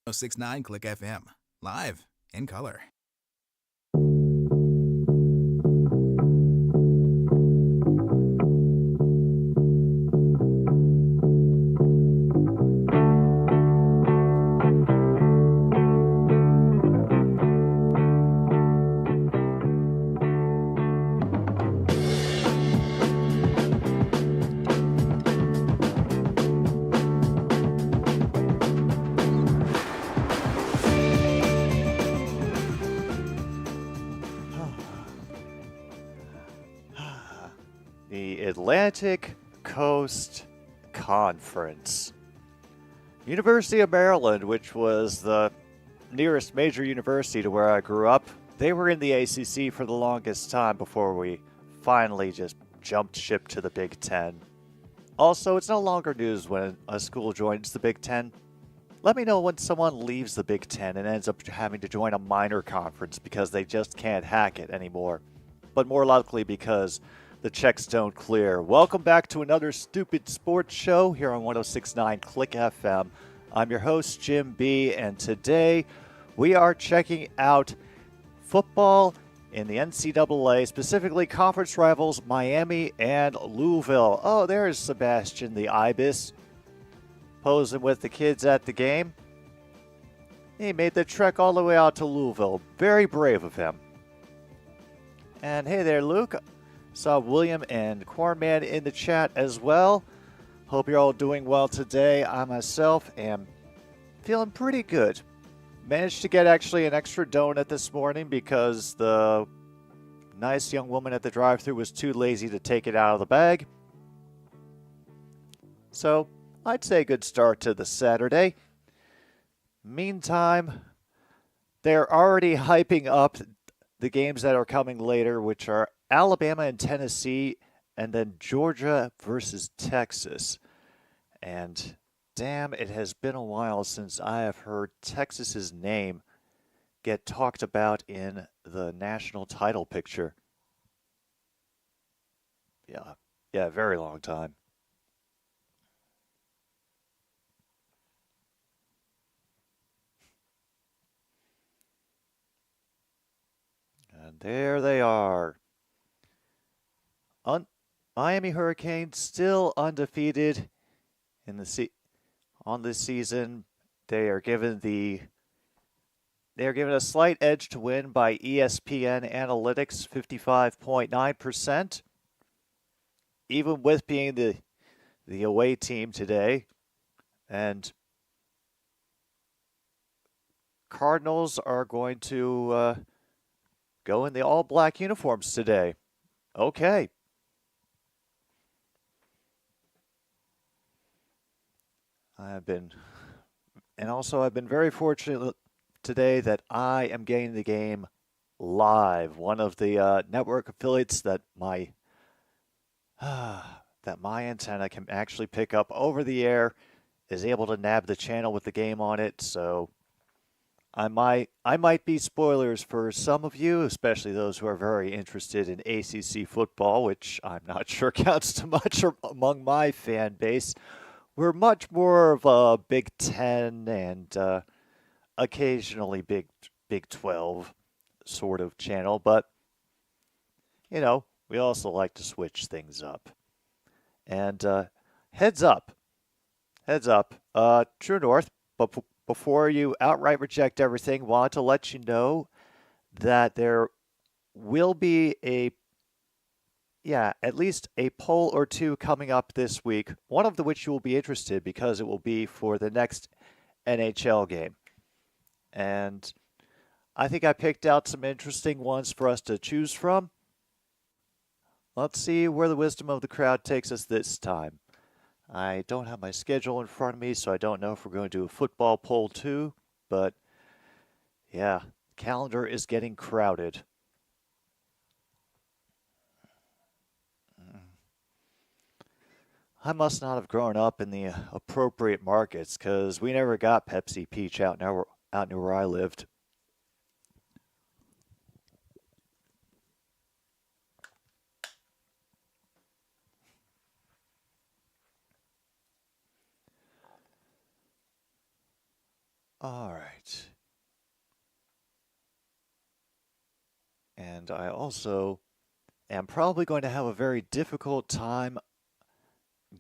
1069 Click FM. Live in color. The Atlantic Coast Conference. University of Maryland, which was the nearest major university to where I grew up, they were in the ACC for the longest time before we finally just jumped ship to the Big Ten. Also, it's no longer news when a school joins the Big Ten. Let me know when someone leaves the Big Ten and ends up having to join a minor conference because they just can't hack it anymore. But more likely because the checks don't clear. Welcome back to another stupid sports show here on 1069 Click FM. I'm your host, Jim B., and today we are checking out football in the NCAA, specifically conference rivals Miami and Louisville. Oh, there's Sebastian the Ibis posing with the kids at the game. He made the trek all the way out to Louisville. Very brave of him. And hey there, Luke. Saw William and Cornman in the chat as well. Hope you're all doing well today. I myself am feeling pretty good. Managed to get actually an extra donut this morning because the nice young woman at the drive-thru was too lazy to take it out of the bag. So I'd say a good start to the Saturday. Meantime, they're already hyping up the games that are coming later, which are Alabama and Tennessee, and then Georgia versus Texas. And damn, it has been a while since I have heard Texas's name get talked about in the national title picture. Yeah, very long time. And there they are. Miami Hurricanes still undefeated in on this season. They are given a slight edge to win by ESPN Analytics, 55.9%. Even with being the away team today. And Cardinals are going to go in the all-black uniforms today. Okay. I've been very fortunate today that I am getting the game live. One of the network affiliates that my antenna can actually pick up over the air is able to nab the channel with the game on it. So I might be spoilers for some of you, especially those who are very interested in ACC football, which I'm not sure counts too much among my fan base. We're much more of a Big Ten and occasionally Big 12 sort of channel, but, you know, we also like to switch things up. And heads up, True North, but before you outright reject everything, want to let you know that there will be at least a poll or two coming up this week, one of which you will be interested because it will be for the next NHL game. And I think I picked out some interesting ones for us to choose from. Let's see where the wisdom of the crowd takes us this time. I don't have my schedule in front of me, so I don't know if we're going to do a football poll too, but yeah, calendar is getting crowded. I must not have grown up in the appropriate markets because we never got Pepsi Peach out near where I lived. All right. And I also am probably going to have a very difficult time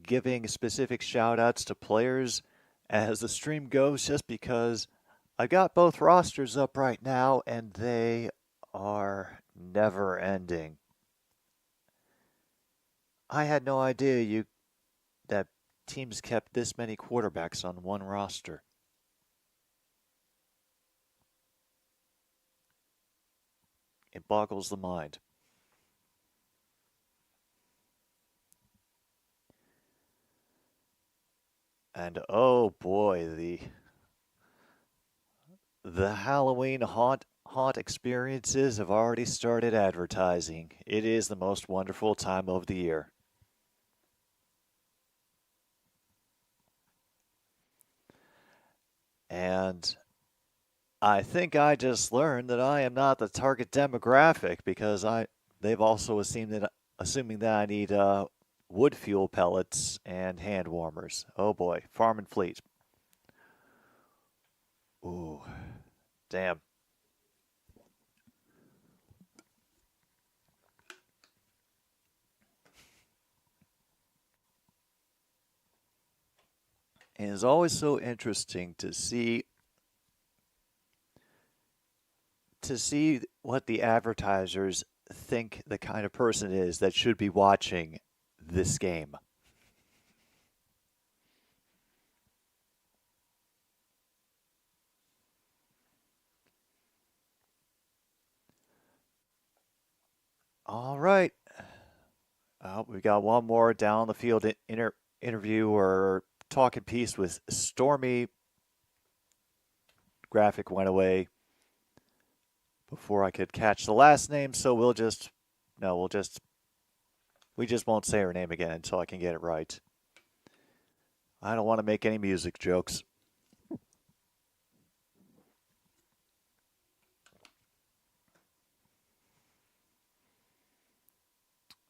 giving specific shout outs to players as the stream goes just because I got both rosters up right now and they are never ending. I had no idea that teams kept this many quarterbacks on one roster. It boggles the mind. And oh boy, the Halloween haunt experiences have already started advertising. It is the most wonderful time of the year. And I think I just learned that I am not the target demographic because they've also assuming that I need wood fuel pellets and hand warmers. Oh boy, Farm and Fleet. Ooh, damn. And it's always so interesting to see what the advertisers think the kind of person is that should be watching this game. All right. We got one more down the field interview or talking piece with Stormy. Graphic went away before I could catch the last name, so we just won't say her name again until I can get it right. I don't want to make any music jokes.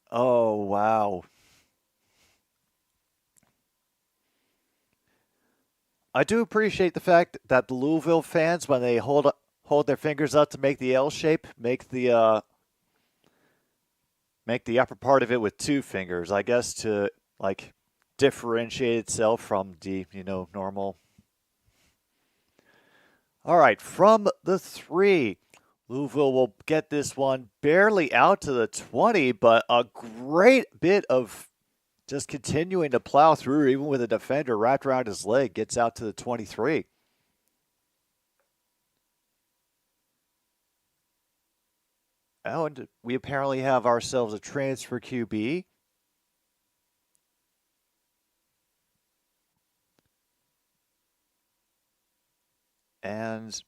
Oh, wow. I do appreciate the fact that the Louisville fans, when they hold their fingers up to make the L shape, make the upper part of it with two fingers, I guess, to like differentiate itself from the normal. All right, from the 3, Louisville will get this one barely out to the 20, but a great bit of just continuing to plow through, even with a defender wrapped around his leg, gets out to the 23. Oh, and we apparently have ourselves a transfer QB. And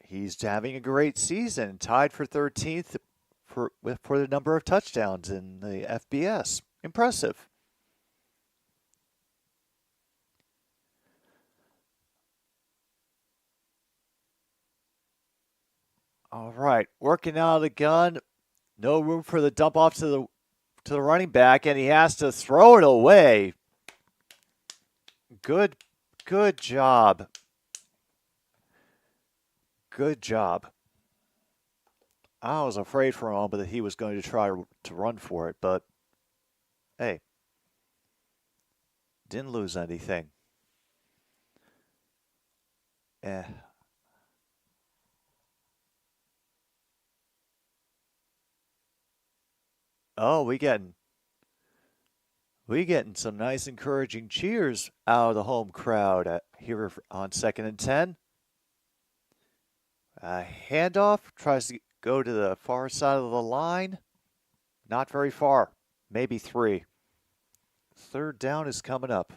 he's having a great season, tied for 13th for the number of touchdowns in the FBS. Impressive. All right, working out of the gun. No room for the dump off to the running back, and he has to throw it away. Good job. Good job. I was afraid for a moment that he was going to try to run for it, but hey, didn't lose anything. Eh. Oh, we getting some nice encouraging cheers out of the home crowd here on 2nd and 10. Handoff tries to go to the far side of the line. Not very far, maybe 3. 3rd down is coming up.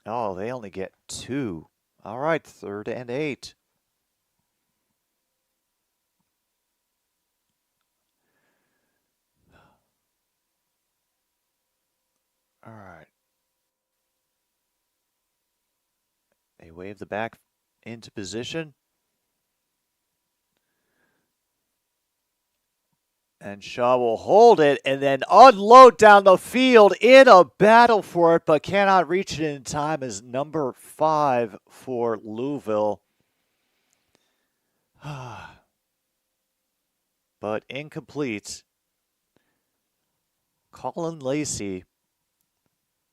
Oh, they only get 2. All right, 3rd and 8. All right. They wave the back into position. And Shaw will hold it and then unload down the field in a battle for it, but cannot reach it in time as number 5 for Louisville. But incomplete. Colin Lacey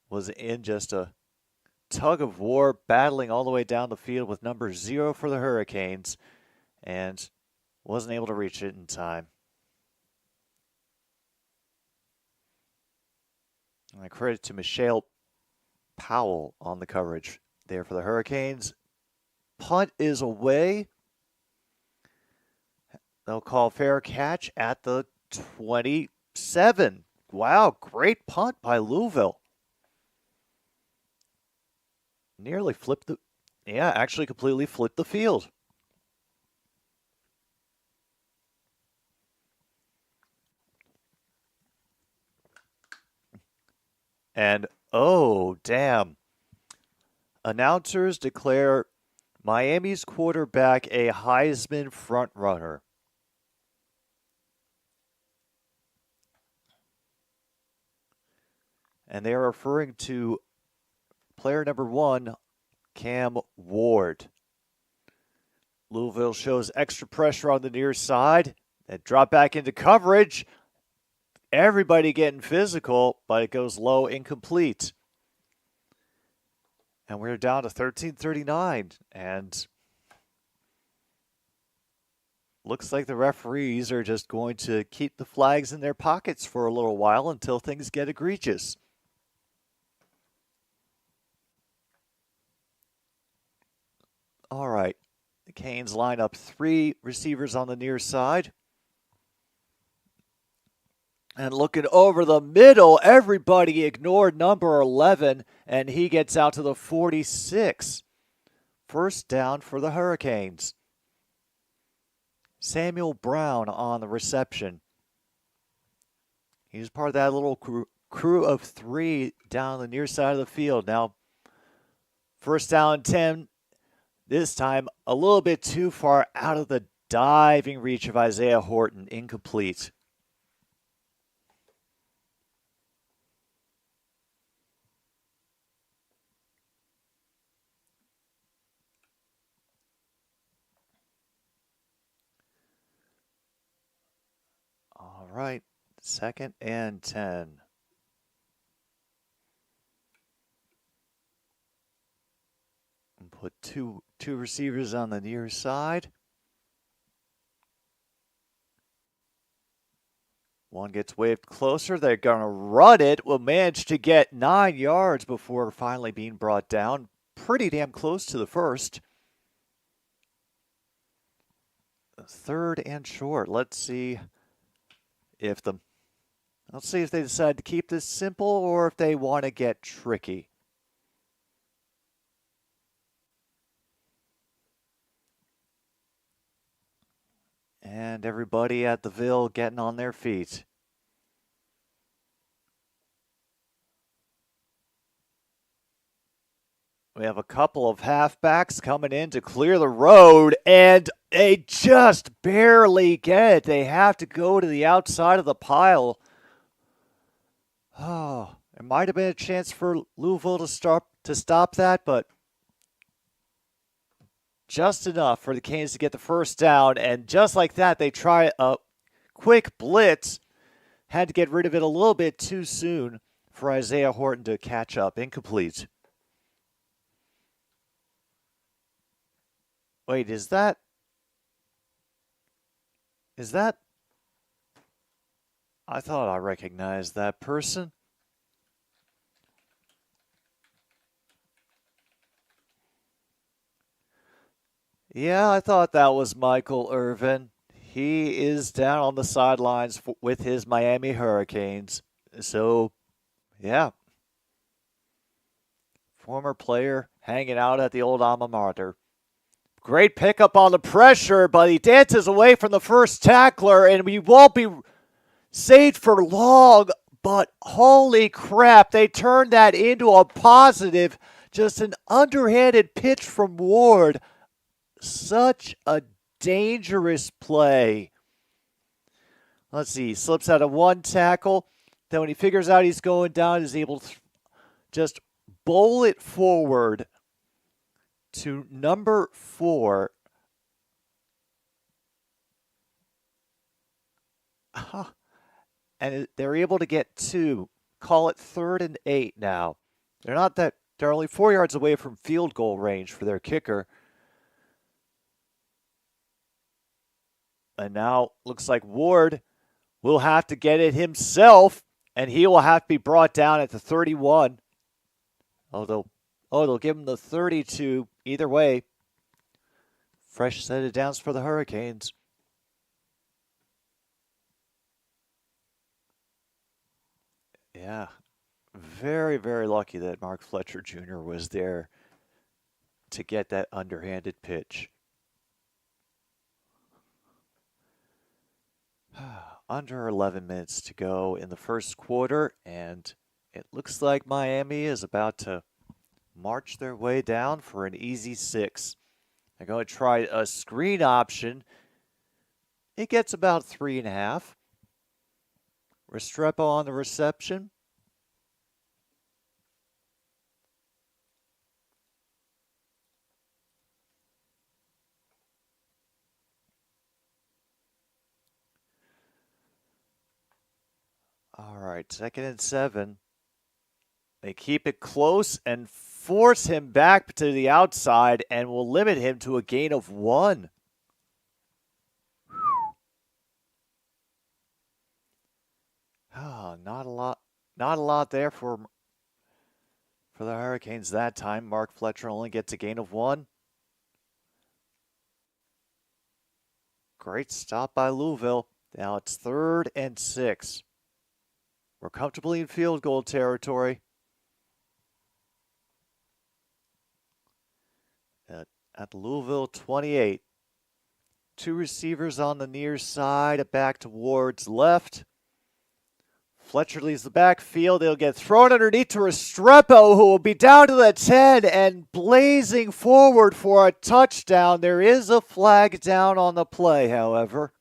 was in just a tug of war, battling all the way down the field with number 0 for the Hurricanes, and wasn't able to reach it in time. And credit to Michelle Powell on the coverage there for the Hurricanes. Punt is away. They'll call fair catch at the 27. Wow, great punt by Louisville. Nearly flipped the... Yeah, actually completely flipped the field. And, oh, damn. Announcers declare Miami's quarterback a Heisman frontrunner. And they are referring to player number 1, Cam Ward. Louisville shows extra pressure on the near side and drop back into coverage. Everybody getting physical, but it goes low, incomplete. And we're down to 13:39. And looks like the referees are just going to keep the flags in their pockets for a little while until things get egregious. All right. The Canes line up 3 receivers on the near side. And looking over the middle, everybody ignored number 11, and he gets out to the 46. First down for the Hurricanes. Samuel Brown on the reception. He's part of that little crew of 3 down the near side of the field. Now, first down 10. This time, a little bit too far out of the diving reach of Isaiah Horton. Incomplete. All right, 2nd and 10. And put two receivers on the near side. One gets waved closer. They're going to run it. Will manage to get 9 yards before finally being brought down. Pretty damn close to the first. 3rd and short. Let's see if they decide to keep this simple or if they want to get tricky. And everybody at the Ville getting on their feet. We have a couple of halfbacks coming in to clear the road, and they just barely get it. They have to go to the outside of the pile. Oh, there might have been a chance for Louisville to stop that, but just enough for the Canes to get the first down. And just like that, they try a quick blitz. Had to get rid of it a little bit too soon for Isaiah Horton to catch up. Incomplete. Wait, is that? I thought I recognized that person. Yeah, I thought that was Michael Irvin. He is down on the sidelines with his Miami Hurricanes. So, yeah. Former player hanging out at the old alma mater. Great pickup on the pressure, but he dances away from the first tackler, and we won't be saved for long. But holy crap, they turned that into a positive. Just an underhanded pitch from Ward. Such a dangerous play. Let's see. He slips out of one tackle. Then when he figures out he's going down, he's able to just bowl it forward to number 4. And they're able to get 2. Call it 3rd and 8 now. They're only 4 yards away from field goal range for their kicker. And now looks like Ward will have to get it himself, and he will have to be brought down at the 31. They'll give him the 32 either way. Fresh set of downs for the Hurricanes. Yeah, very, very lucky that Mark Fletcher Jr. was there to get that underhanded pitch. Under 11 minutes to go in the first quarter, and it looks like Miami is about to march their way down for an easy 6. They're going to try a screen option. It gets about 3.5. Restrepo on the reception. All right, 2nd and 7. They keep it close and force him back to the outside and will limit him to a gain of 1. Oh, not a lot there for the Hurricanes that time. Mark Fletcher only gets a gain of 1. Great stop by Louisville. Now it's 3rd and 6. We're comfortably in field goal territory. At Louisville 28. 2 receivers on the near side, a back to Ward's left. Fletcher leaves the backfield. He'll get thrown underneath to Restrepo, who will be down to the 10 and blazing forward for a touchdown. There is a flag down on the play, however.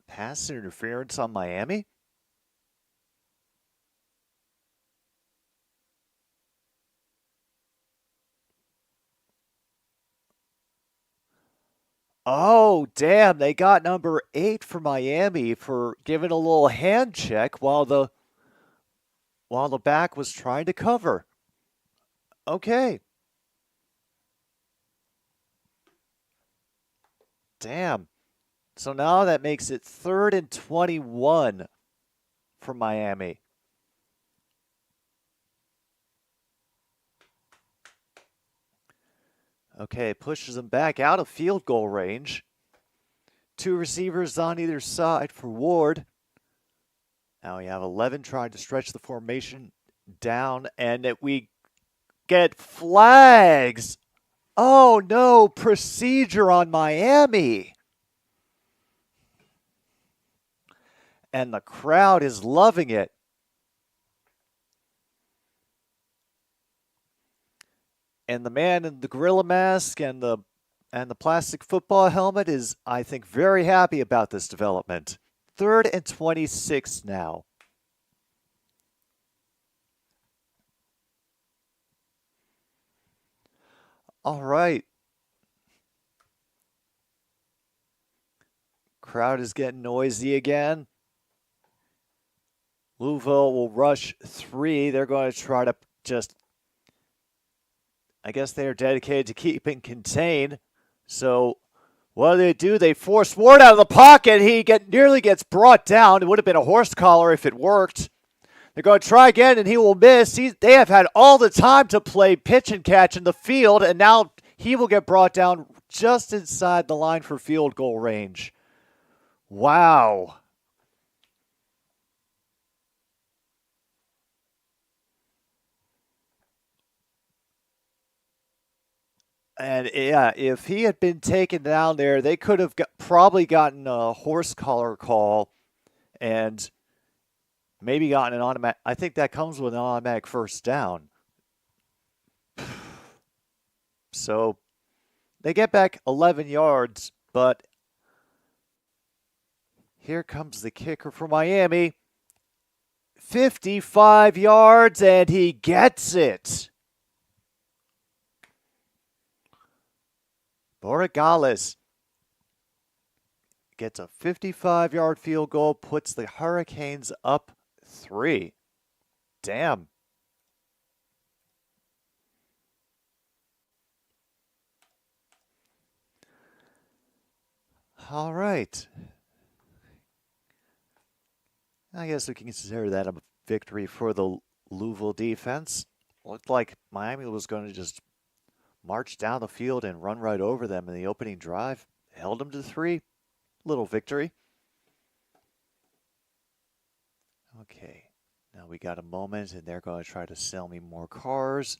Pass interference on Miami? Oh, damn, they got number 8 for Miami for giving a little hand check while the back was trying to cover. Okay. Damn. So now that makes it 3rd and 21 for Miami. Okay, pushes them back out of field goal range. 2 receivers on either side for Ward. Now we have 11 trying to stretch the formation down, and we get flags. Oh no, procedure on Miami. And the crowd is loving it. And the man in the gorilla mask and the plastic football helmet is, I think, very happy about this development. 3rd and 26 now. All right. Crowd is getting noisy again. Louisville will rush 3. They're going to try to just, I guess they are dedicated to keeping contained. So what do? They force Ward out of the pocket. He nearly gets brought down. It would have been a horse collar if it worked. They're going to try again, and he will miss. They have had all the time to play pitch and catch in the field, and now he will get brought down just inside the line for field goal range. Wow. And yeah, if he had been taken down there, they could have probably gotten a horse collar call and maybe gotten an automatic. I think that comes with an automatic first down. So they get back 11 yards, but here comes the kicker for Miami. 55 yards, and he gets it. Borregales gets a 55-yard field goal, puts the Hurricanes up 3. Damn. All right. I guess we can consider that a victory for the Louisville defense. Looked like Miami was going to just march down the field and run right over them in the opening drive. Held them to 3. Little victory. Okay, now we got a moment and they're going to try to sell me more cars.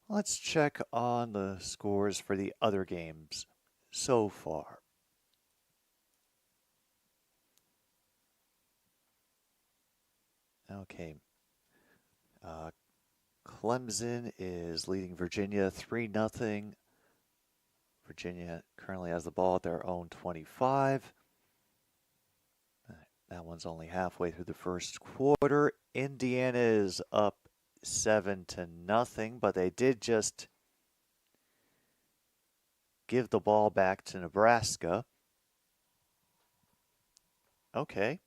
Let's check on the scores for the other games so far. Okay. Clemson is leading Virginia 3-0. Virginia currently has the ball at their own 25. That one's only halfway through the first quarter. Indiana is up 7-0, but they did just give the ball back to Nebraska. Okay.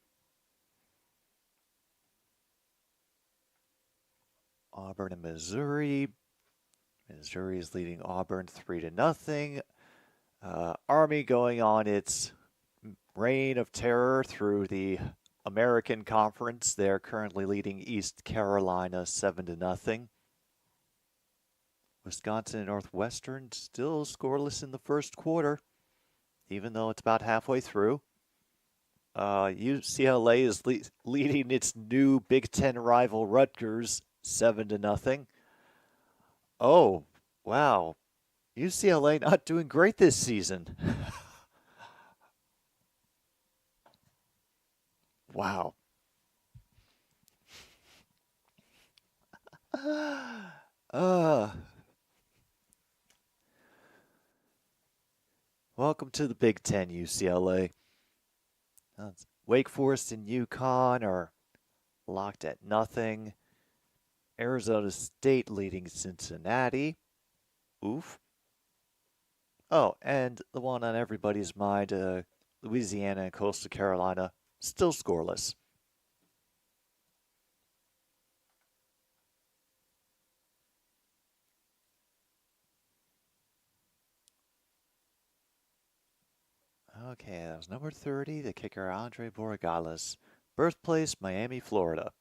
Auburn and Missouri. Missouri is leading Auburn 3-0. Army going on its reign of terror through the American Conference. They're currently leading East Carolina 7-0. Wisconsin and Northwestern still scoreless in the first quarter, even though it's about halfway through. UCLA is leading its new Big Ten rival Rutgers 7-0. Oh, wow. UCLA not doing great this season. Wow. Welcome to the Big Ten, UCLA. Wake Forest and UConn are locked at 0. Arizona State leading Cincinnati. Oof. Oh, and the one on everybody's mind, Louisiana and Coastal Carolina, still scoreless. Okay, that was number 30, the kicker Andre Borregales. Birthplace, Miami, Florida.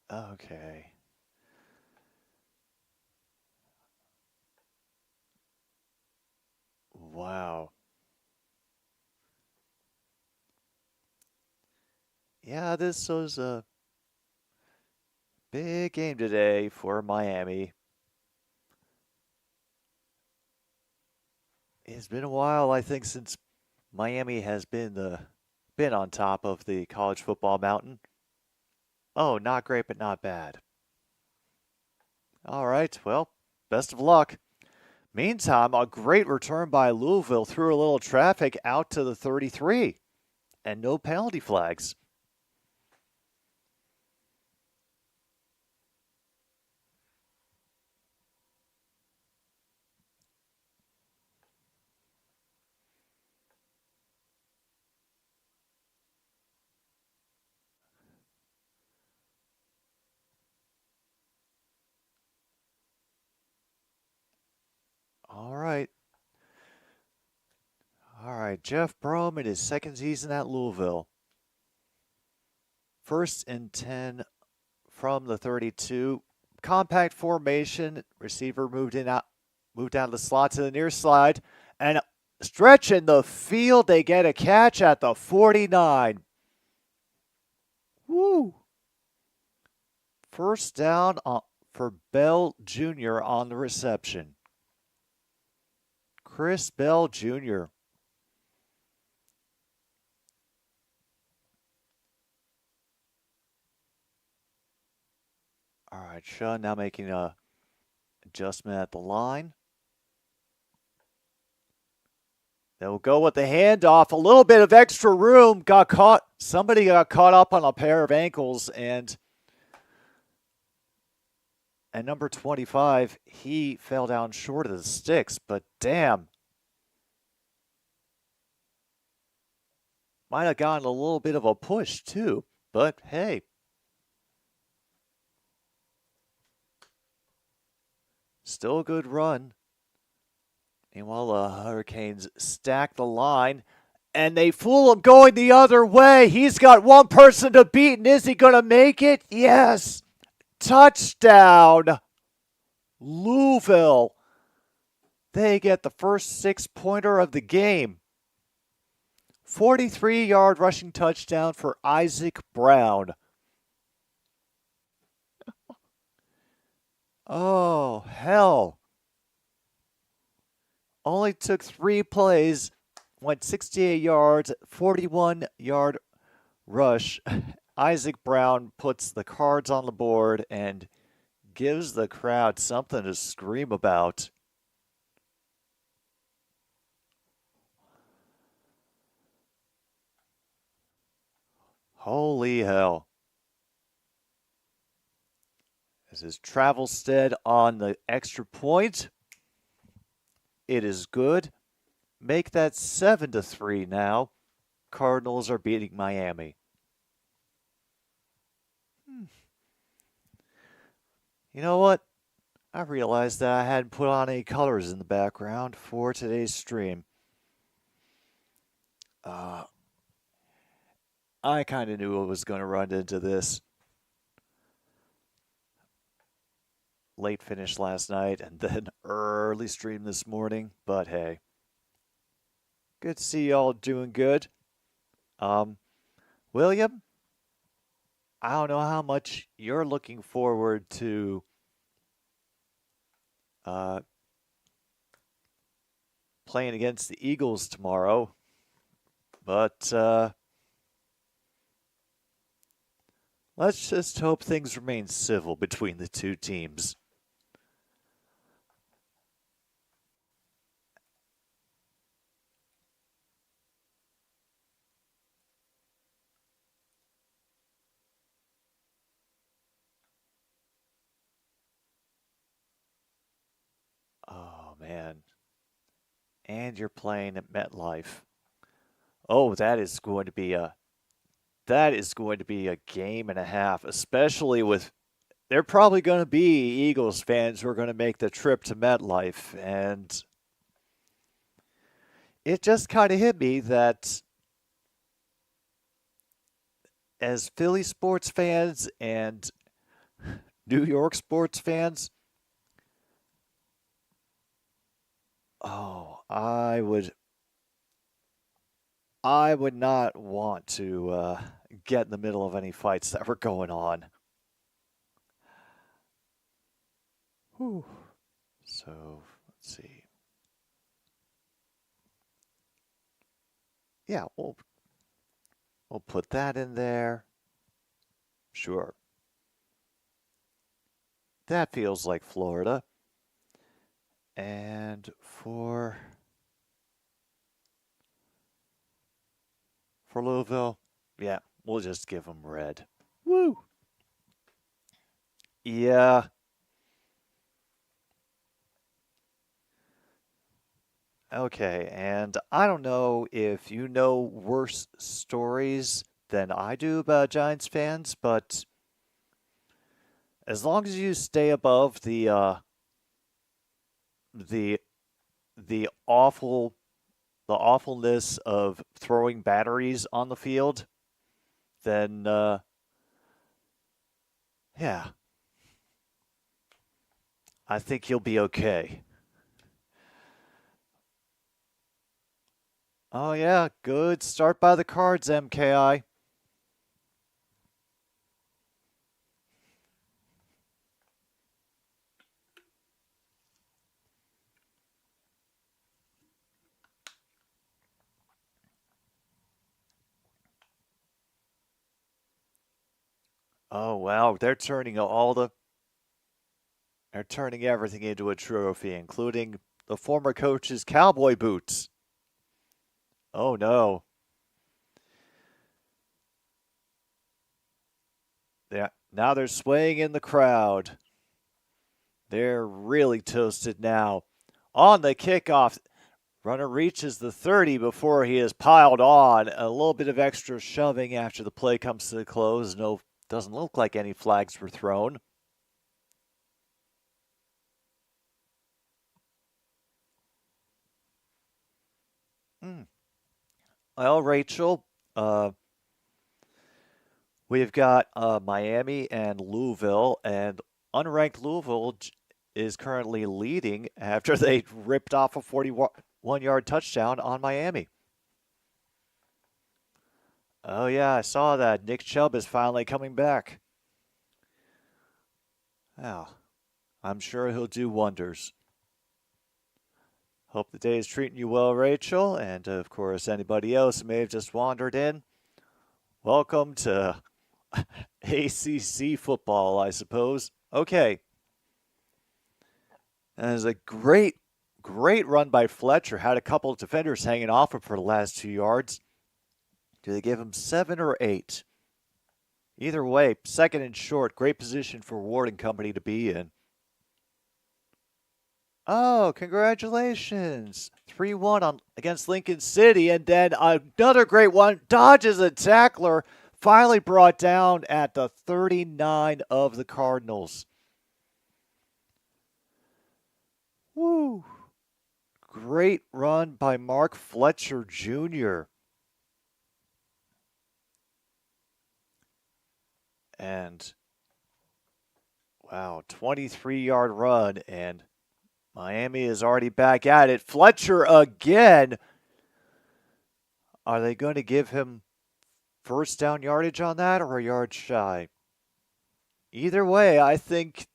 Okay. Wow. Yeah, this was a big game today for Miami. It's been a while, I think, since Miami has been on top of the college football mountain. Oh, not great, but not bad. All right, well, best of luck. Meantime, a great return by Louisville through a little traffic out to the 33, and no penalty flags. All right. All right, Jeff Brom in his second season at Louisville. 1st and 10 from the 32. Compact formation. Receiver moved out of the slot to the near side. And stretching the field. They get a catch at the 49. Woo! First down for Bell Jr. on the reception. Chris Bell Jr. All right, Sean now making a adjustment at the line. They'll go with the handoff. A little bit of extra room. Got caught. Somebody got caught up on a pair of ankles, and number 25, he fell down short of the sticks, but damn. Might have gotten a little bit of a push, too, but hey. Still a good run. Meanwhile, the Hurricanes stack the line, and they fool him going the other way. He's got one person to beat, and is he going to make it? Yes! Touchdown! Louisville. They get the first 6-pointer of the game. 43-yard rushing touchdown for Isaac Brown. Oh, hell. Only took 3 plays, went 68 yards, 41-yard rush. Isaac Brown puts the Cards on the board and gives the crowd something to scream about. Holy hell. This is Travelstead on the extra point. It is good. Make that 7-3 now. Cardinals are beating Miami. You know what? I realized that I hadn't put on any colors in the background for today's stream. I kind of knew I was going to run into this. Late finish last night and then early stream this morning, but hey. Good to see y'all doing good. William, I don't know how much you're looking forward to playing against the Eagles tomorrow, but let's just hope things remain civil between the two teams. Oh, man. And you're playing at MetLife. Oh, that is going to be a game and a half, especially with there are probably going to be Eagles fans who are going to make the trip to MetLife, and it just kind of hit me that as Philly sports fans and New York sports fans, I would not want to get in the middle of any fights that were going on. Whew. So, let's see. Yeah, we'll put that in there. Sure. That feels like Florida. And for Louisville, yeah, we'll just give them red. Woo! Yeah. Okay, and I don't know if you know worse stories than I do about Giants fans, but as long as you stay above the awfulness of throwing batteries on the field, then yeah, I think you'll be okay. Oh, yeah. Good start by the Cards, MKI. Oh, wow. They're turning everything into a trophy, including the former coach's cowboy boots. Oh, no. Now they're swaying in the crowd. They're really toasted now. On the kickoff, runner reaches the 30 before he is piled on. A little bit of extra shoving after the play comes to the close. No, doesn't look like any flags were thrown. Well, Rachel, we've got Miami and Louisville, and unranked Louisville is currently leading after they ripped off a 41-yard touchdown on Miami. Oh, yeah, I saw that. Nick Chubb is finally coming back. Wow, I'm sure he'll do wonders. Hope the day is treating you well, Rachel, and of course, anybody else who may have just wandered in. Welcome to ACC football, I suppose. Okay. And it was a great run by Fletcher. Had a couple of defenders hanging off him for the last 2 yards. Do they give him 7 or 8? Either way, second and short. Great position for Ward and company to be in. Oh, congratulations. 3-1 against Lincoln City. And then another great one. Dodges a tackler. Finally brought down at the 39 of the Cardinals. Woo. Great run by Mark Fletcher Jr. And, wow, 23-yard run, and Miami is already back at it. Fletcher again. Are they going to give him first down yardage on that or a yard shy? Either way, I think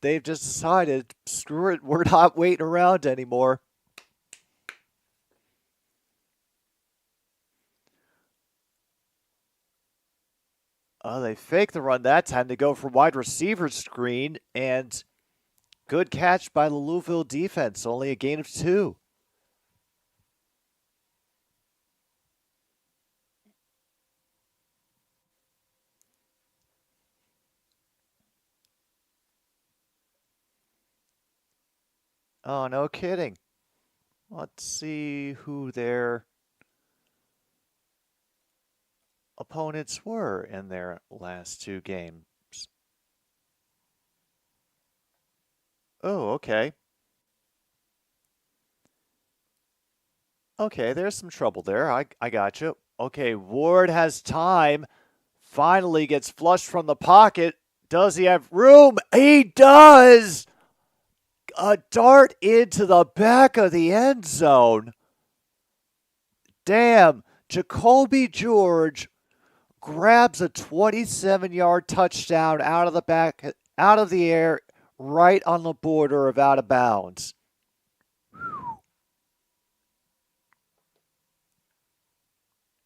they've just decided, screw it, we're not waiting around anymore. They fake the run that time. They go for wide receiver screen, and good catch by the Louisville defense. Only a gain of 2. Oh, no kidding. Let's see who their opponents were in their last 2 games. Oh, okay. Okay, there's some trouble there. I got you. Okay, Ward has time. Finally gets flushed from the pocket. Does he have room? He does! A dart into the back of the end zone. Damn, Jacoby George grabs a 27-yard touchdown out of the air, right on the border of out of bounds.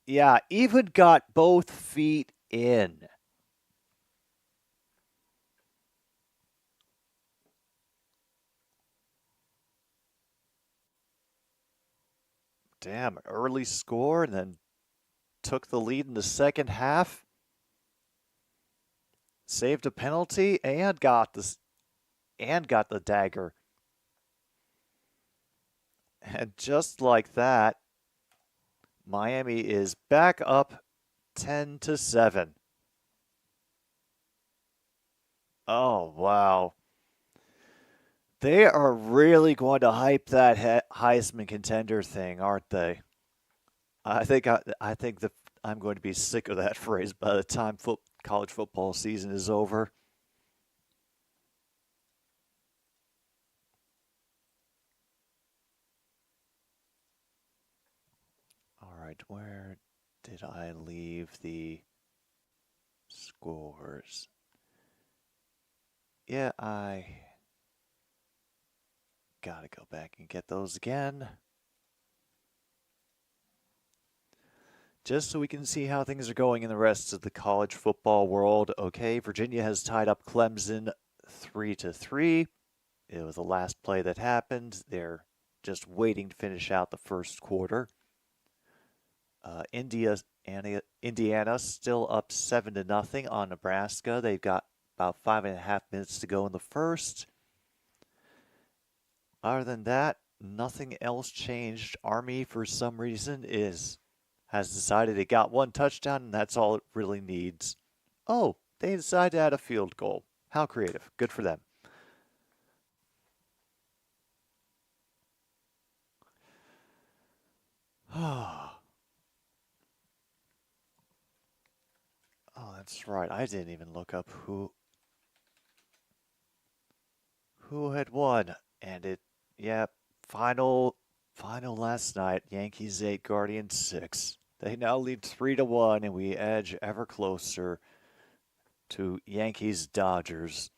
Yeah, even got both feet in. Damn, early score and then took the lead in the second half. Saved a penalty and got the dagger. And just like that, Miami is back up 10-7. Oh, wow. They are really going to hype that Heisman contender thing, aren't they? I think I'm going to be sick of that phrase by the time college football season is over. All right, where did I leave the scores? Yeah, I gotta go back and get those again. Just so we can see how things are going in the rest of the college football world. Okay, Virginia has tied up Clemson 3-3. It was the last play that happened. They're just waiting to finish out the first quarter. Indiana still up 7-0 on Nebraska. They've got about 5.5 minutes to go in the first. Other than that, nothing else changed. Army, for some reason, has decided it got one touchdown, and that's all it really needs. Oh, they decided to add a field goal. How creative. Good for them. Oh, that's right. I didn't even look up who had won. And final last night, Yankees 8, Guardians 6. They now lead 3-1, and we edge ever closer to Yankees Dodgers.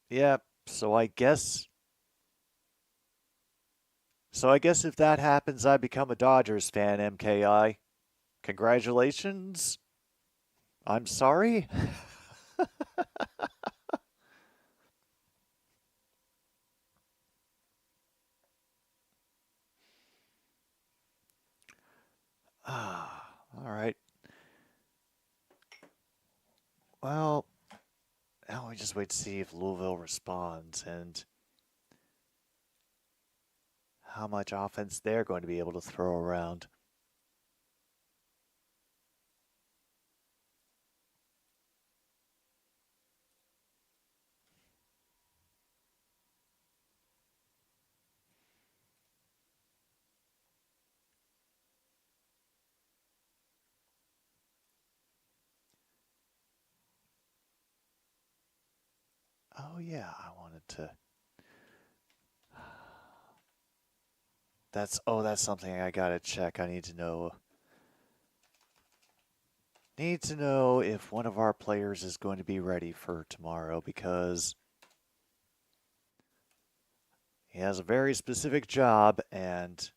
Yeah, so I guess if that happens, I become a Dodgers fan, MKI. Congratulations. I'm sorry. All right. Well, now we just wait to see if Louisville responds and how much offense they're going to be able to throw around. Oh yeah, I wanted to. That's something I gotta check. I need to know. Need to know if one of our players is going to be ready for tomorrow because he has a very specific job and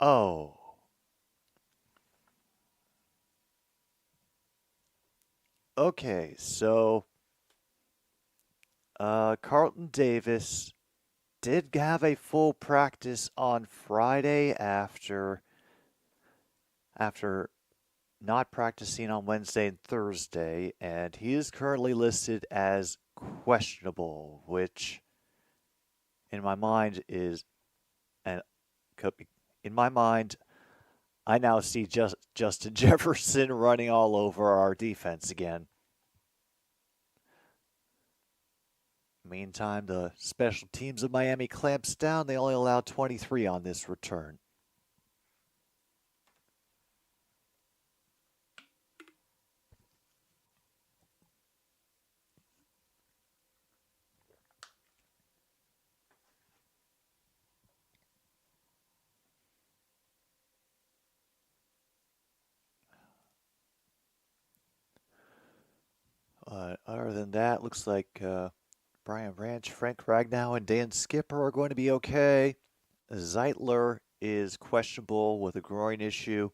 oh. Okay, so Carlton Davis did have a full practice on Friday after not practicing on Wednesday and Thursday, and he is currently listed as questionable, which in my mind is in my mind I now see Justin Jefferson running all over our defense again. Meantime, the special teams of Miami clamps down. They only allowed 23 on this return. Other than that, looks like Brian Branch, Frank Ragnow, and Dan Skipper are going to be okay. Zeitler is questionable with a groin issue.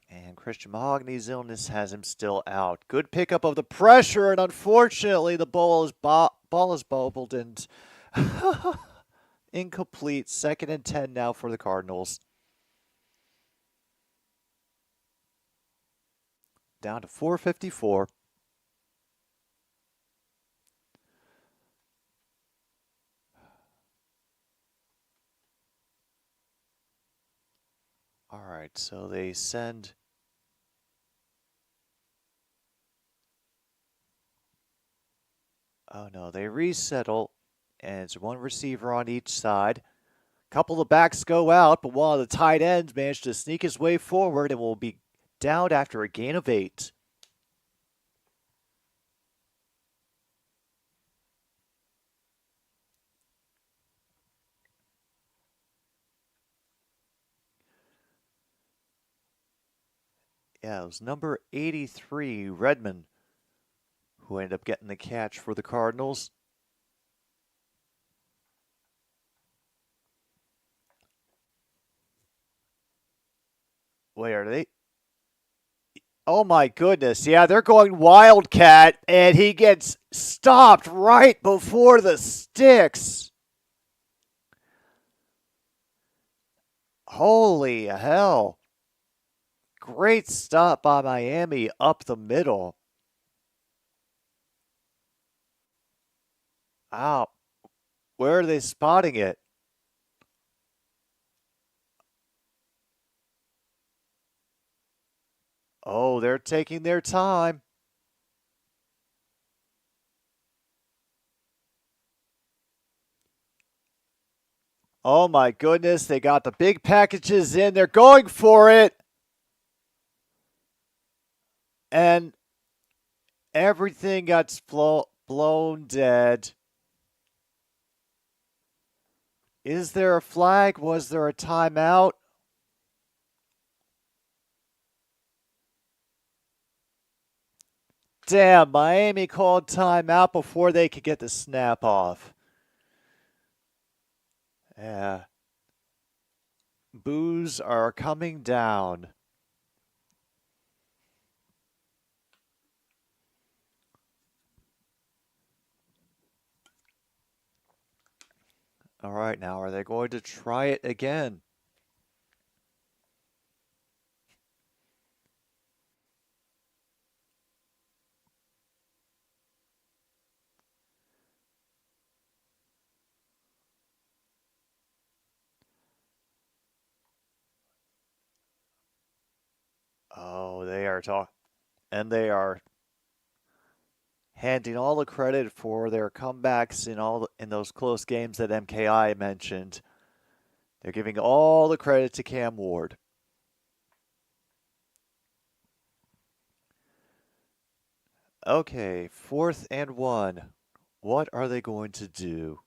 And Christian Mahogany's illness has him still out. Good pickup of the pressure, and unfortunately the ball is bobbled and incomplete. 2nd and 10 now for the Cardinals. Down to 4:54. All right, so they send. Oh no, they resettle, and it's one receiver on each side. Couple of backs go out, but one of the tight ends managed to sneak his way forward and will be down after a gain of 8. Yeah, it was number 83, Redmond, who ended up getting the catch for the Cardinals. Wait, are they? Oh my goodness. Yeah, they're going Wildcat, and he gets stopped right before the sticks. Holy hell. Great stop by Miami up the middle. Wow. Where are they spotting it? Oh, they're taking their time. Oh my goodness, they got the big packages in. They're going for it. And everything got blown dead. Is there a flag? Was there a timeout? Damn, Miami called timeout before they could get the snap off. Yeah. Boos are coming down. All right, now are they going to try it again? Oh, they are talking, and they are handing all the credit for their comebacks in those close games that MKI mentioned. They're giving all the credit to Cam Ward. Okay, 4th and 1. What are they going to do?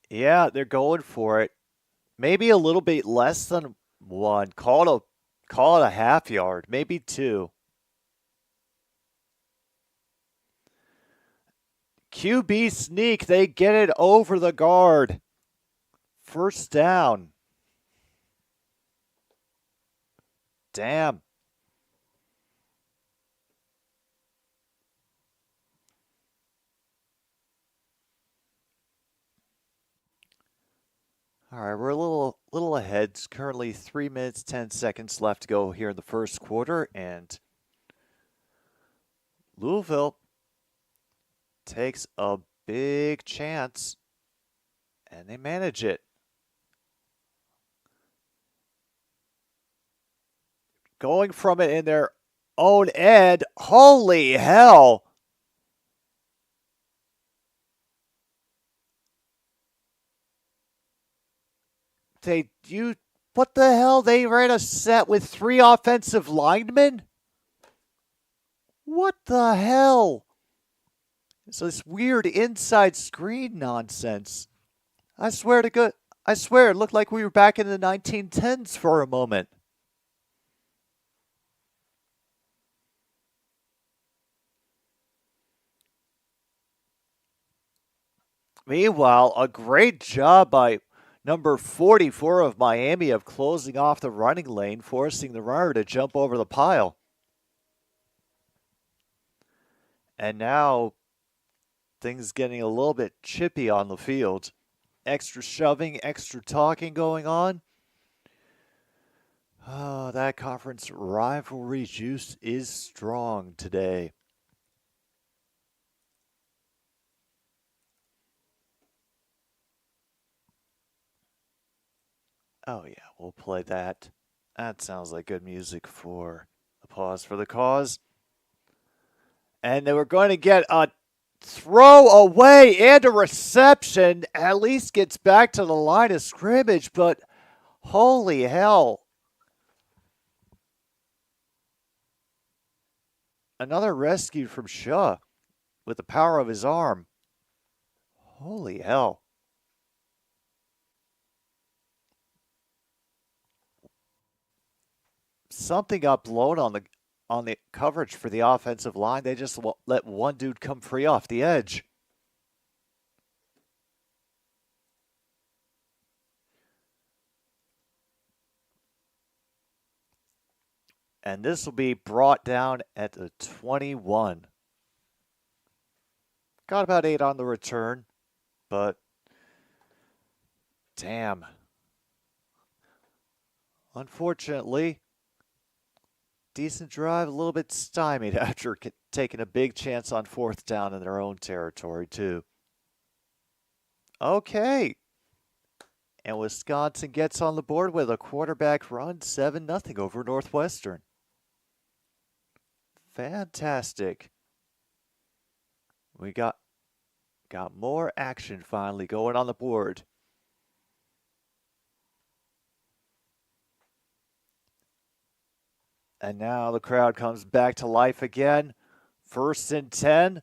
Yeah, they're going for it. Maybe a little bit less than 1. Call it a half yard, maybe 2. QB sneak, they get it over the guard. First down. Damn. All right, we're a little ahead. It's currently 3 minutes, 10 seconds left to go here in the first quarter, and Louisville takes a big chance, and they manage it. Going from it in their own end. Holy hell! What the hell? They ran a set with 3 offensive linemen? What the hell? It's this weird inside screen nonsense. I swear, it looked like we were back in the 1910s for a moment. Meanwhile, a great job by number 44 of Miami of closing off the running lane, forcing the runner to jump over the pile. And now things getting a little bit chippy on the field. Extra shoving, extra talking going on. Oh, that conference rivalry juice is strong today. Oh, yeah, we'll play that. That sounds like good music for a pause for the cause. And they were going to get a throw away and a reception. At least gets back to the line of scrimmage, but holy hell. Another rescue from Shaw. with the power of his arm. Holy hell. Something got blown on the coverage for the offensive line. They just let one dude come free off the edge. And this will be brought down at the 21. Got about 8 on the return, but damn. Unfortunately, decent drive, a little bit stymied after taking a big chance on 4th down in their own territory, too. Okay. And Wisconsin gets on the board with a quarterback run, 7-0 over Northwestern. Fantastic. We got more action finally going on the board. And now the crowd comes back to life again. 1st and 10.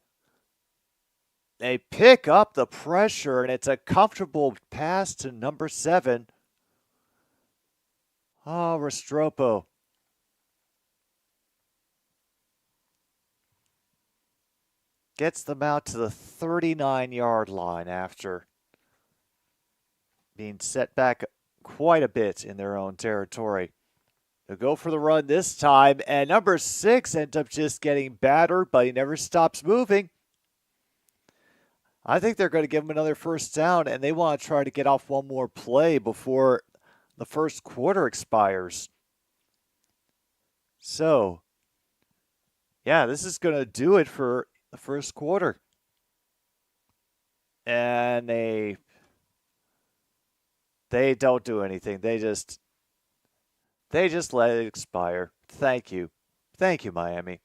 They pick up the pressure, and it's a comfortable pass to number 7. Oh, Restrepo. Gets them out to the 39-yard line after being set back quite a bit in their own territory. They'll go for the run this time, and number 6 ends up just getting battered, but he never stops moving. I think they're going to give him another 1st down, and they want to try to get off one more play before the 1st quarter expires. So, yeah, this is going to do it for the 1st quarter. And they don't do anything. They just let it expire. Thank you. Thank you, Miami.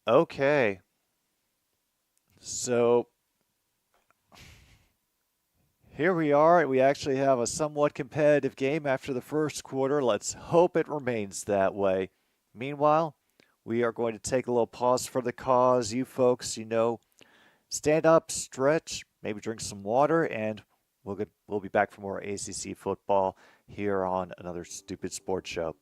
Okay. So here we are. We actually have a somewhat competitive game after the 1st quarter. Let's hope it remains that way. Meanwhile, we are going to take a little pause for the cause. You folks, stand up, stretch, maybe drink some water, and we'll be back for more ACC football here on another Stupid Sports Show.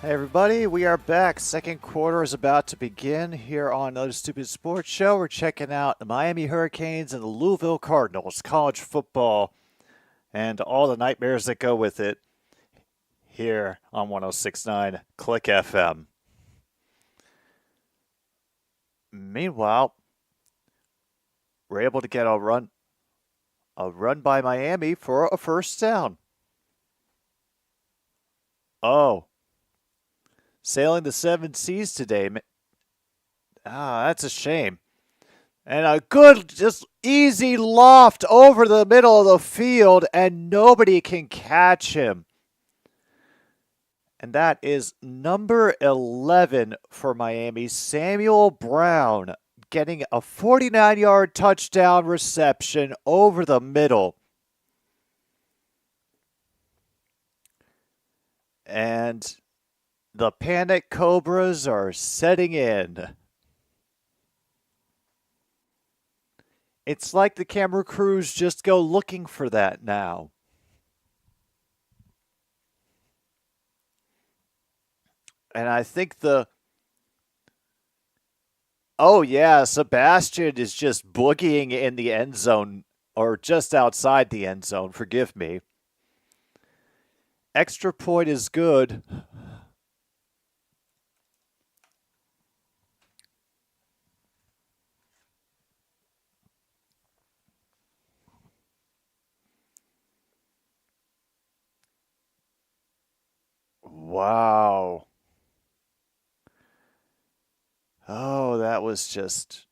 Hey everybody, we are back. Second quarter is about to begin here on Another Stupid Sports Show. We're checking out the Miami Hurricanes and the Louisville Cardinals, college football, and all the nightmares that go with it here on 106.9 Click FM. Meanwhile, we're able to get a run by Miami for a first down. Oh, sailing the seven seas today. That's a shame. And a good, just easy loft over the middle of the field, and nobody can catch him. And that is number 11 for Miami, Samuel Brown, getting a 49-yard touchdown reception over the middle. And the Panic Cobras are setting in. It's like the camera crews just go looking for that now. And I think Sebastian is just boogieing in the end zone, or just outside the end zone, forgive me. Extra point is good. Wow. Oh, that was just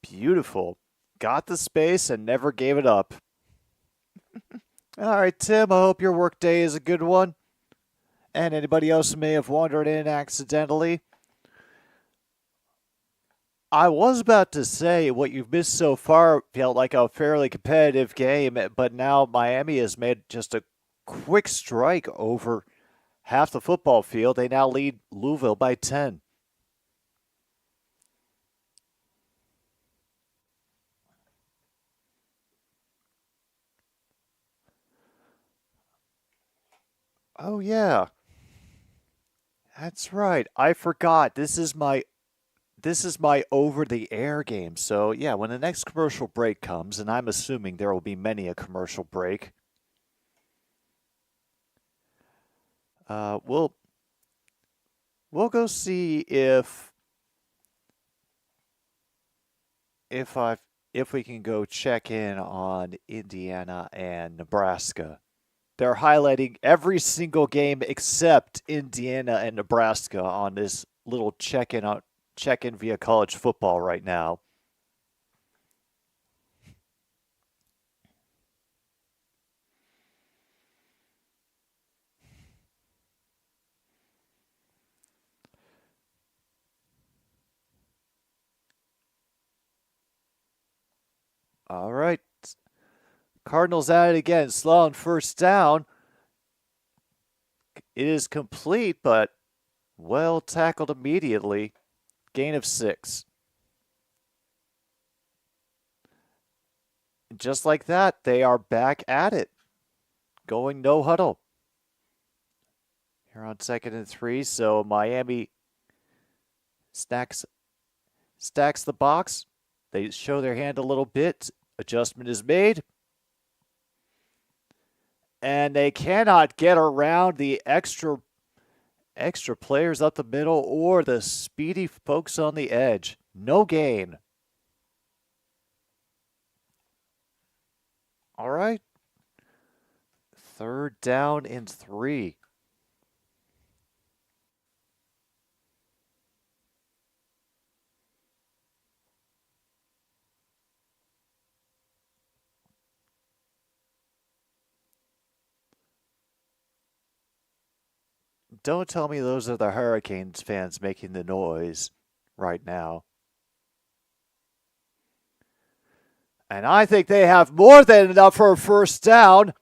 beautiful. Got the space and never gave it up. All right, Tim, I hope your work day is a good one. And anybody else who may have wandered in accidentally. I was about to say what you've missed so far felt like a fairly competitive game, but now Miami has made just a quick strike over half the football field. They now lead Louisville by 10. Oh, yeah. That's right. I forgot. This is my over-the-air game. So, yeah, when the next commercial break comes, and I'm assuming there will be many a commercial break, we'll go see if we can go check in on Indiana and Nebraska. They're highlighting every single game except Indiana and Nebraska on this little check-in via college football right now. All right. Cardinals at it again. Slow on first down. It is complete, but well tackled immediately. Gain of 6. Just like that, they are back at it. Going no huddle. Here on 2nd and 3, so Miami stacks the box. They show their hand a little bit. Adjustment is made. And they cannot get around the extra players up the middle or the speedy folks on the edge. No gain. All right. 3rd down and 3. Don't tell me those are the Hurricanes fans making the noise right now. And I think they have more than enough for a first down.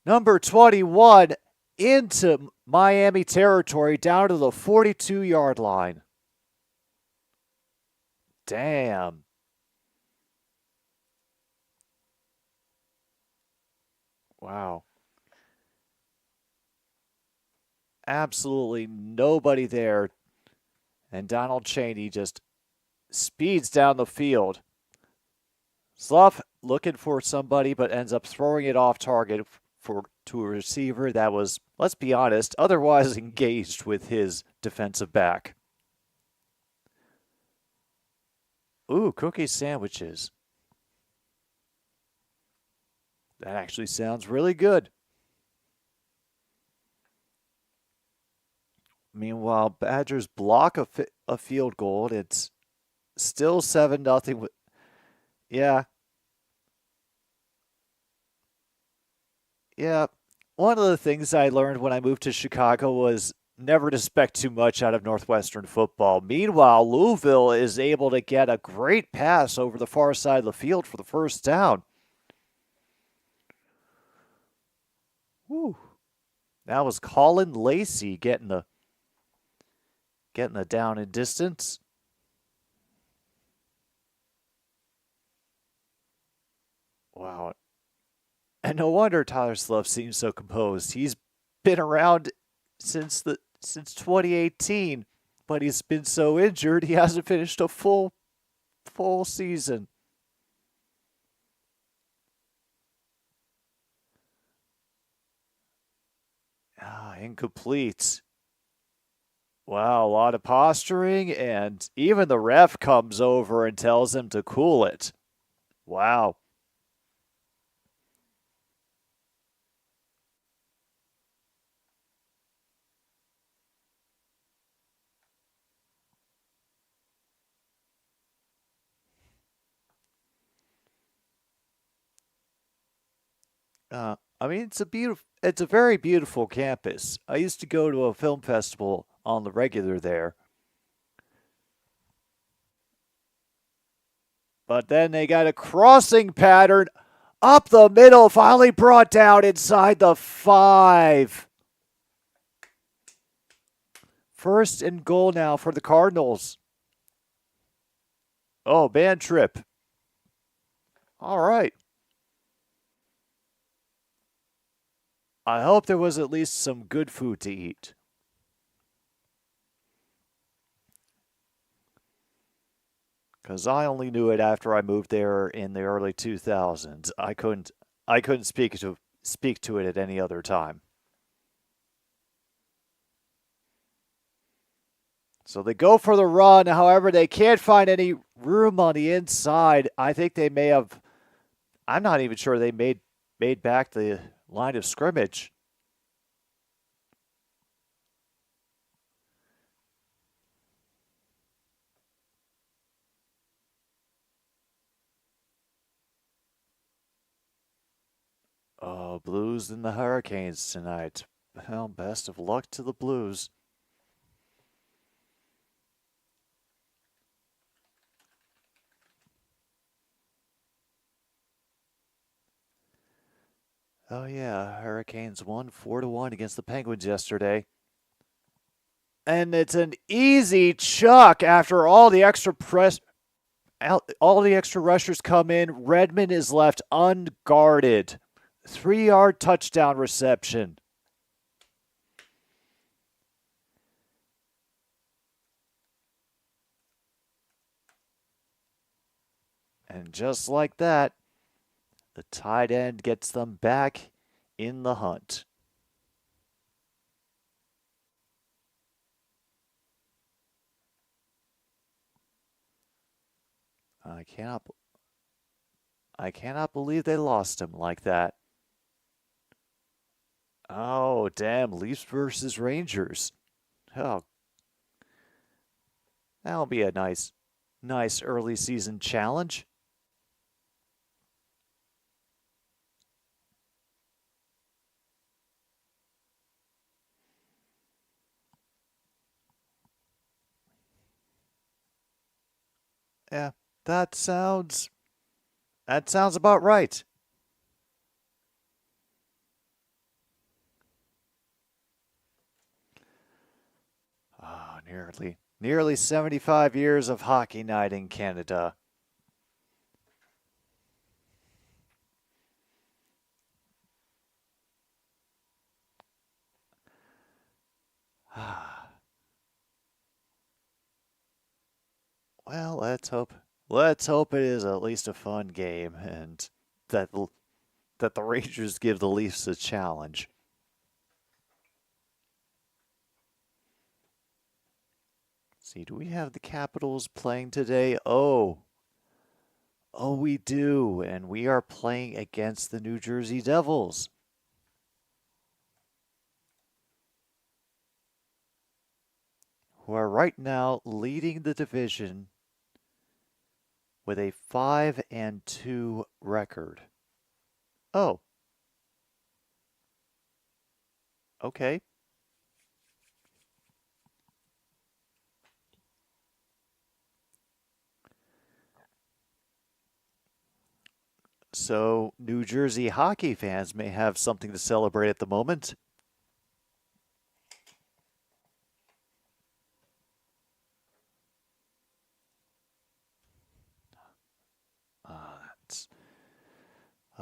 Number 21 into Miami territory down to the 42-yard line. Damn. Wow. absolutely nobody there. And Donald Chaney just speeds down the field. Slough looking for somebody, but ends up throwing it off target to a receiver that was, let's be honest, otherwise engaged with his defensive back. Ooh, cookie sandwiches. That actually sounds really good. Meanwhile, Badgers block a field goal. It's still 7-0. Yeah. Yeah. One of the things I learned when I moved to Chicago was never to expect too much out of Northwestern football. Meanwhile, Louisville is able to get a great pass over the far side of the field for the first down. Woo. That was Colin Lacey getting the down and distance. Wow. And no wonder Tyler Slough seems so composed. He's been around since 2018, but he's been so injured he hasn't finished a full season. Incomplete. Wow, a lot of posturing, and even the ref comes over and tells him to cool it. Wow. I mean, it's a very beautiful campus. I used to go to a film festival on the regular there. But then they got a crossing pattern up the middle, finally brought down inside the 5. First and goal now for the Cardinals. Oh, band trip. All right. I hope there was at least some good food to eat. Because I only knew it after I moved there in the early 2000s. I couldn't speak to it at any other time. So they go for the run. However, they can't find any room on the inside. I think they may have. I'm not even sure they made back the line of scrimmage. Oh, Blues and the Hurricanes tonight. Well, best of luck to the Blues. Oh yeah, Hurricanes won 4-1 against the Penguins yesterday. And it's an easy chuck after all the extra rushers come in. Redmond is left unguarded. 3-yard touchdown reception. And just like that, the tight end gets them back in the hunt. I cannot believe they lost him like that. Oh, damn, Leafs versus Rangers. Oh, that'll be a nice early season challenge. Yeah, that sounds about right. Oh, nearly 75 years of hockey night in Canada. Well, let's hope. Let's hope it is at least a fun game, and that the Rangers give the Leafs a challenge. Let's see, do we have the Capitals playing today? Oh, we do, and we are playing against the New Jersey Devils. Who are right now leading the division with a 5-2 record. Oh. Okay. So, New Jersey hockey fans may have something to celebrate at the moment.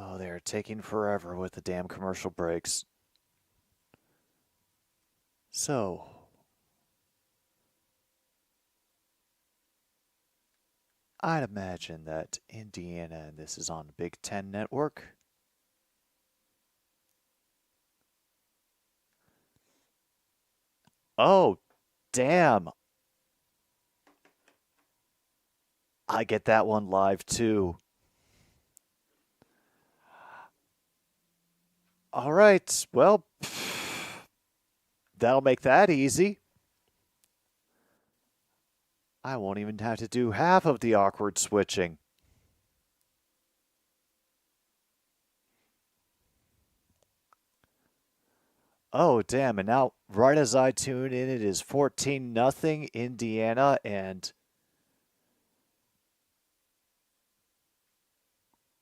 Oh, they're taking forever with the damn commercial breaks. So, I'd imagine that Indiana, and this is on the Big Ten Network. Oh, damn. I get that one live too. All right, well, that'll make that easy. I won't even have to do half of the awkward switching. Oh, damn. And now, right as I tune in, it is 14-0 Indiana, and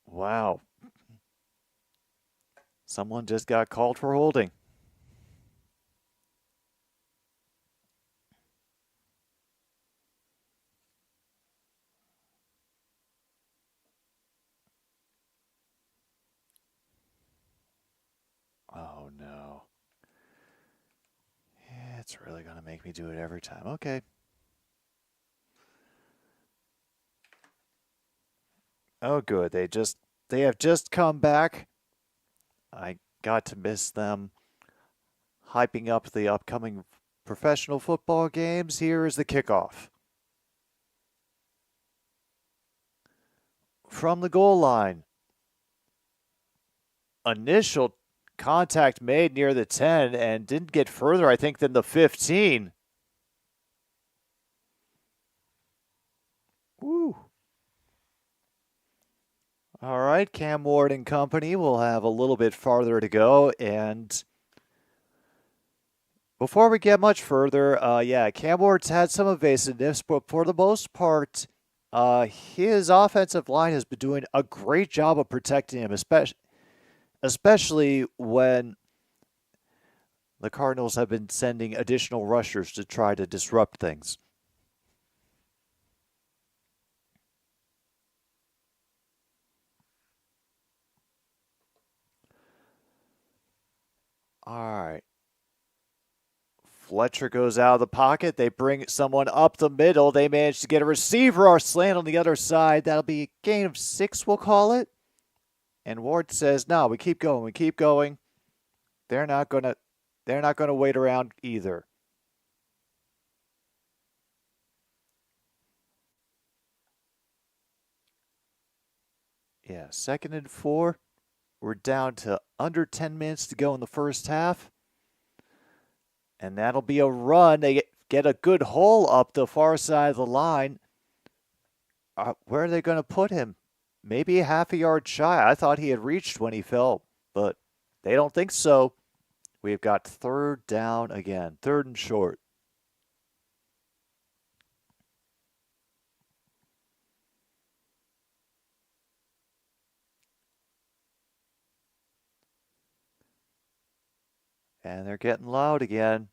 wow. Someone just got called for holding. Oh, no. It's really going to make me do it every time. Okay. Oh, good. They have just come back. I got to miss them hyping up the upcoming professional football games. Here is the kickoff. From the goal line. Initial contact made near the 10 and didn't get further, I think, than the 15. Woo. All right, Cam Ward and company will have a little bit farther to go. And before we get much further, Cam Ward's had some evasiveness, but for the most part, his offensive line has been doing a great job of protecting him, especially when the Cardinals have been sending additional rushers to try to disrupt things. All right. Fletcher goes out of the pocket. They bring someone up the middle. They manage to get a receiver or slant on the other side. That'll be a gain of 6, we'll call it. And Ward says, "No, we keep going. We keep going." They're not gonna wait around either. Yeah, 2nd and 4. We're down to under 10 minutes to go in the first half. And that'll be a run. They get a good hole up the far side of the line. Where are they going to put him? Maybe a half a yard shy. I thought he had reached when he fell, but they don't think so. We've got 3rd down again, 3rd and short. And they're getting loud again.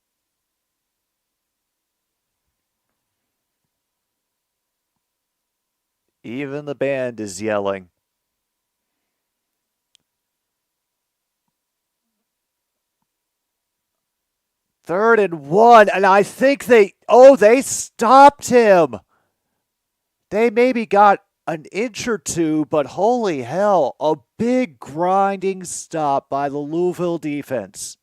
Even the band is yelling. Third and 1, and I think they stopped him. They maybe got an inch or two, but holy hell, a big grinding stop by the Louisville defense.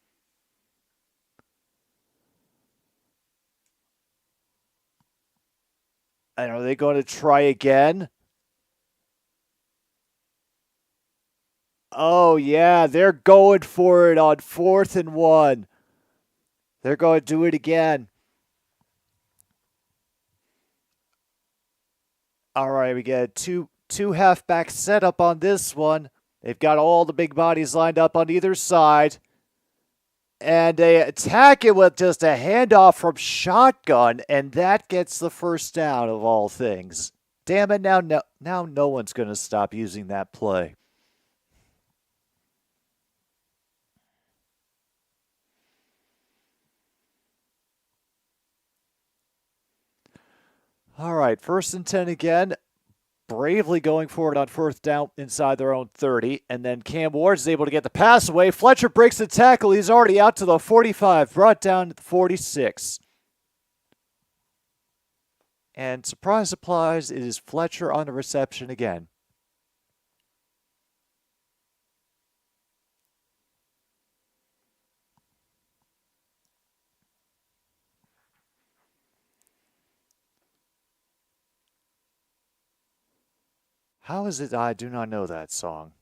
And are they going to try again? Oh, yeah, they're going for it on 4th and 1. They're going to do it again. All right, we get two halfback setup on this one. They've got all the big bodies lined up on either side. And they attack it with just a handoff from shotgun, and that gets the first down of all things. Damn it, now no one's going to stop using that play. All right, 1st and 10 again. Bravely going forward on 4th down inside their own 30. And then Cam Ward is able to get the pass away. Fletcher breaks the tackle. He's already out to the 45, brought down to the 46. And surprise, surprise, it is Fletcher on the reception again. How is it I do not know that song?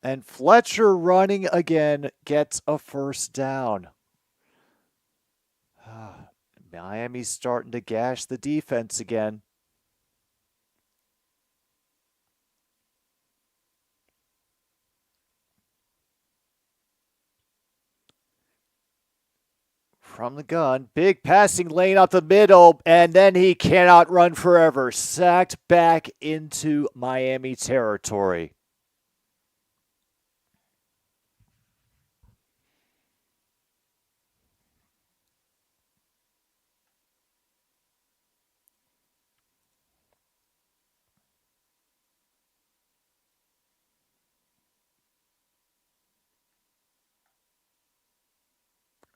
And Fletcher running again gets a first down. Miami's starting to gash the defense again. From the gun, big passing lane up the middle, and then he cannot run forever. Sacked back into Miami territory.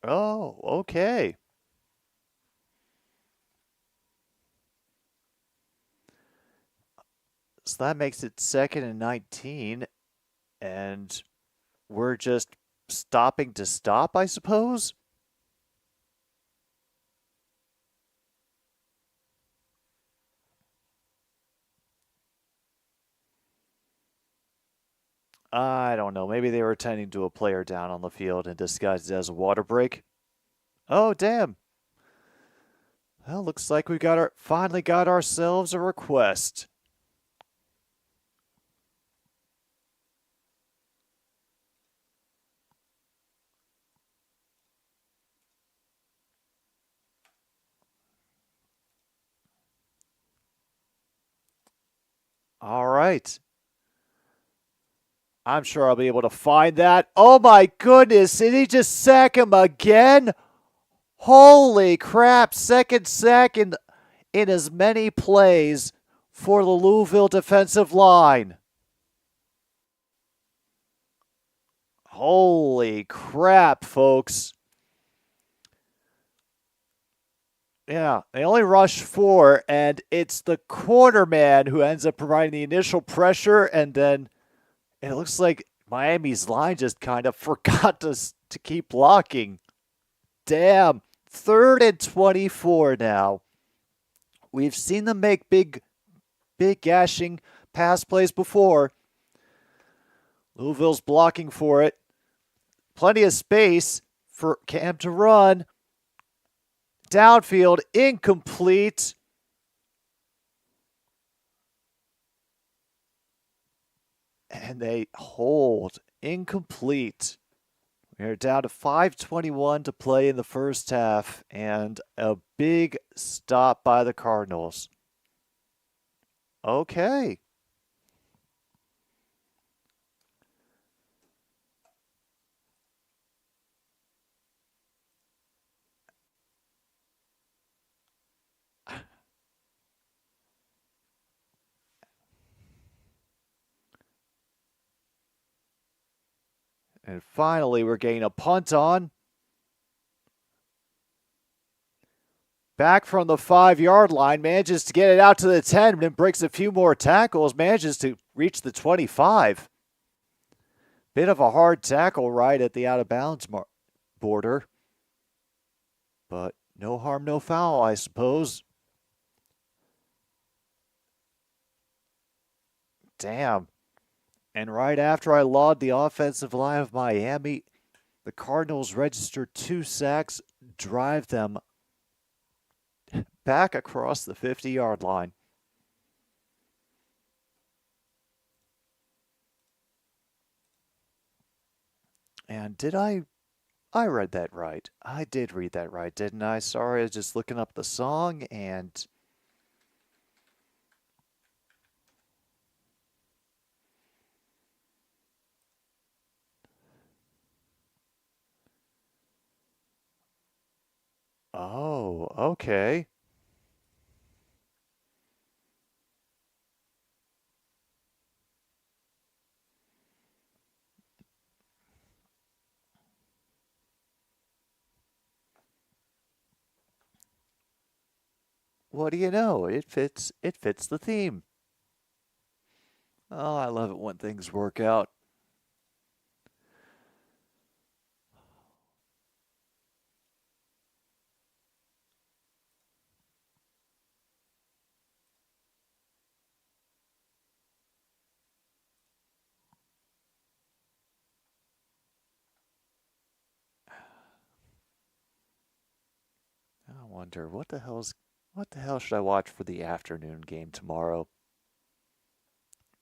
Oh, okay. So that makes it 2nd and 19, and we're just stopping to stop, I suppose? I don't know. Maybe they were tending to a player down on the field and disguised it as a water break. Oh, damn. Well, looks like we finally got ourselves a request. All right. I'm sure I'll be able to find that. Oh my goodness, did he just sack him again? Holy crap, second sack in as many plays for the Louisville defensive line. Holy crap, folks. Yeah, they only rush 4, and it's the cornerman who ends up providing the initial pressure, and then it looks like Miami's line just kind of forgot to keep blocking. Damn. 3rd and 24 now. We've seen them make big gashing pass plays before. Louisville's blocking for it. Plenty of space for Cam to run. Downfield, incomplete. And they hold. Incomplete. We're down to 5:21 to play in the first half, and a big stop by the Cardinals. Okay. And finally, we're getting a punt on. Back from the 5-yard line, manages to get it out to the 10, then breaks a few more tackles, manages to reach the 25. Bit of a hard tackle right at the out-of-bounds border. But no harm, no foul, I suppose. Damn. And right after I laud the offensive line of Miami, the Cardinals register 2 sacks, drive them back across the 50-yard line. And did I read that right. I did read that right, didn't I? Sorry, I was just looking up the song and... Oh, okay. What do you know? It fits the theme. Oh, I love it when things work out. I wonder what the hell should I watch for the afternoon game tomorrow?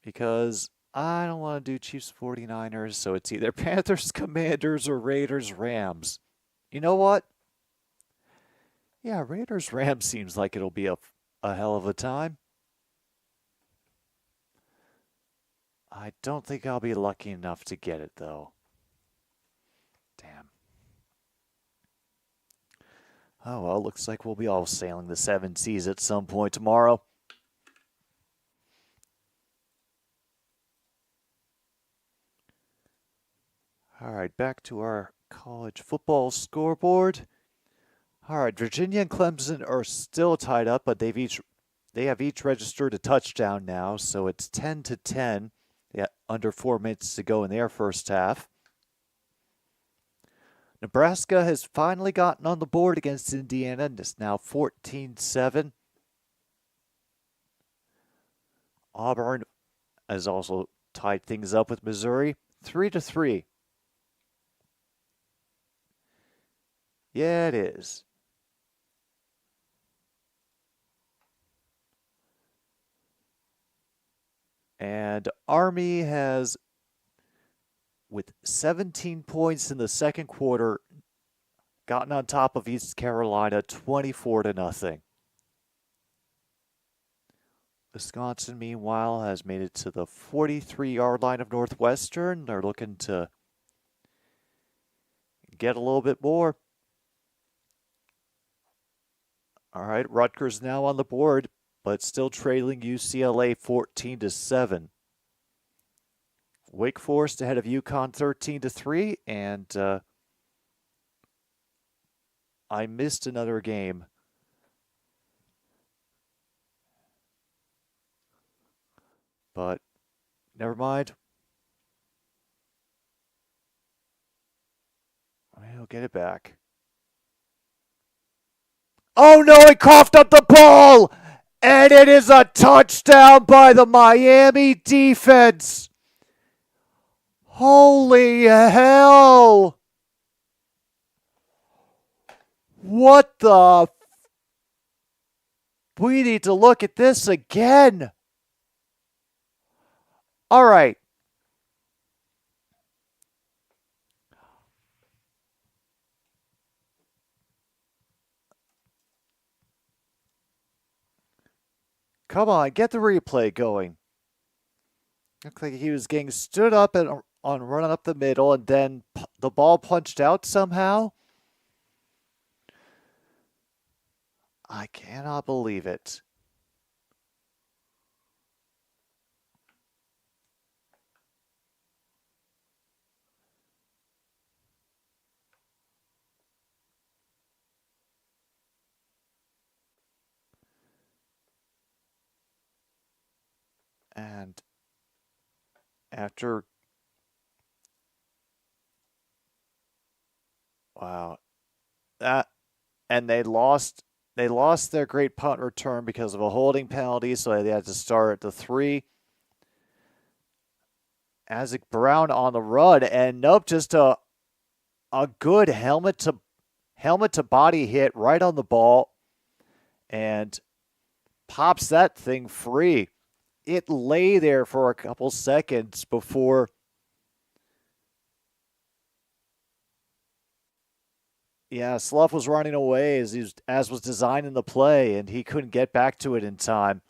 Because I don't want to do Chiefs 49ers, so it's either Panthers Commanders or Raiders Rams. You know what? Yeah, Raiders Rams seems like it'll be a hell of a time. I don't think I'll be lucky enough to get it though. Damn. Oh well, looks like we'll be all sailing the 7 seas at some point tomorrow. All right, back to our college football scoreboard. All right, Virginia and Clemson are still tied up, but they have each registered a touchdown now, so it's 10-10. Yeah, under 4 minutes to go in their first half. Nebraska has finally gotten on the board against Indiana, and it's now 14-7. Auburn has also tied things up with Missouri, 3-3. Yeah, it is. And Army has, with 17 points in the second quarter, gotten on top of East Carolina 24-0. Wisconsin, meanwhile, has made it to the 43-yard line of Northwestern. They're looking to get a little bit more. All right, Rutgers now on the board, but still trailing UCLA 14-7. Wake Forest ahead of UConn 13-3, and I missed another game. But never mind. We'll get it back. Oh no, he coughed up the ball! And it is a touchdown by the Miami defense. Holy hell! What the? We need to look at this again. All right. Come on, get the replay going. Looked like he was getting stood up and on running up the middle, and then the ball punched out somehow. I cannot believe it. After, wow, that, and they lost their great punt return because of a holding penalty, so they had to start at the 3. Isaac Brown on the run, and nope, just a good helmet to body hit right on the ball, and pops that thing free. It lay there for a couple seconds before. Yeah, Slough was running away as was designed in the play, and he couldn't get back to it in time.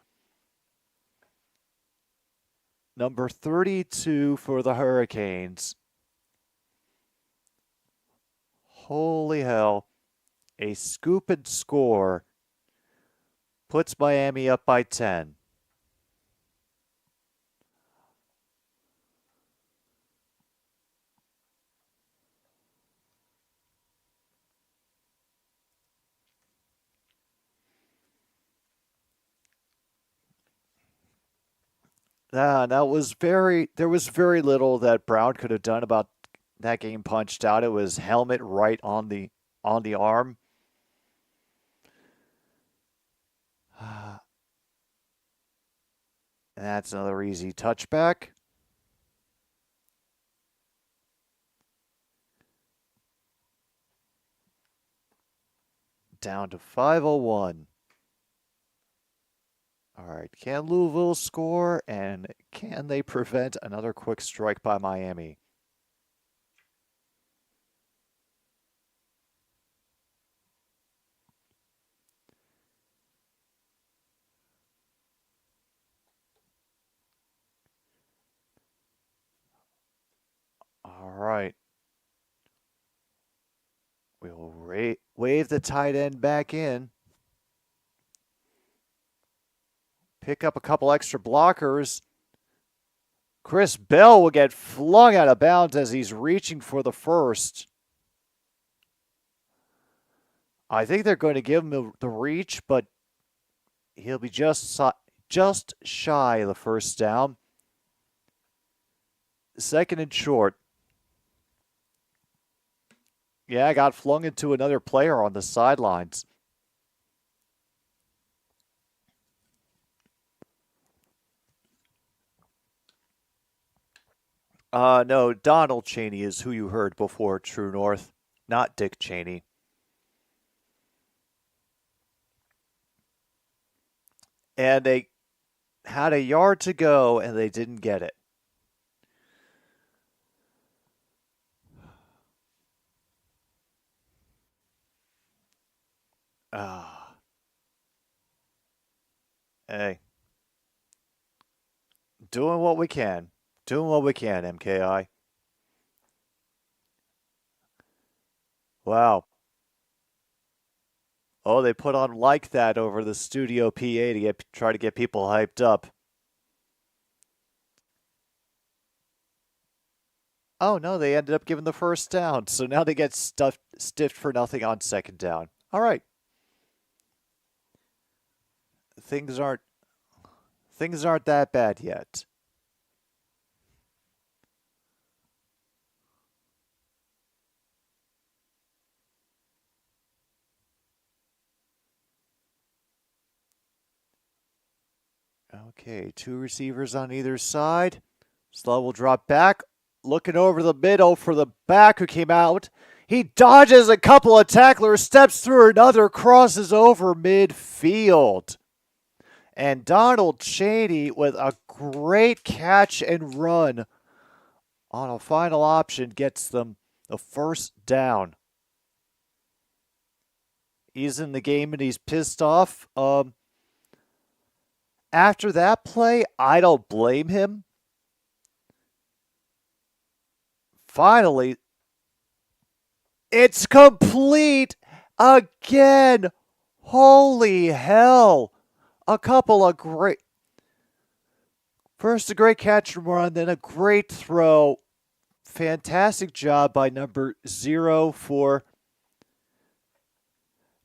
Number 32 for the Hurricanes. Holy hell. A scoop and score puts Miami up by 10. There was very little that Brown could have done about that game punched out. It was helmet right on the arm. And that's another easy touchback. Down to 5:01. All right, can Louisville score, and can they prevent another quick strike by Miami? All right. We'll wave the tight end back in. Pick up a couple extra blockers. Chris Bell will get flung out of bounds as he's reaching for the first. I think they're going to give him the reach, but he'll be just shy of the first down. Second and short. Yeah, I got flung into another player on the sidelines. No, Donald Cheney is who you heard before, True North, not Dick Cheney. And they had a yard to go, and they didn't get it. Hey. Doing what we can. Doing what we can, MKI. Wow. Oh, they put on Like That over the studio PA to try to get people hyped up. Oh, no, they ended up giving the first down. So now they get stiffed for nothing on second down. All right. Things aren't that bad yet. Okay, 2 receivers on either side. Slow will drop back. Looking over the middle for the back who came out. He dodges a couple of tacklers, steps through another, crosses over midfield. And Donald Cheney with a great catch and run on a final option gets them the first down. He's in the game and he's pissed off. After that play, I don't blame him. Finally, it's complete again. Holy hell. A couple of great. First, a great catch and run, then a great throw. Fantastic job by number 0 for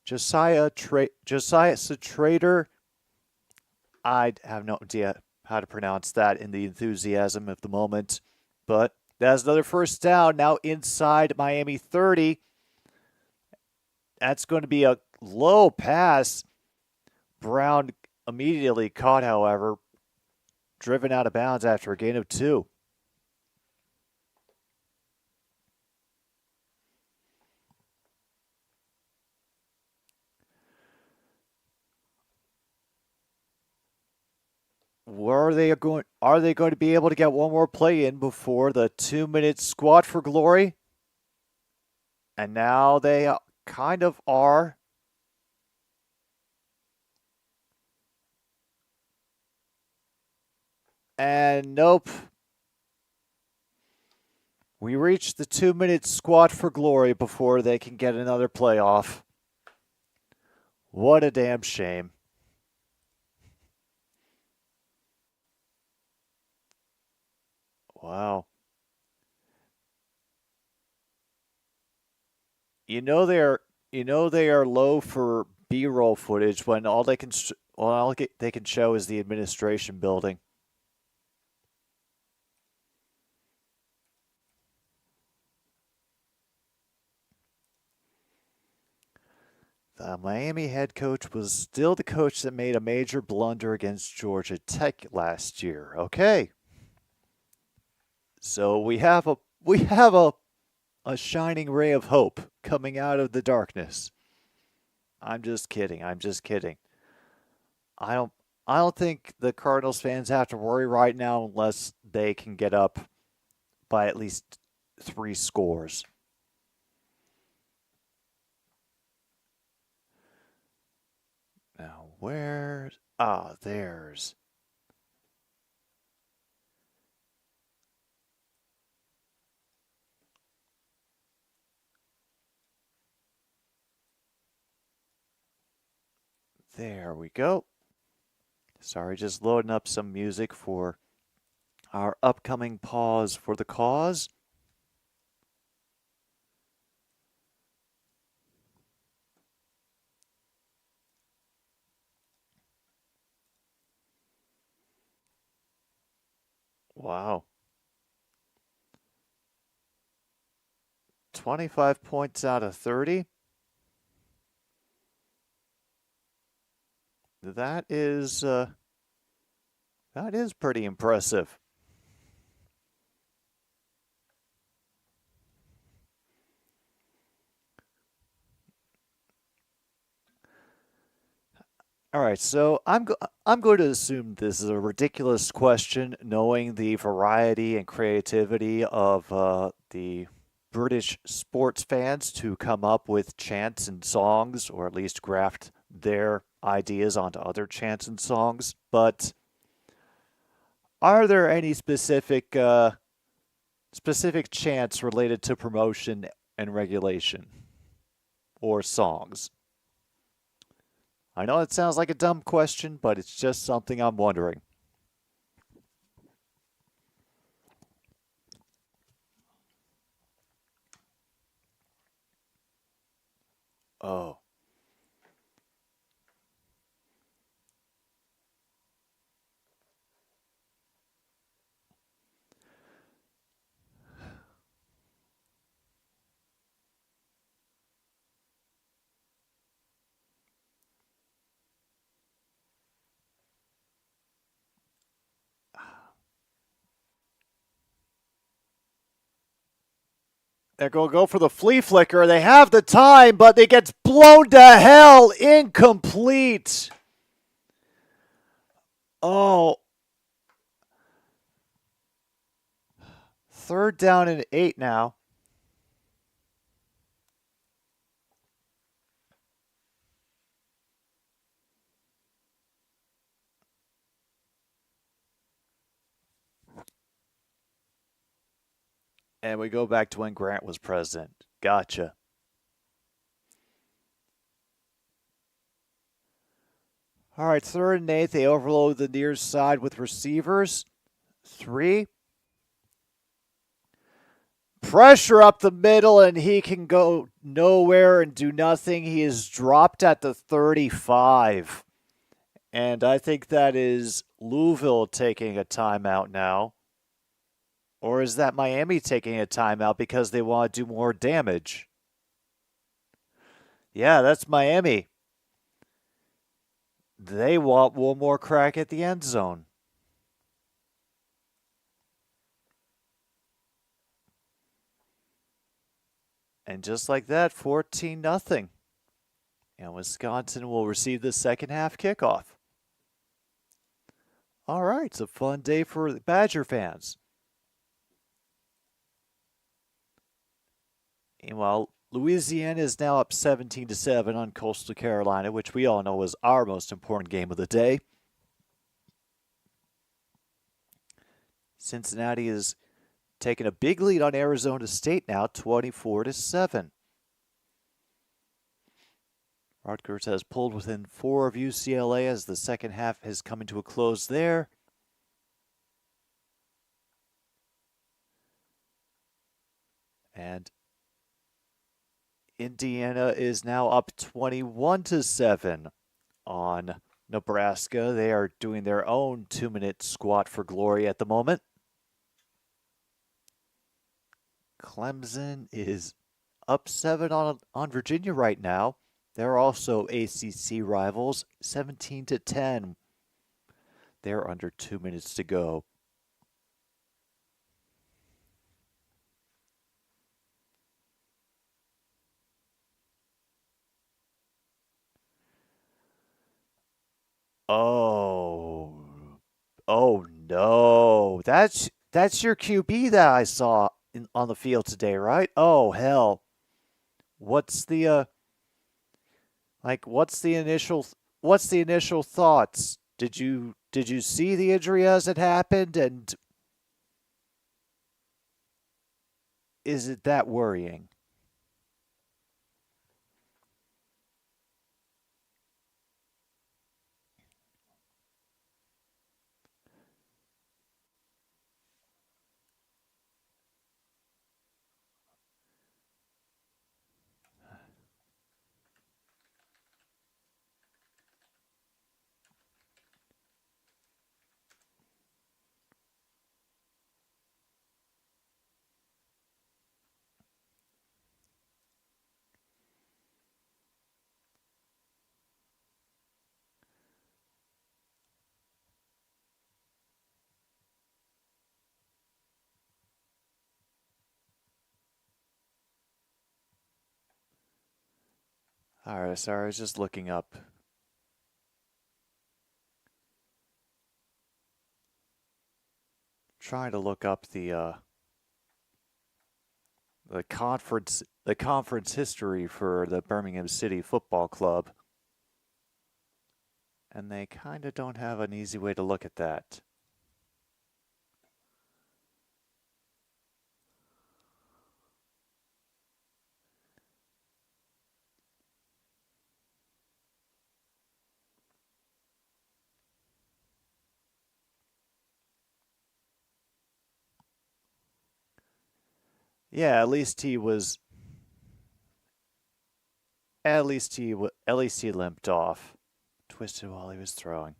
Josiah Trader. I have no idea how to pronounce that in the enthusiasm of the moment. But that's another first down. Now inside Miami 30. That's going to be a low pass. Brown immediately caught, however, driven out of bounds after a gain of 2. Are they going to be able to get one more play in before the 2-minute squat for glory? And now they kind of are. And nope. We reached the 2-minute squat for glory before they can get another playoff. What a damn shame. Wow. You know they are low for B-roll footage when all they can show is the administration building. The Miami head coach was still the coach that made a major blunder against Georgia Tech last year. Okay. So we have a shining ray of hope coming out of the darkness. I'm just kidding. I don't think the Cardinals fans have to worry right now unless they can get up by at least 3 scores. Now where's there's There we go. Sorry, just loading up some music for our upcoming pause for the cause. Wow. 25 points out of 30. That is pretty impressive. All right, so I'm going to assume this is a ridiculous question, knowing the variety and creativity of the British sports fans to come up with chants and songs, or at least graft their ideas onto other chants and songs. But are there any specific chants related to promotion and regulation or songs? I know it sounds like a dumb question, but it's just something I'm wondering. Oh. They're going to go for the flea flicker. They have the time, but it gets blown to hell. Incomplete. Oh. 3rd down and 8 now. And we go back to when Grant was president. Gotcha. All right, 3rd and 8. They overload the near side with receivers. 3. Pressure up the middle, and he can go nowhere and do nothing. He is dropped at the 35. And I think that is Louisville taking a timeout now. Or is that Miami taking a timeout because they want to do more damage? Yeah, that's Miami. They want one more crack at the end zone. And just like that, 14-0. And Wisconsin will receive the second half kickoff. All right, it's a fun day for Badger fans. Meanwhile, Louisiana is now up 17-7 on Coastal Carolina, which we all know is our most important game of the day. Cincinnati is taking a big lead on Arizona State now, 24-7. Rutgers has pulled within 4 of UCLA as the second half has come to a close there. And Indiana is now up 21-7 on Nebraska. They are doing their own 2-minute squat for glory at the moment. Clemson is up 7 on Virginia right now. They're also ACC rivals, 17-10. They're under 2 minutes to go. Oh no! That's your QB that I saw on the field today, right? Oh hell! What's the what's the initial thoughts? Did you see the injury as it happened, and is it that worrying? All right, sorry, I was just looking up. Trying to look up the conference history for the Birmingham City Football Club. And they kind of don't have an easy way to look at that. Yeah, at least he limped off. Twisted while he was throwing.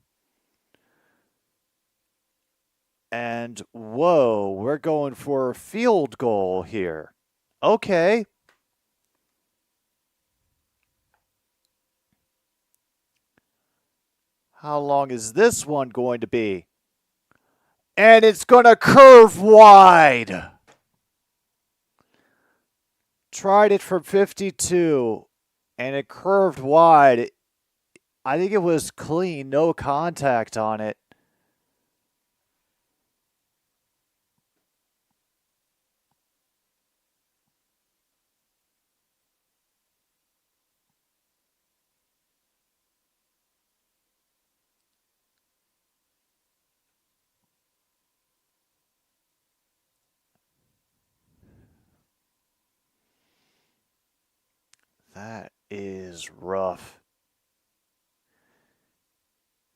And whoa, we're going for a field goal here. Okay. How long is this one going to be? And it's going to curve wide. Tried it from 52, and it curved wide. I think it was clean, no contact on it. That is rough.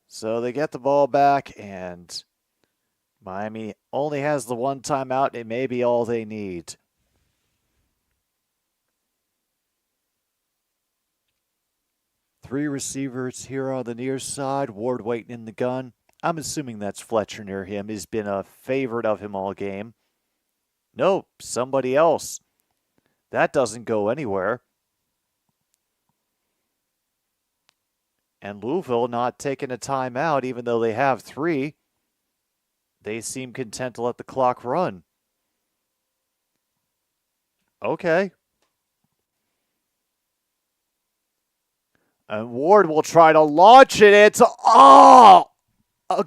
So they get the ball back, and Miami only has the one timeout. It may be all they need. Three receivers here on the near side. Ward waiting in the gun. I'm assuming that's Fletcher near him. He's been a favorite of him all game. Nope, somebody else. That doesn't go anywhere. And Louisville not taking a timeout, even though they have 3. They seem content to let the clock run. Okay. And Ward will try to launch it. It's a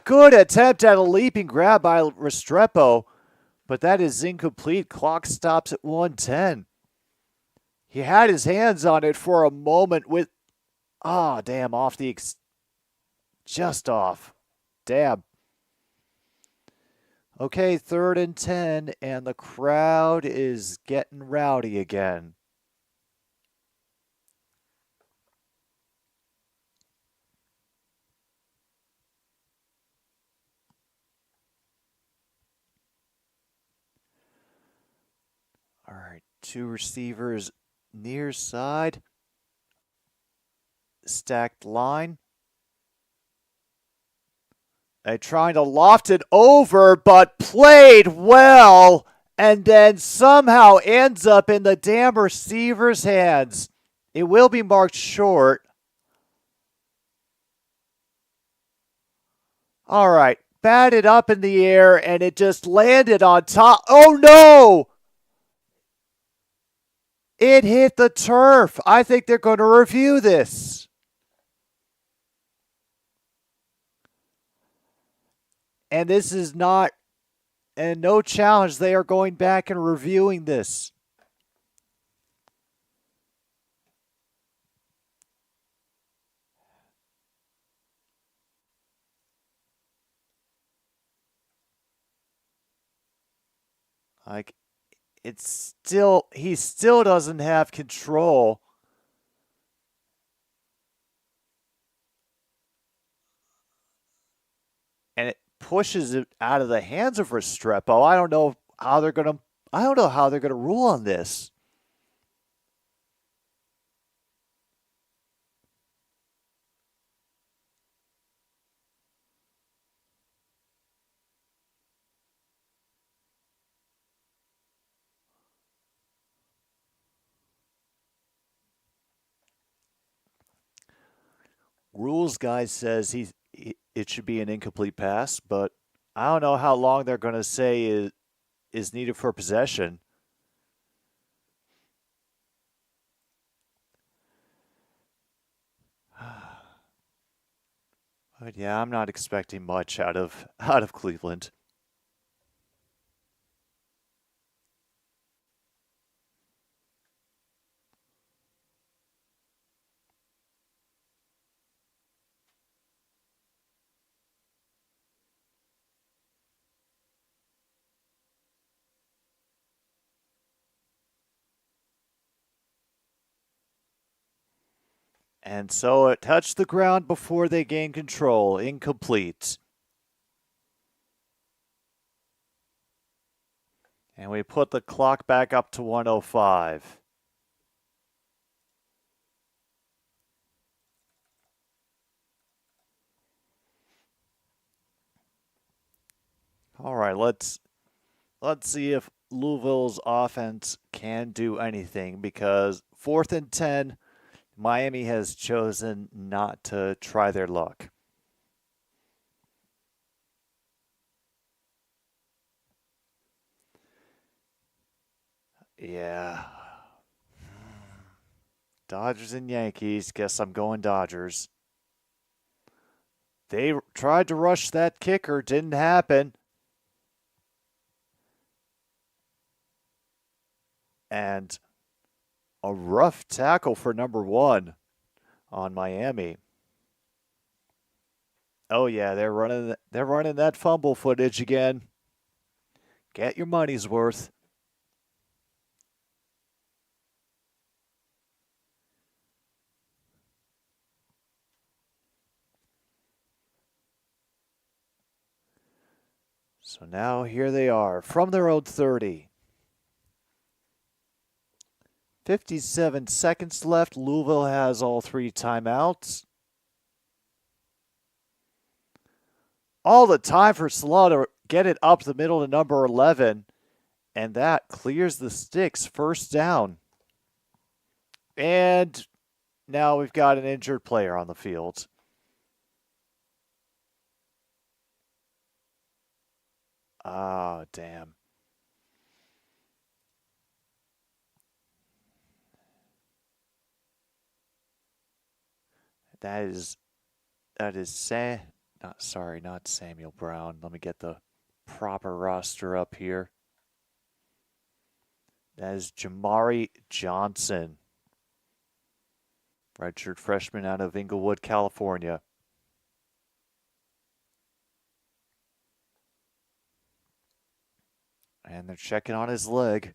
good attempt at a leaping grab by Restrepo, but that is incomplete. Clock stops at 1:10. He had his hands on it for a moment with, damn, off the, just off. Damn. Okay, 3rd and 10, and the crowd is getting rowdy again. All right, 2 receivers near side. Stacked line. They trying to loft it over, but played well, and then somehow ends up in the damn receiver's hands. It will be marked short. All right, batted up in the air, and it just landed on top. Oh, no! It hit the turf. I think they're going to review this. And this is not, and no challenge. They are going back and reviewing this. Like, he still doesn't have control. And it pushes it out of the hands of Restrepo. I don't know how they're going to rule on this. Rules guy says it should be an incomplete pass, but I don't know how long they're going to say is needed for possession. But yeah, I'm not expecting much out of Cleveland. And so it touched the ground before they gained control. Incomplete. And we put the clock back up to 105. All right, let's see if Louisville's offense can do anything, because 4th and 10, Miami has chosen not to try their luck. Yeah. Dodgers and Yankees. Guess I'm going Dodgers. They tried to rush that kicker. Didn't happen. And a rough tackle for number 1 on Miami. Oh yeah, they're running that fumble footage again. Get your money's worth. So now here they are from their own 30. 57 seconds left. Louisville has all 3 timeouts. All the time for Salah to get it up the middle to number 11. And that clears the sticks. First down. And now we've got an injured player on the field. Oh, damn. That is not Samuel Brown. Let me get the proper roster up here. That is Jamari Johnson, redshirt freshman out of Inglewood, California. And they're checking on his leg.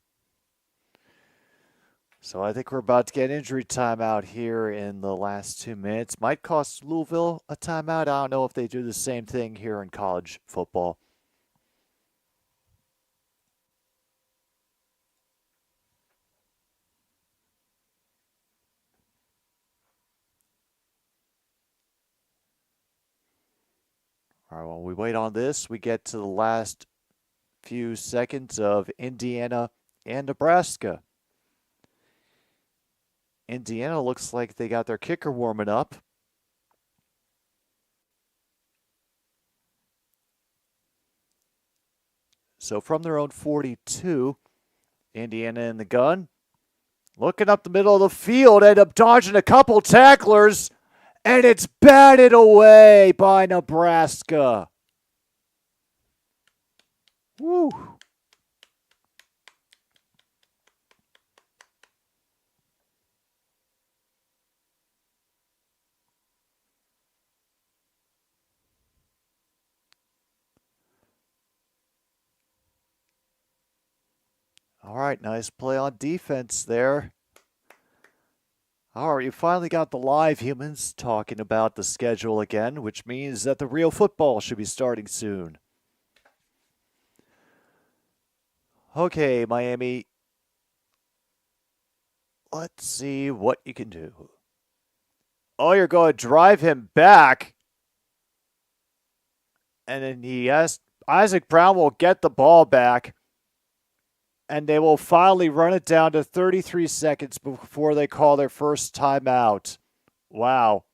So I think we're about to get injury timeout here in the last 2 minutes. Might cost Louisville a timeout. I don't know if they do the same thing here in college football. All right, while we wait on this, we get to the last few seconds of Indiana and Nebraska. Indiana looks like they got their kicker warming up. So from their own 42, Indiana in the gun. Looking up the middle of the field, end up dodging a couple tacklers, and it's batted away by Nebraska. Woo. All right, nice play on defense there. All right, you finally got the live humans talking about the schedule again, which means that the real football should be starting soon. Okay, Miami. Let's see what you can do. Oh, you're going to drive him back. And then Isaac Brown will get the ball back. And they will finally run it down to 33 seconds before they call their first timeout. Wow.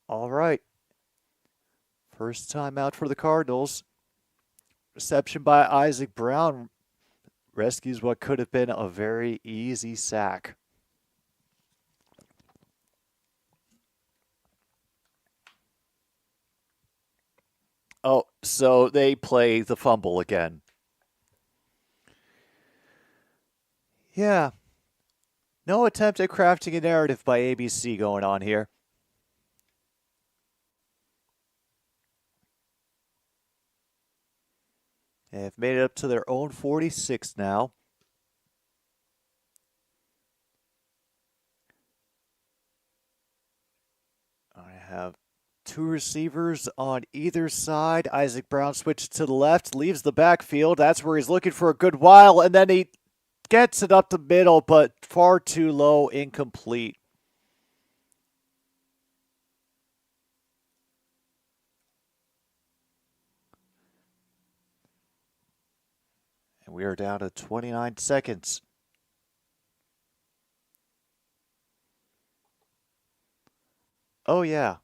All right. First timeout for the Cardinals. Reception by Isaac Brown rescues what could have been a very easy sack. Oh, so they play the fumble again. Yeah. No attempt at crafting a narrative by ABC going on here. They've made it up to their own 46 now. I have 2 receivers on either side. Isaac Brown switches to the left, leaves the backfield. That's where he's looking for a good while, and then he gets it up the middle, but far too low, incomplete. And we are down to 29 seconds. Oh, yeah.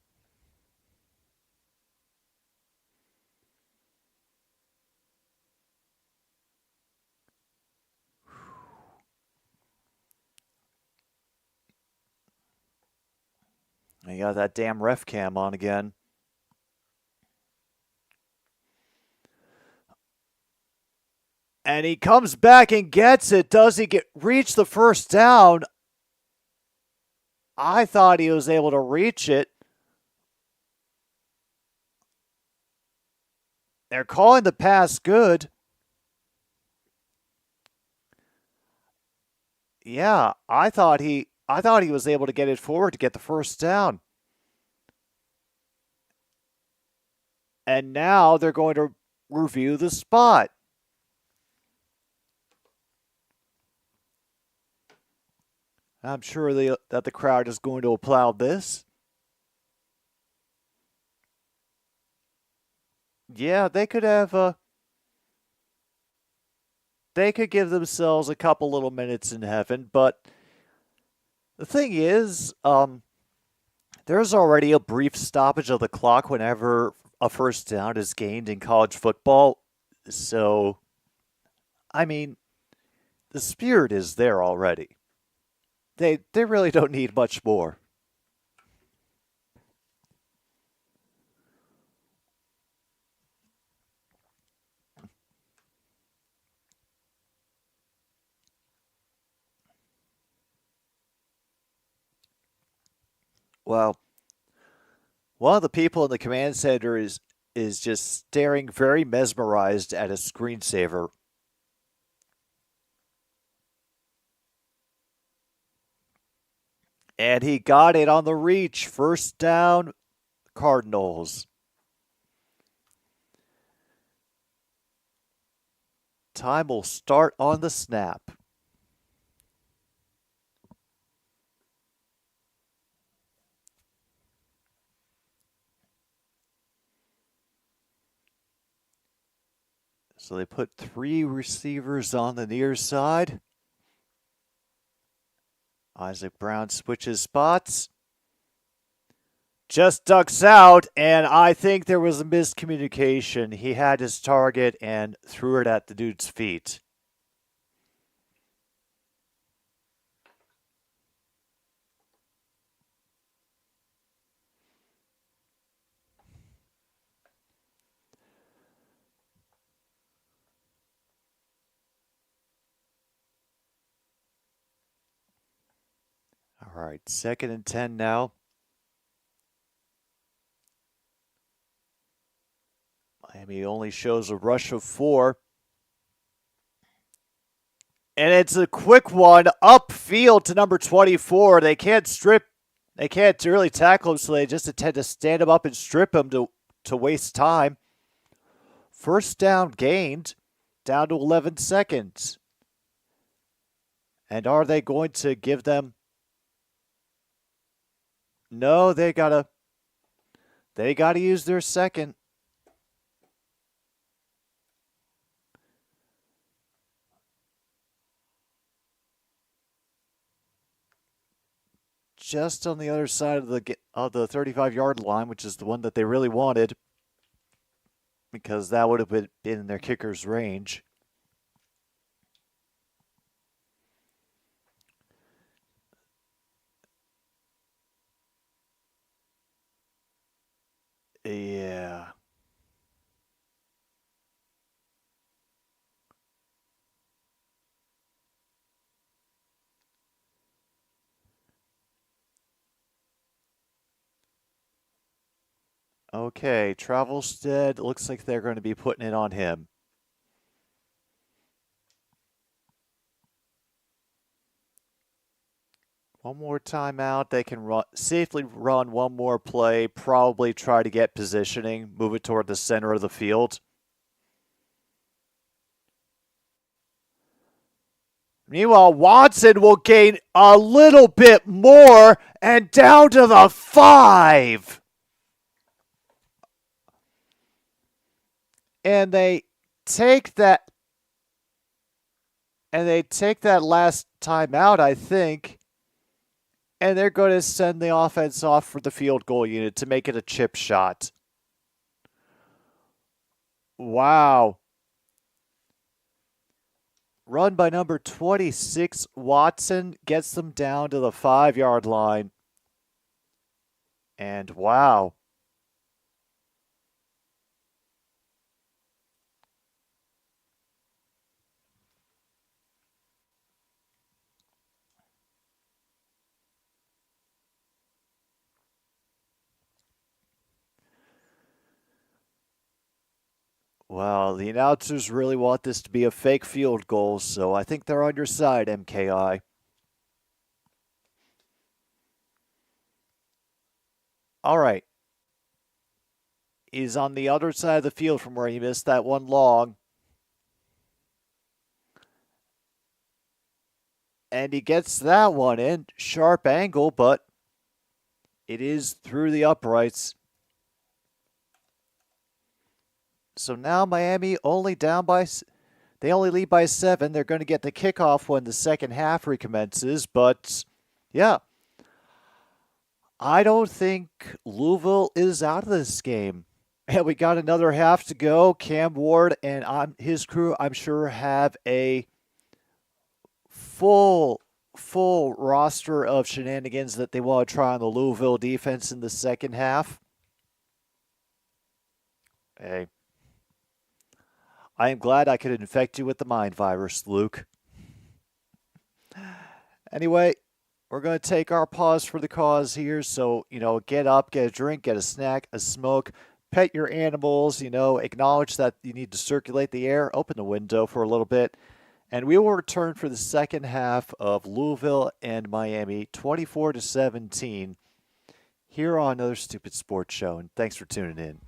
You got that damn ref cam on again. And he comes back and gets it. Does he reach the first down? I thought he was able to reach it. They're calling the pass good. Yeah, I thought he I thought he was able to get it forward to get the first down. And now they're going to review the spot. I'm sure that the crowd is going to applaud this. Yeah, they could have. They could give themselves a couple little minutes in heaven, but the thing is, there's already a brief stoppage of the clock whenever a first down is gained in college football. So, I mean, the spirit is there already. They really don't need much more. Well, one of the people in the command center is just staring very mesmerized at a screensaver. And he got it on the reach. First down, Cardinals. Time will start on the snap. So they put 3 receivers on the near side. Isaac Brown switches spots. Just ducks out, and I think there was a miscommunication. He had his target and threw it at the dude's feet. All right, 2nd and 10 now. Miami only shows a rush of 4. And it's a quick one upfield to number 24. They can't really tackle him, so they just intend to stand him up and strip him to waste time. First down gained, down to 11 seconds. And are they going to give them? No, they gotta use their second. Just on the other side of the 35-yard line, which is the one that they really wanted, because that would have been in their kicker's range. Yeah. Okay, Travelstead, looks like they're going to be putting it on him. One more timeout. They can safely run one more play, probably try to get positioning, move it toward the center of the field. Meanwhile, Watson will gain a little bit more and down to the 5. And they take that last timeout, I think, and they're going to send the offense off for the field goal unit to make it a chip shot. Wow. Run by number 26, Watson, gets them down to the 5-yard line. And wow. Well, the announcers really want this to be a fake field goal, so I think they're on your side, MKI. All right. He's on the other side of the field from where he missed that one long. And he gets that one in. Sharp angle, but it is through the uprights. So now Miami only down by... They only lead by 7. They're going to get the kickoff when the second half recommences. But, yeah. I don't think Louisville is out of this game. And we got another half to go. Cam Ward and his crew, I'm sure, have a full roster of shenanigans that they want to try on the Louisville defense in the second half. Hey, I am glad I could infect you with the mind virus, Luke. Anyway, we're going to take our pause for the cause here. So, get up, get a drink, get a snack, a smoke, pet your animals, acknowledge that you need to circulate the air, open the window for a little bit. And we will return for the second half of Louisville and Miami, 24-17, here on Another Stupid Sports Show. And thanks for tuning in.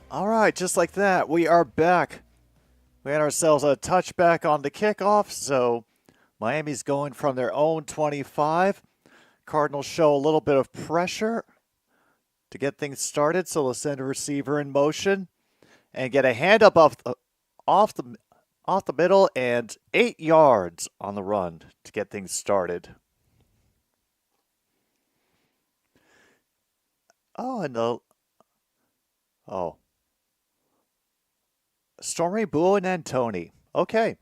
All right, just like that, we are back. We had ourselves a touchback on the kickoff, so Miami's going from their own 25. Cardinals show a little bit of pressure to get things started, so they'll send a receiver in motion and get a hand up off the off the middle and 8 yards on the run to get things started. Oh, and the oh, Stormy Boo and Antoni. Okay.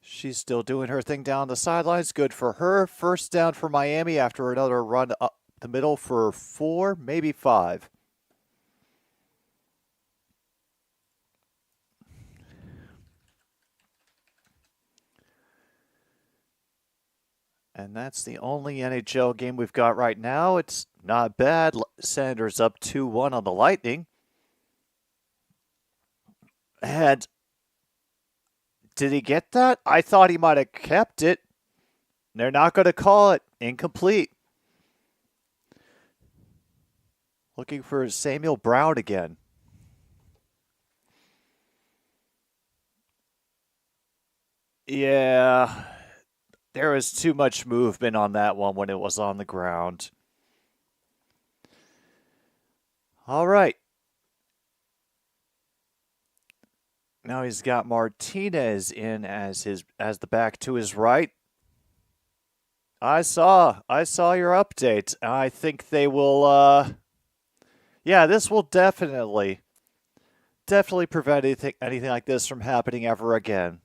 She's still doing her thing down the sidelines. Good for her. First down for Miami after another run up the middle for 4, maybe 5. And that's the only NHL game we've got right now. It's not bad. Senators up 2-1 on the Lightning. And did he get that? I thought he might have kept it. They're not going to call it incomplete. Looking for Samuel Brown again. Yeah, there was too much movement on that one when it was on the ground. All right. Now he's got Martinez in as the back to his right. I saw your update. I think they will yeah, this will definitely prevent anything like this from happening ever again.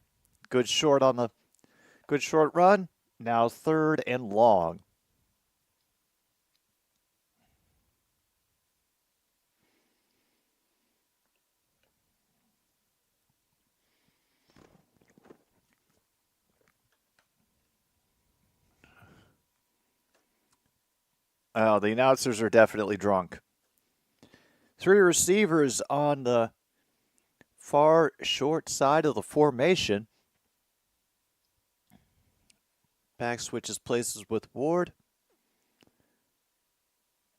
Good short run. Now 3rd and long. Oh, the announcers are definitely drunk. 3 receivers on the far short side of the formation. Back switches places with Ward.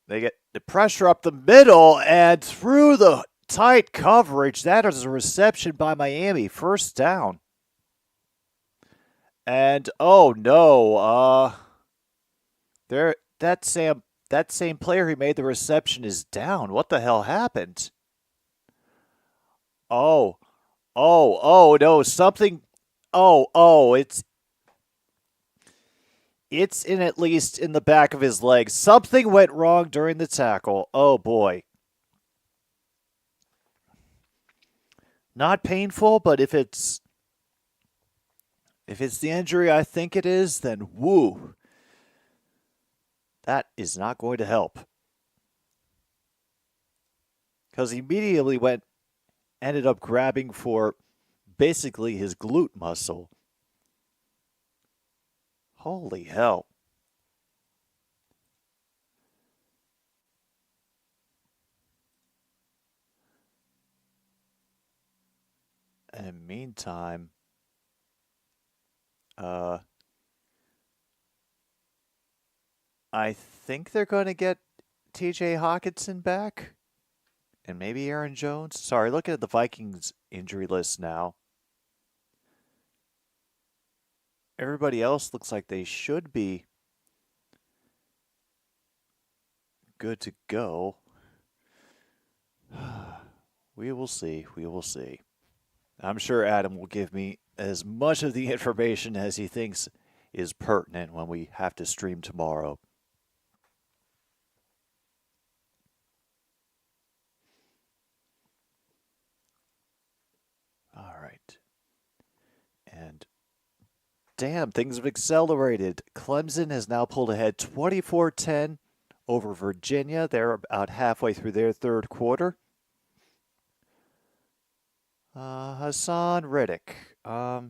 They get the pressure up the middle and through the tight coverage. That is a reception by Miami. First down. And oh no, that same player who made the reception is down. What the hell happened? Oh no, something. It's in at least in the back of his leg. Something went wrong during the tackle. Oh boy. Not painful, but if it's the injury I think it is, then woo. That is not going to help. Because he immediately ended up grabbing for basically his glute muscle. Holy hell. And in the meantime, I think they're going to get TJ Hawkinson back. And maybe Aaron Jones. Sorry, looking at the Vikings injury list now. Everybody else looks like they should be good to go. We will see. We will see. I'm sure Adam will give me as much of the information as he thinks is pertinent when we have to stream tomorrow. All right. And damn, things have accelerated. Clemson has now pulled ahead 24-10 over Virginia. They're about halfway through their third quarter. Hassan Riddick. I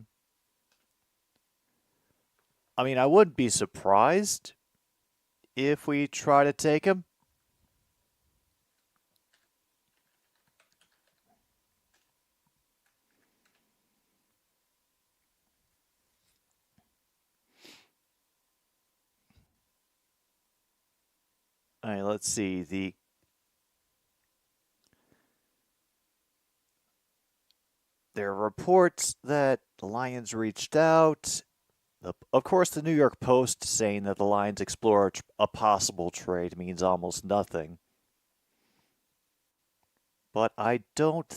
mean, I wouldn't be surprised if we try to take him. All right, let's see. There are reports that the Lions reached out. Of course, the New York Post saying that the Lions explore a possible trade means almost nothing. But I don't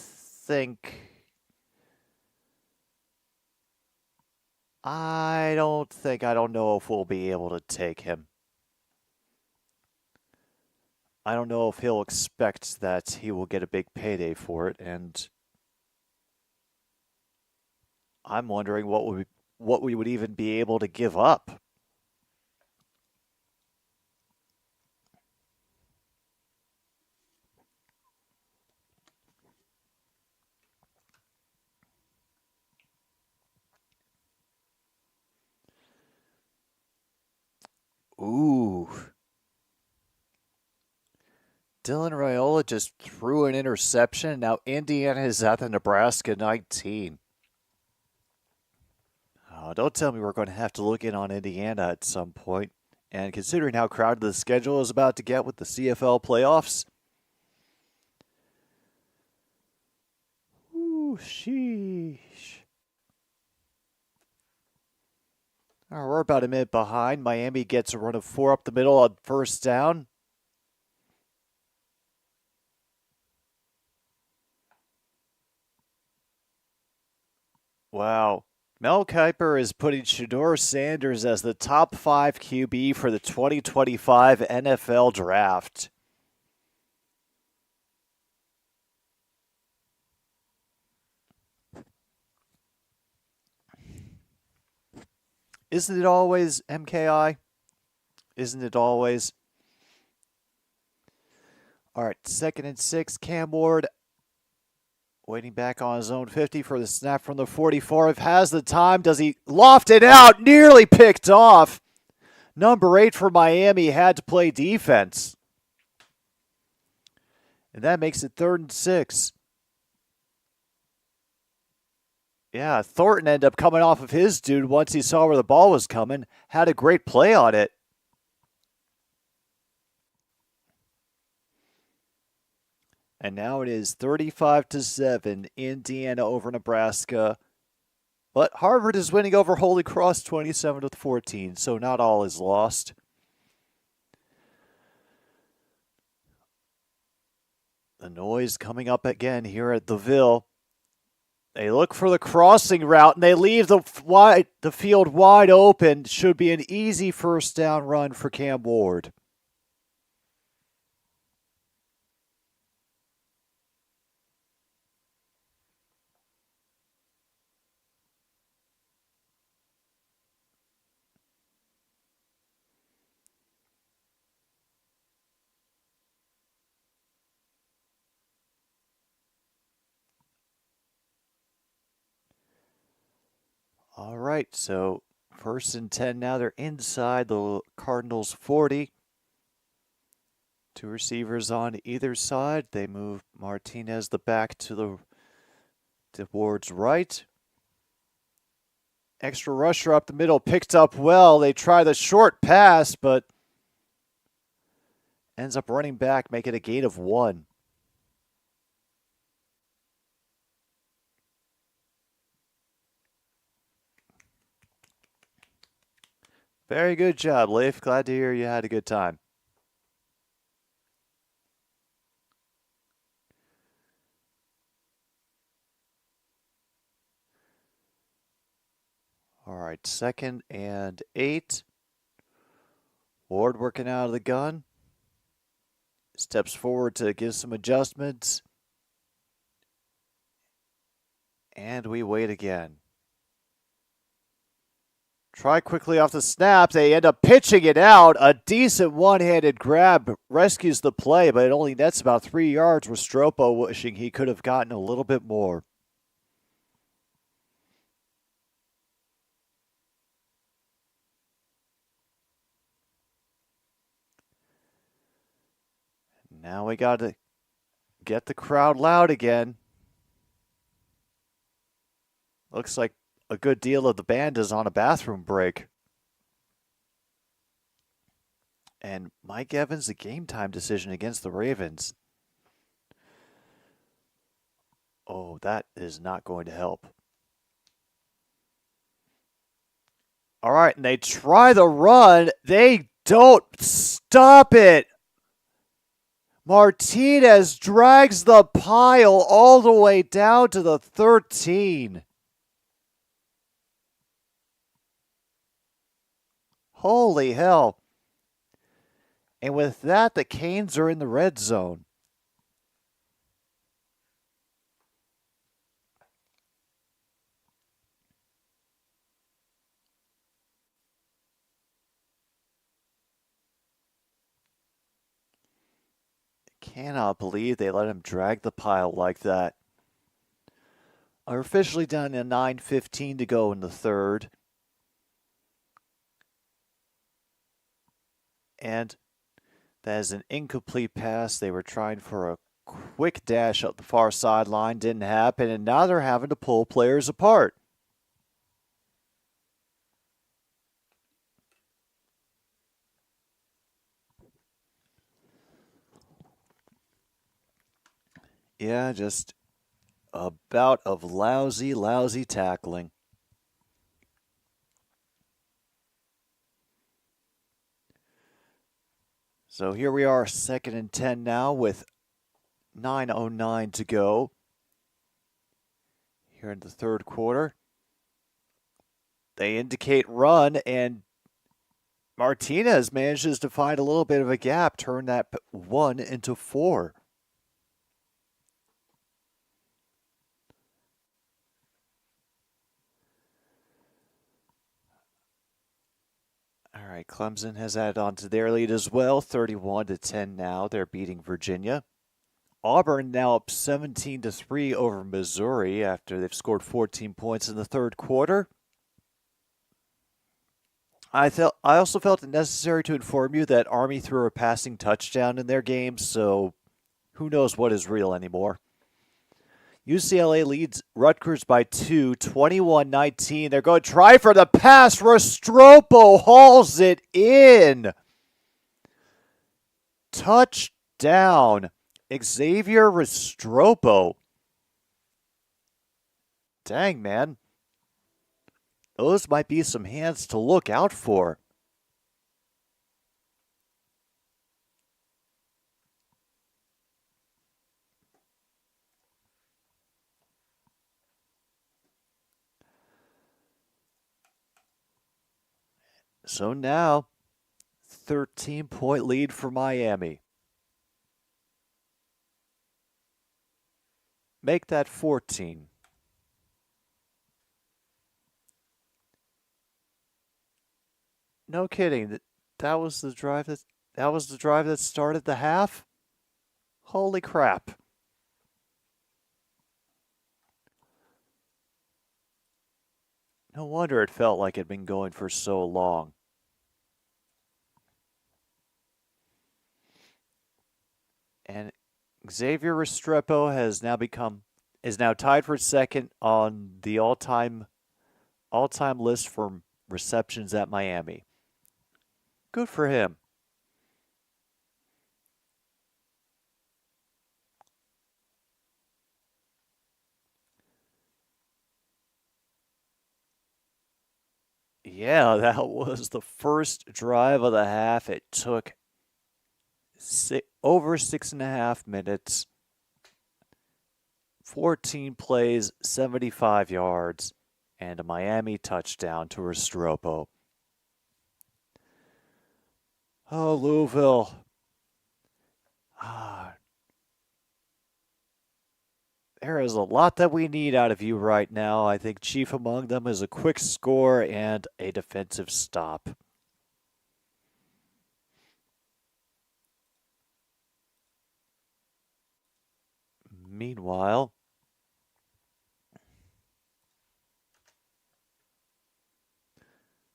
don't know if we'll be able to take him. I don't know if he'll expect that he will get a big payday for it, and I'm wondering what we would even be able to give up. Ooh. Dylan Raiola just threw an interception. Now Indiana is at the Nebraska 19. Oh, don't tell me we're going to have to look in on Indiana at some point. And considering how crowded the schedule is about to get with the CFL playoffs. Ooh, sheesh. All right, we're about a minute behind. Miami gets a run of 4 up the middle on first down. Wow. Mel Kiper is putting Shedeur Sanders as the top 5 QB for the 2025 NFL Draft. Isn't it always, MKI? Isn't it always? All right, 2nd and 6, Cam Ward waiting back on his own 50 for the snap from the 44. Has the time. Does he loft it out? Nearly picked off. Number 8 for Miami had to play defense. And that makes it 3rd and 6. Yeah, Thornton ended up coming off of his dude once he saw where the ball was coming. Had a great play on it. And now it is 35-7, Indiana over Nebraska. But Harvard is winning over Holy Cross 27-14, so not all is lost. The noise coming up again here at the Ville. They look for the crossing route, and they leave the field wide open. Should be an easy first down run for Cam Ward. All right, so 1st and 10 now. They're inside the Cardinals' 40. 2 receivers on either side. They move Martinez the back to Ward's right. Extra rusher up the middle, picked up well. They try the short pass, but ends up running back, making a gain of 1. Very good job, Leif. Glad to hear you had a good time. All right, 2nd and 8. Ward working out of the gun. Steps forward to give some adjustments. And we wait again. Try quickly off the snap. They end up pitching it out. A decent one-handed grab rescues the play, but it only nets about 3 yards, with Stropo wishing he could have gotten a little bit more. Now we got to get the crowd loud again. Looks like a good deal of the band is on a bathroom break. And Mike Evans, a game time decision against the Ravens. Oh, that is not going to help. All right, and they try the run. They don't stop it. Martinez drags the pile all the way down to the 13. Holy hell. And with that, the Canes are in the red zone. Cannot believe they let him drag the pile like that. Are officially down to 9:15 to go in the third. And that is an incomplete pass. They were trying for a quick dash up the far sideline. Didn't happen. And now they're having to pull players apart. Yeah, just a bout of lousy tackling. So here we are, 2nd and 10 now with 9:09 to go here in the third quarter. They indicate run, and Martinez manages to find a little bit of a gap, turn that 1 into 4. All right, Clemson has added on to their lead as well, 31-10 now. They're beating Virginia. Auburn now up 17-3 over Missouri after they've scored 14 points in the third quarter. I also felt it necessary to inform you that Army threw a passing touchdown in their game, so who knows what is real anymore. UCLA leads Rutgers by 2, 21-19. They're going to try for the pass. Restrepo hauls it in. Touchdown. Xavier Restrepo. Dang, man. Those might be some hands to look out for. So now, 13-point lead for Miami. Make that 14. No kidding. That was the drive that started the half? Holy crap. No wonder it felt like it had been going for so long. And Xavier Restrepo is now tied for second on the all-time list for receptions at Miami. Good for him. Yeah, that was the first drive of the half. It took over 6.5 minutes, 14 plays, 75 yards, and a Miami touchdown to Restrepo. Oh, Louisville. There is a lot that we need out of you right now. I think chief among them is a quick score and a defensive stop. Meanwhile,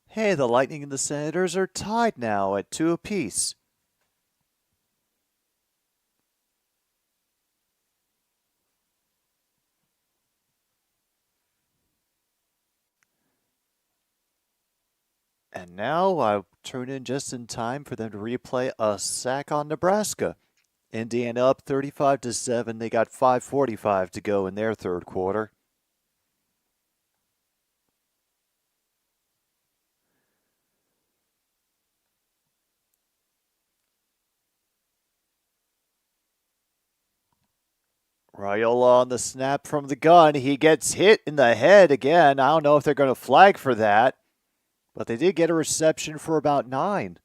hey, the Lightning and the Senators are tied now at 2 apiece. And now I turn in just in time for them to replay a sack on Nebraska. Indiana up 35-7. They got 5:45 to go in their third quarter. Raiola on the snap from the gun. He gets hit in the head again. I don't know if they're going to flag for that, but they did get a reception for about 9.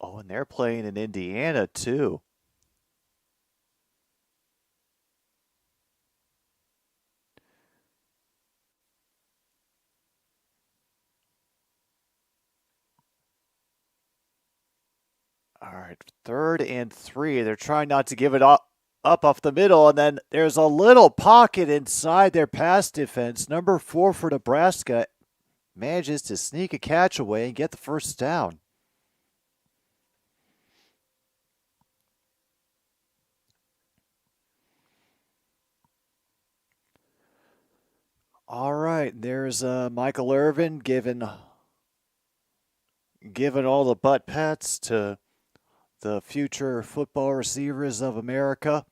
Oh, and they're playing in Indiana, too. All right, 3rd and 3. They're trying not to give it up off the middle, and then there's a little pocket inside their pass defense. Number 4 for Nebraska manages to sneak a catch away and get the first down. All right, there's Michael Irvin giving all the butt pats to the future football receivers of America.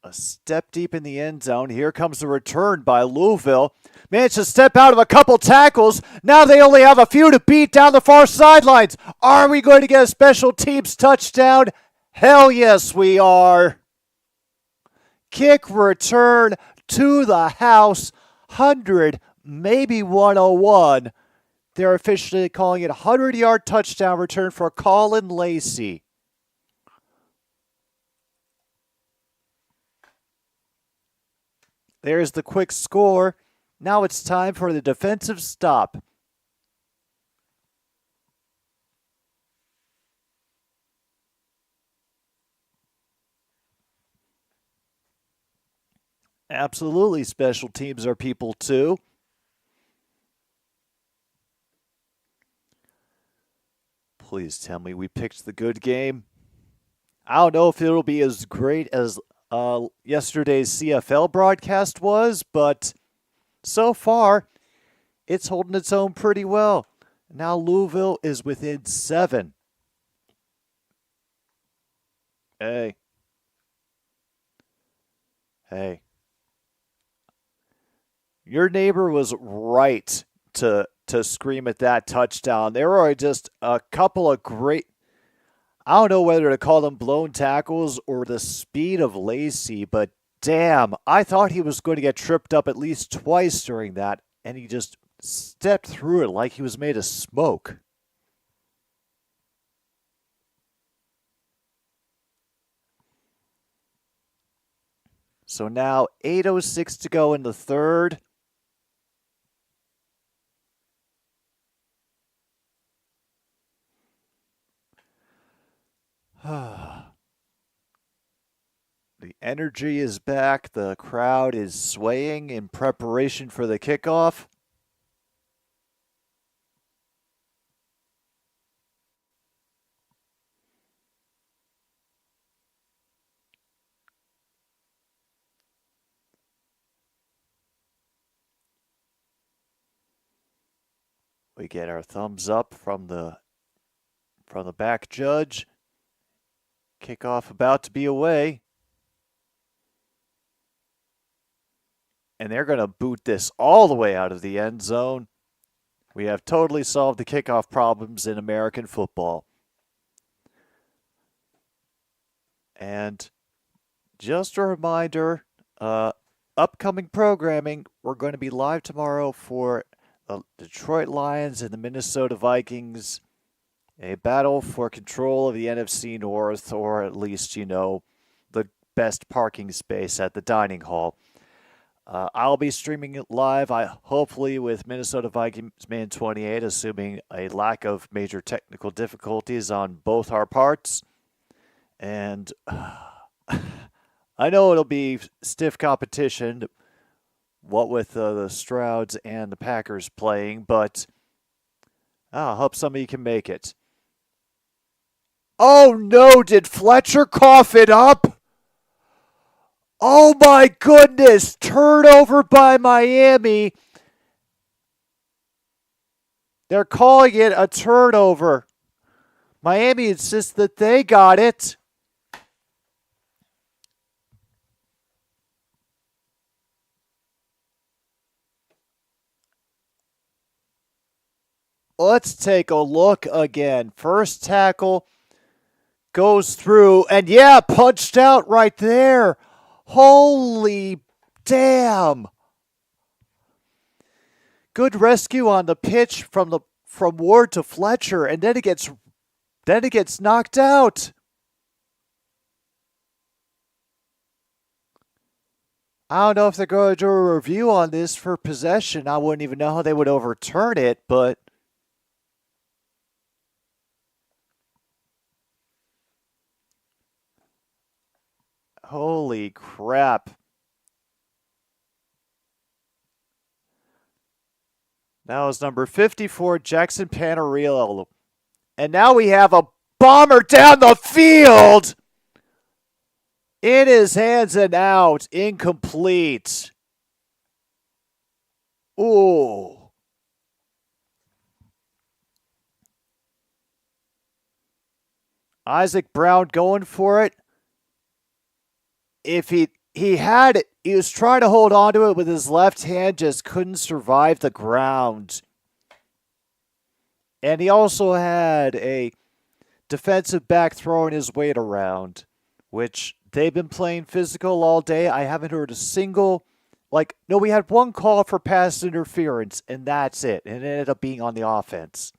A step deep in the end zone. Here comes the return by Louisville. Managed to step out of a couple tackles. Now they only have a few to beat down the far sidelines. Are we going to get a special teams touchdown? Hell yes, we are. Kick return to the house. 100, maybe 101. They're officially calling it a 100-yard touchdown return for Colin Lacey. There's the quick score. Now it's time for the defensive stop. Absolutely, special teams are people too. Please tell me we picked the good game. I don't know if it'll be as great as yesterday's CFL broadcast was, but so far, it's holding its own pretty well. Now Louisville is within 7. Hey. Your neighbor was right to scream at that touchdown. There are just a couple of great, I don't know whether to call them blown tackles or the speed of Lacey, but damn, I thought he was going to get tripped up at least twice during that, and he just stepped through it like he was made of smoke. So now 8:06 to go in the third. The energy is back. The crowd is swaying in preparation for the kickoff. We get our thumbs up from the back judge. Kickoff about to be away. And they're going to boot this all the way out of the end zone. We have totally solved the kickoff problems in American football. And just a reminder, upcoming programming, we're going to be live tomorrow for the Detroit Lions and the Minnesota Vikings. A battle for control of the NFC North, or at least, the best parking space at the dining hall. I'll be streaming it live, hopefully with Minnesota Vikings Man 28, assuming a lack of major technical difficulties on both our parts. And I know it'll be stiff competition, what with the Strouds and the Packers playing, but I hope somebody can make it. Oh no, did Fletcher cough it up? Oh my goodness, turnover by Miami. They're calling it a turnover. Miami insists that they got it. Let's take a look again. First tackle goes through, and yeah, punched out right there. Holy damn. Good rescue on the pitch from Ward to Fletcher, and then it gets knocked out. I don't know if they're going to do a review on this for possession. I wouldn't even know how they would overturn it, but holy crap. That was number 54, Jackson Panariello. And now we have a bomber down the field. In his hands and out. Incomplete. Ooh. Isaac Brown going for it. If he had it, he was trying to hold on to it with his left hand, just couldn't survive the ground. And he also had a defensive back throwing his weight around, which they've been playing physical all day. I haven't heard a single, no, we had one call for pass interference, and that's it. And it ended up being on the offense.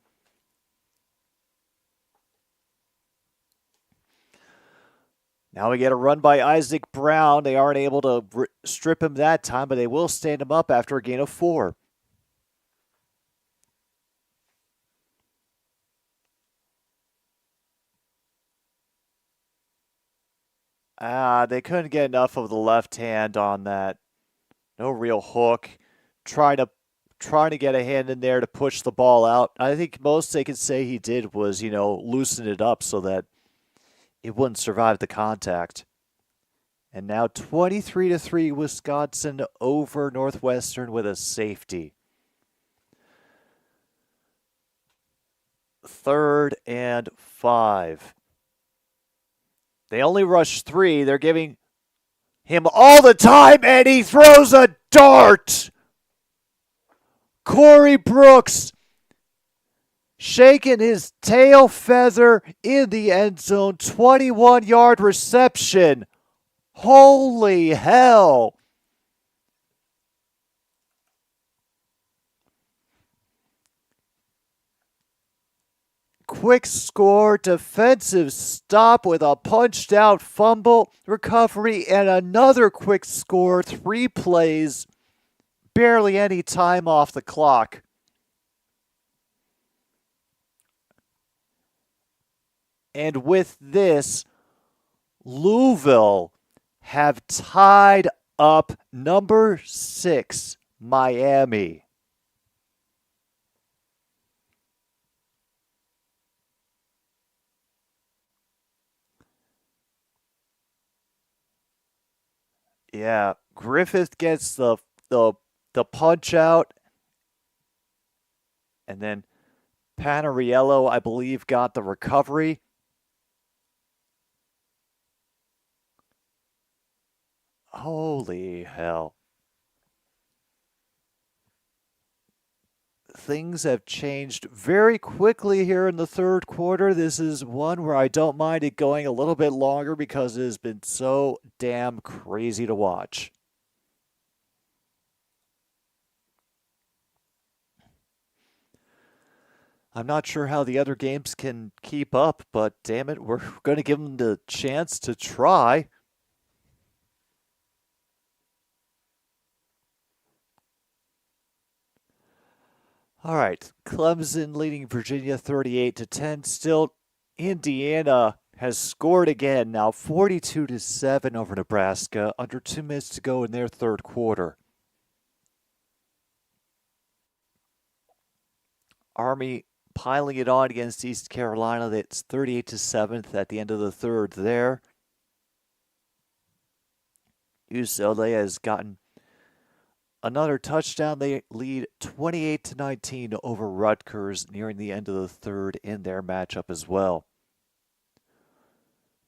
Now we get a run by Isaac Brown. They aren't able to strip him that time, but they will stand him up after a gain of 4. They couldn't get enough of the left hand on that. No real hook. Trying to get a hand in there to push the ball out. I think most they could say he did was, loosen it up so that it wouldn't survive the contact. And now 23-3 Wisconsin over Northwestern with a safety. 3rd and 5. They only rush 3. They're giving him all the time, and he throws a dart. Corey Brooks shaking his tail feather in the end zone. 21-yard reception. Holy hell. Quick score, defensive stop with a punched out fumble recovery, and another quick score, 3 plays, barely any time off the clock. And with this, Louisville have tied up number 6, Miami. Yeah, Griffith gets the punch out, and then Panariello, I believe, got the recovery. Holy hell. Things have changed very quickly here in the third quarter. This is one where I don't mind it going a little bit longer because it has been so damn crazy to watch. I'm not sure how the other games can keep up, but damn it, we're going to give them the chance to try. All right, Clemson leading Virginia 38-10. Still, Indiana has scored again now, 42-7 over Nebraska. Under 2 minutes to go in their third quarter. Army piling it on against East Carolina. That's 38-7 at the end of the third there. UCLA has gotten another touchdown. They lead 28-19 over Rutgers nearing the end of the third in their matchup as well.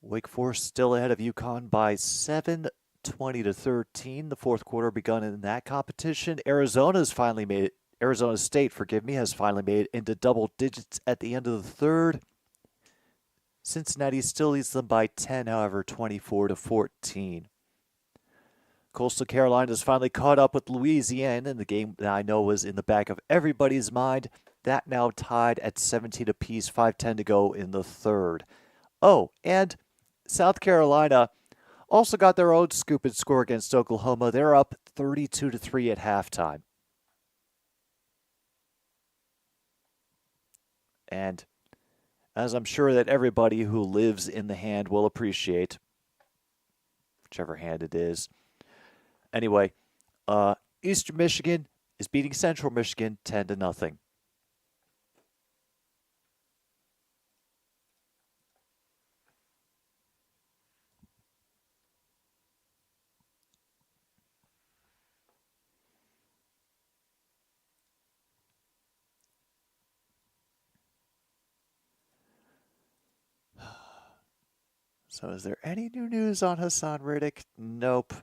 Wake Forest still ahead of UConn by 7, 20-13. The fourth quarter begun in that competition. Arizona State, has finally made it into double digits at the end of the third. Cincinnati still leads them by 10, however, 24-14. Coastal Carolina has finally caught up with Louisiana in the game that I know was in the back of everybody's mind. That now tied at 17 apiece, 5:10 to go in the third. Oh, and South Carolina also got their own scoop and score against Oklahoma. They're up 32-3 at halftime. And as I'm sure that everybody who lives in the hand will appreciate, whichever hand it is. Anyway, Eastern Michigan is beating Central Michigan 10-0. So is there any new news on Hassan Riddick? Nope.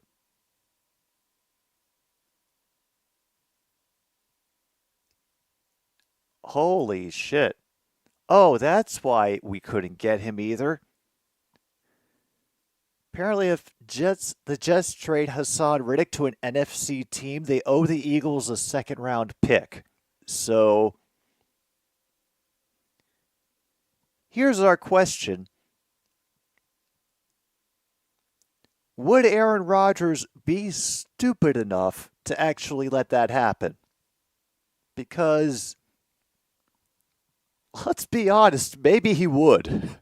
Holy shit. Oh, that's why we couldn't get him either. Apparently, if the Jets trade Hassan Riddick to an NFC team, they owe the Eagles a second-round pick. So here's our question. Would Aaron Rodgers be stupid enough to actually let that happen? Because, let's be honest, maybe he would.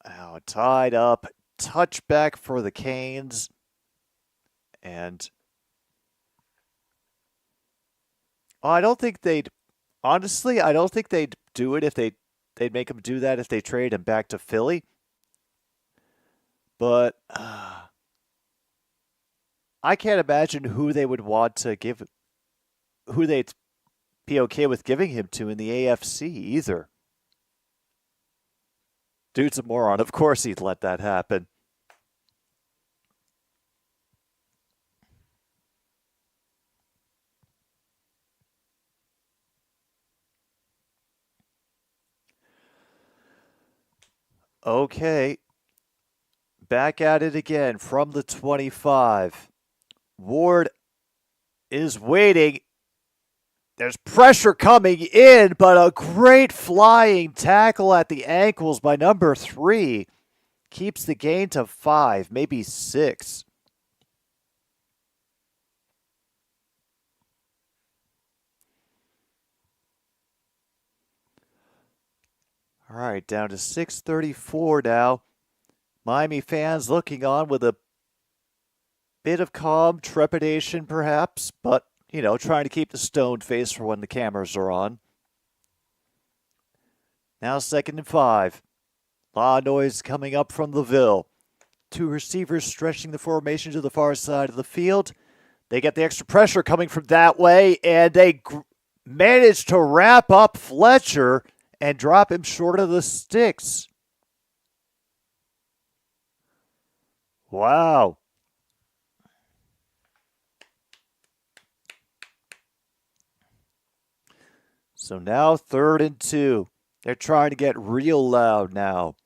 Oh, tied up. Touchback for the Canes. And I don't think they'd do it if they'd make him do that if they trade him back to Philly. But I can't imagine who they would want to give, who they'd be okay with giving him to in the AFC either. Dude's a moron. Of course he'd let that happen. Okay. Back at it again from the 25. Ward is waiting. There's pressure coming in, but a great flying tackle at the ankles by number 3 keeps the gain to 5, maybe 6. All right, down to 6:34 now. Miami fans looking on with a bit of calm trepidation, perhaps, but, trying to keep the stoned face for when the cameras are on. Now 2nd and 5. Lot of noise coming up from Louisville. 2 receivers stretching the formation to the far side of the field. They get the extra pressure coming from that way, and they manage to wrap up Fletcher and drop him short of the sticks. Wow. So now 3rd and 2. They're trying to get real loud now.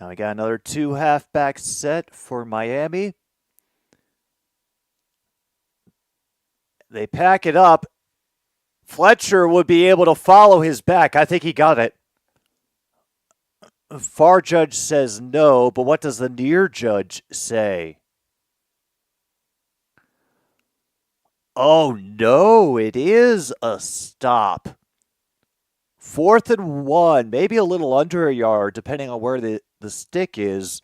Now we got another 2 halfback set for Miami. They pack it up. Fletcher would be able to follow his back. I think he got it. Far judge says no, but what does the near judge say? Oh, no, it is a stop. 4th and 1, maybe a little under a yard, depending on where the stick is.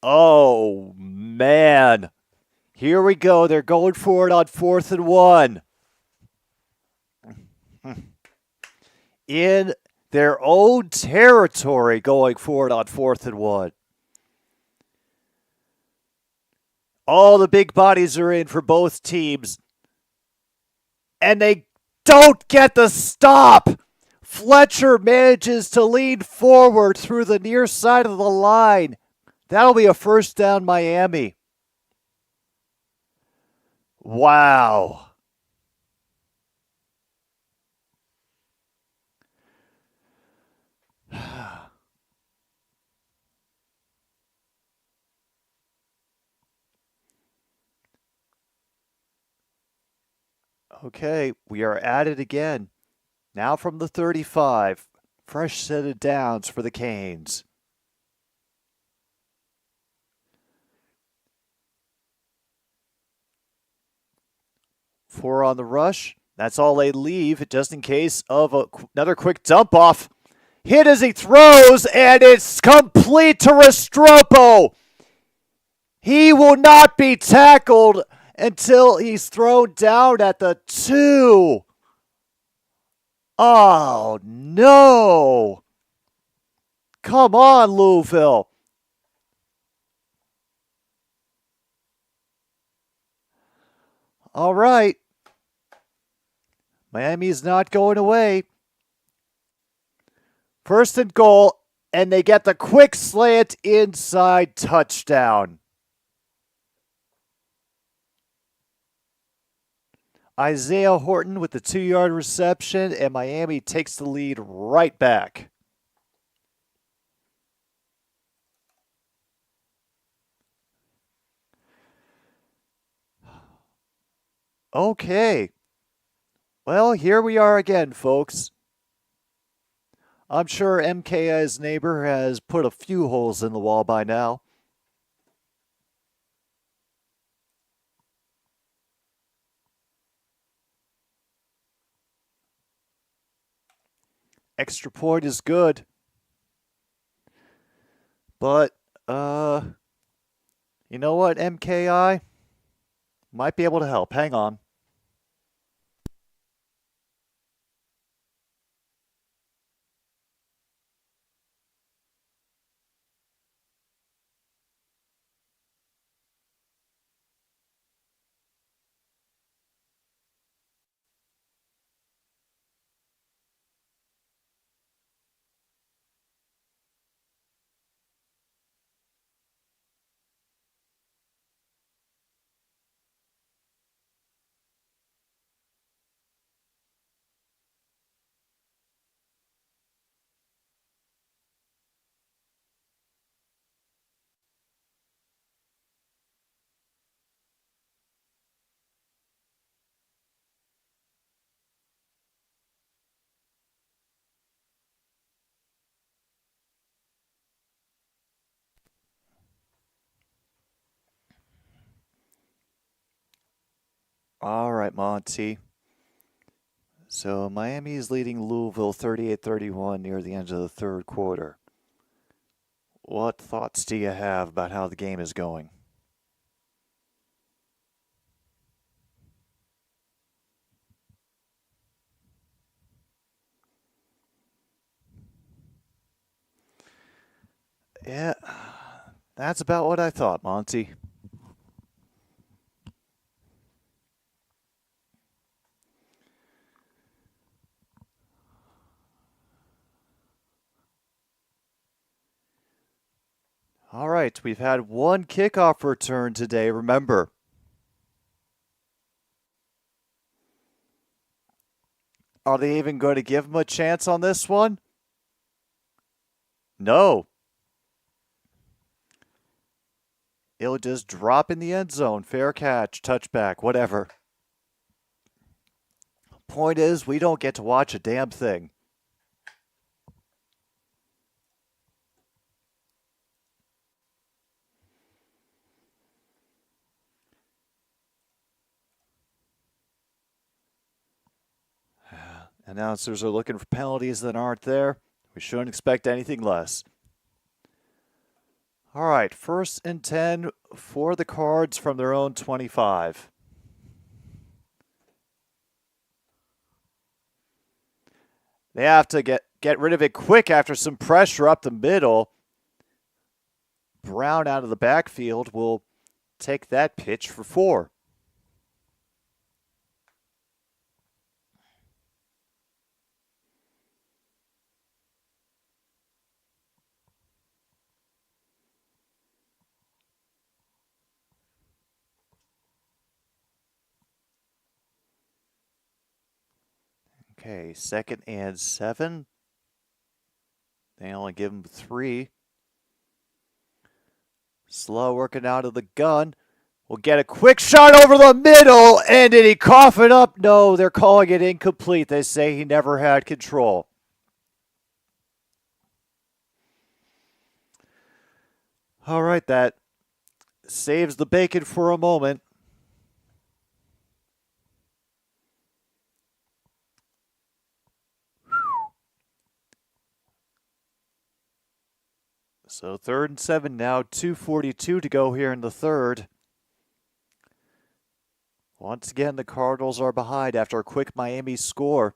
Oh, man. Here we go. They're going for it on 4th and 1. In their own territory, going for it on 4th and 1. All the big bodies are in for both teams. And they don't get the stop. Fletcher manages to lean forward through the near side of the line. That'll be a first down, Miami. Wow. Okay, we are at it again. Now from the 35. Fresh set of downs for the Canes. Four on the rush. That's all they leave, just in case of another quick dump off. Hit as he throws, and it's complete to Restrepo. He will not be tackled until he's thrown down at the 2. Oh, no. Come on, Louisville. All right. Miami's not going away. 1st and goal, and they get the quick slant inside touchdown. Isaiah Horton with the 2-yard reception, and Miami takes the lead right back. Okay. Well, here we are again, folks. I'm sure MKI's neighbor has put a few holes in the wall by now. Extra point is good. But, you know what, MKI? Might be able to help. Hang on. All right, Monty. So Miami is leading Louisville 38-31 near the end of the 3rd quarter. What thoughts do you have about how the game is going? Yeah, that's about what I thought, Monty. All right, we've had one kickoff return today, remember. Are they even going to give him a chance on this one? No. It'll just drop in the end zone. Fair catch, touchback, whatever. Point is, we don't get to watch a damn thing. Announcers are looking for penalties that aren't there. We shouldn't expect anything less. All right, 1st and 10 for the Cards from their own 25. They have to get rid of it quick after some pressure up the middle. Brown out of the backfield will take that pitch for 4. Okay, 2nd and 7. They only give him 3. Slow working out of the gun. We'll get a quick shot over the middle, and did he cough it up? No, they're calling it incomplete. They say he never had control. All right, that saves the bacon for a moment. So 3rd and 7 now, 2:42 to go here in the 3rd. Once again, the Cardinals are behind after a quick Miami score.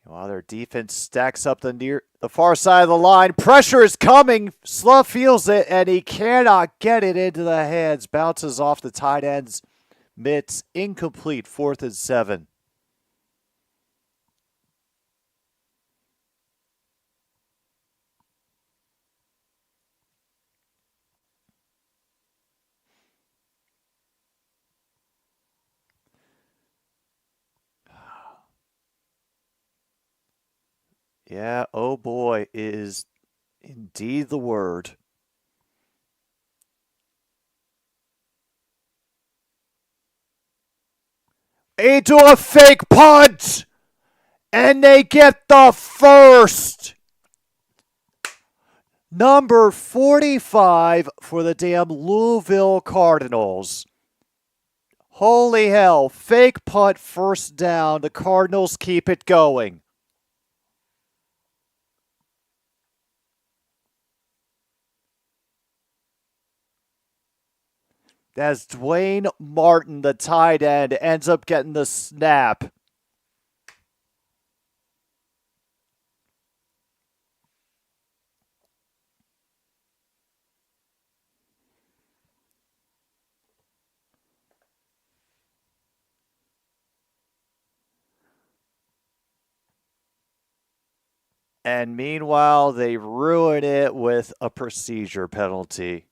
While their defense stacks up the far side of the line, pressure is coming. Slough feels it, and he cannot get it into the hands. Bounces off the tight end's mitts. Incomplete, 4th and 7. Yeah, oh boy, is indeed the word. Into a fake punt! And they get the first! Number 45 for the damn Louisville Cardinals. Holy hell, fake punt, 1st down. The Cardinals keep it going. As Dwayne Martin, the tight end, ends up getting the snap. And meanwhile, they ruin it with a procedure penalty.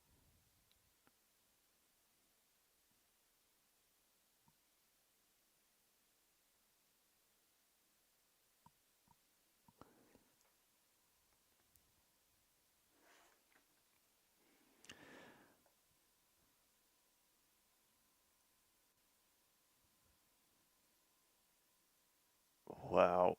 Wow.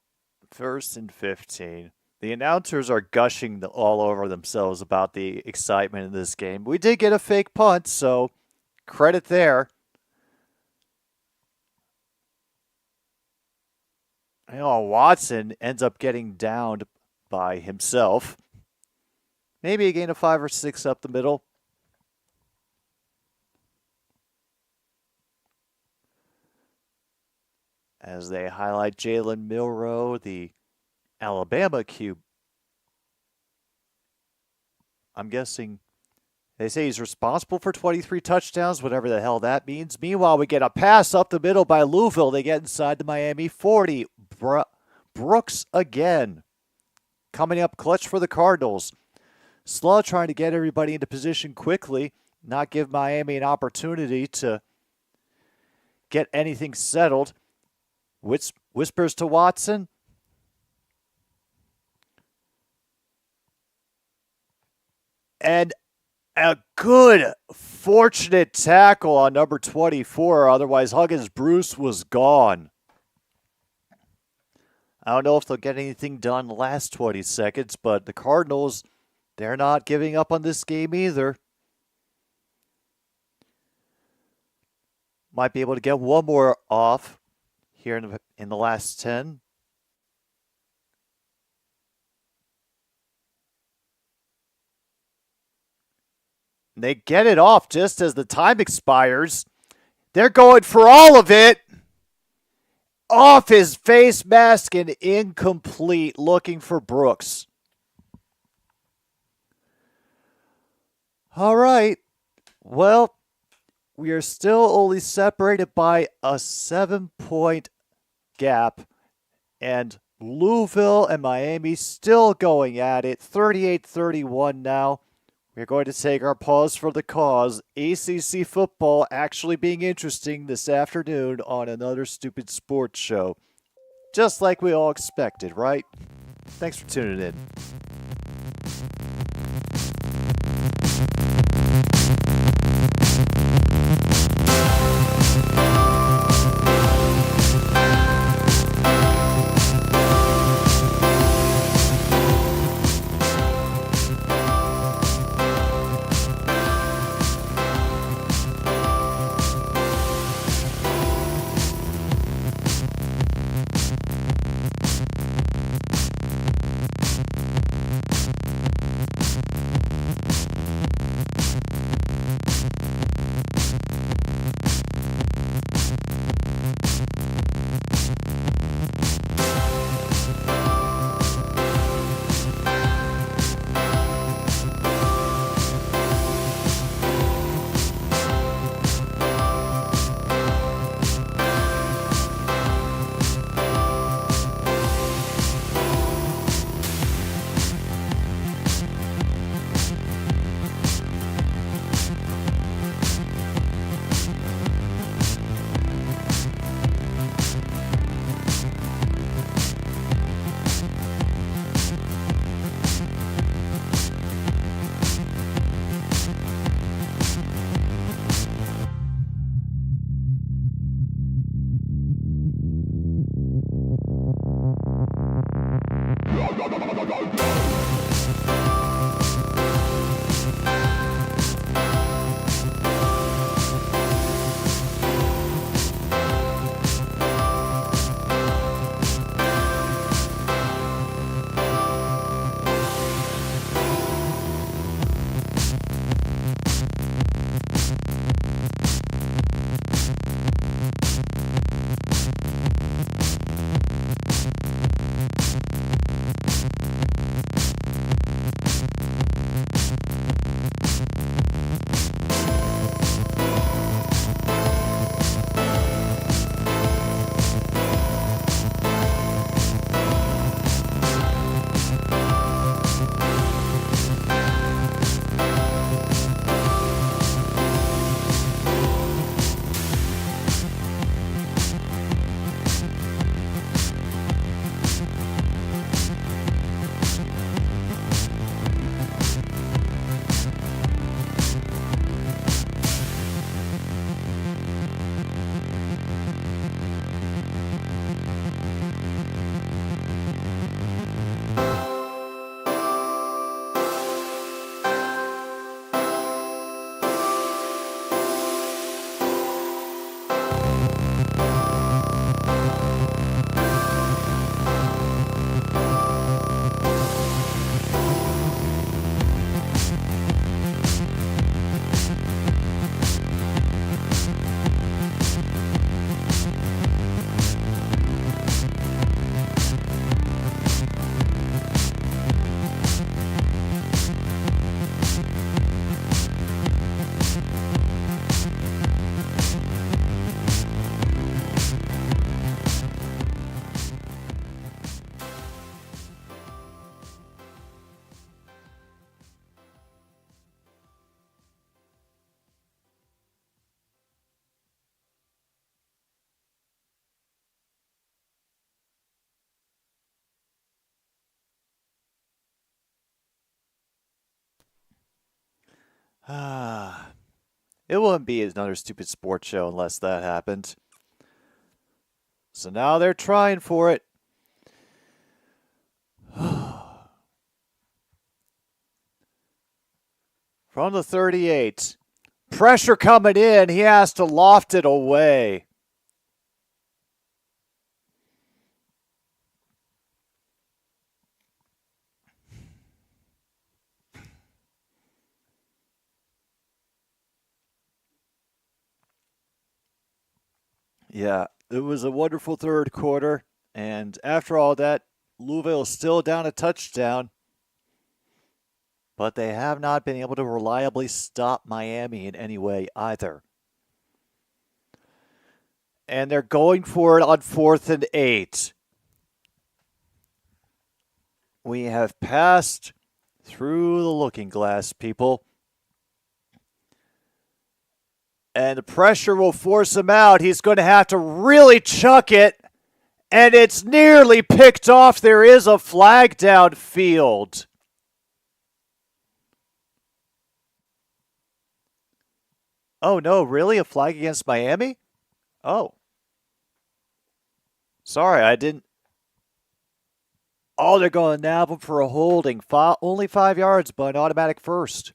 1st and 15. The announcers are gushing all over themselves about the excitement in this game. We did get a fake punt, so credit there. Watson ends up getting downed by himself. Maybe a gain of 5 or 6 up the middle. As they highlight Jalen Milroe, the Alabama QB. I'm guessing they say he's responsible for 23 touchdowns, whatever the hell that means. Meanwhile, we get a pass up the middle by Louisville. They get inside the Miami 40. Brooks again. Coming up clutch for the Cardinals. Slough trying to get everybody into position quickly, not give Miami an opportunity to get anything settled. Whispers to Watson. And a good, fortunate tackle on number 24. Otherwise, Huggins Bruce was gone. I don't know if they'll get anything done in the last 20 seconds, but the Cardinals, they're not giving up on this game either. Might be able to get one more off here in the last 10. They get it off just as the time expires. They're going for all of it. Off his face mask and incomplete, looking for Brooks. All right. Well, we are still only separated by a 7-point gap. And Louisville and Miami still going at it. 38-31 now. We're going to take our pause for the cause. ACC football actually being interesting this afternoon on another stupid sports show. Just like we all expected, right? Thanks for tuning in. It wouldn't be another stupid sports show unless that happened. So now they're trying for it. From the 38. Pressure coming in. He has to loft it away. Yeah, it was a wonderful third quarter. And after all that, Louisville is still down a touchdown. But they have not been able to reliably stop Miami in any way either. And they're going for it on 4th and 8. We have passed through the looking glass, people. And the pressure will force him out. He's going to have to really chuck it. And it's nearly picked off. There is a flag downfield. Oh, no, really? A flag against Miami? Oh. Sorry, I didn't. Oh, they're going to nab him for a holding. Only 5 yards, but an automatic first.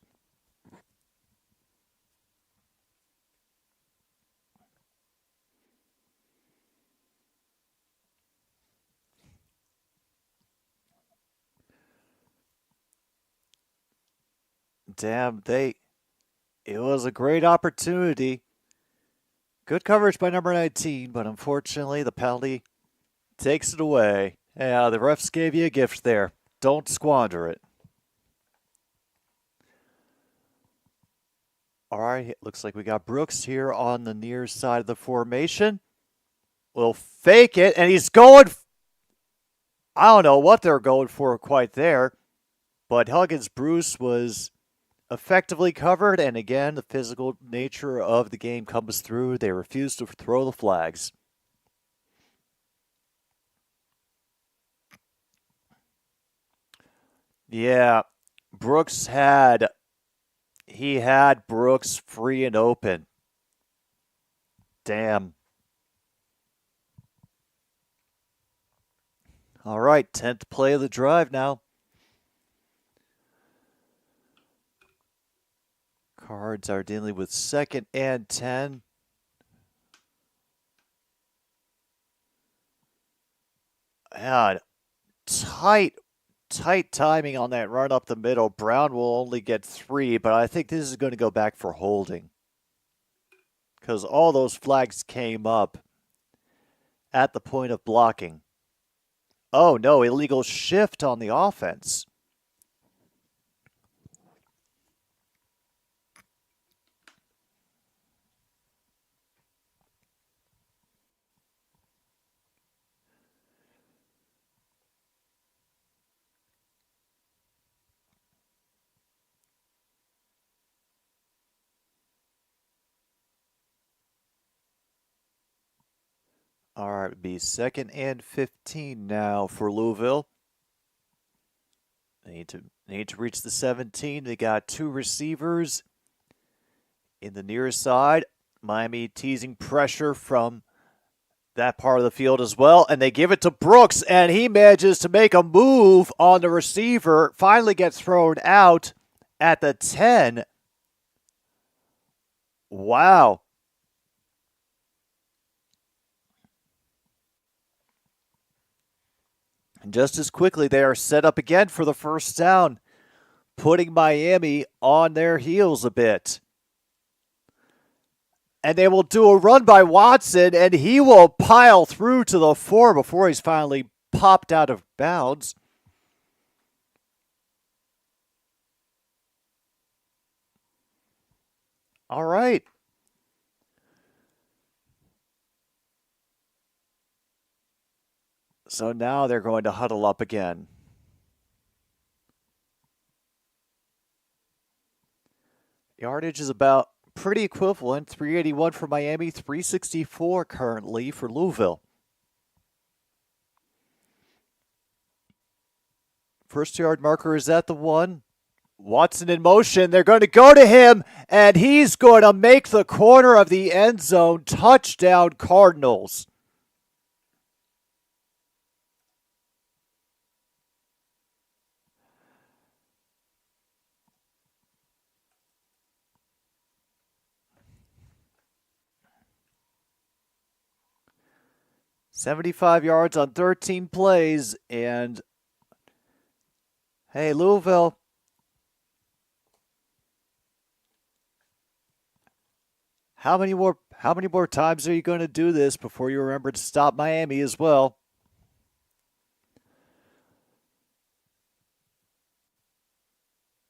Damn, it was a great opportunity. Good coverage by number 19, but unfortunately the penalty takes it away. Yeah, the refs gave you a gift there. Don't squander it. All right, looks like we got Brooks here on the near side of the formation. We'll fake it, and he's going. I don't know what they're going for quite there, but Huggins Bruce was effectively covered, and again, the physical nature of the game comes through. They refuse to throw the flags. Yeah, Brooks had Brooks free and open. Damn. All right, 10th play of the drive now. Cards are dealing with 2nd and 10. And tight timing on that run up the middle. Brown will only get 3, but I think this is going to go back for holding. Because all those flags came up at the point of blocking. Oh, no, illegal shift on the offense. All right, it'd be 2nd and 15 now for Louisville. They need to reach the 17. They got 2 receivers in the near side. Miami teasing pressure from that part of the field as well. And they give it to Brooks, and he manages to make a move on the receiver. Finally gets thrown out at the 10. Wow. And just as quickly, they are set up again for the first down, putting Miami on their heels a bit. And they will do a run by Watson, and he will pile through to the 4 before he's finally popped out of bounds. All right. So now they're going to huddle up again. Yardage is about pretty equivalent. 381 for Miami, 364 currently for Louisville. First yard marker is at the 1. Watson in motion. They're going to go to him, and he's going to make the corner of the end zone. Touchdown, Cardinals. "75 yards on 13 plays, and hey, Louisville, how many more times are you going to do this before you remember to stop Miami as well?"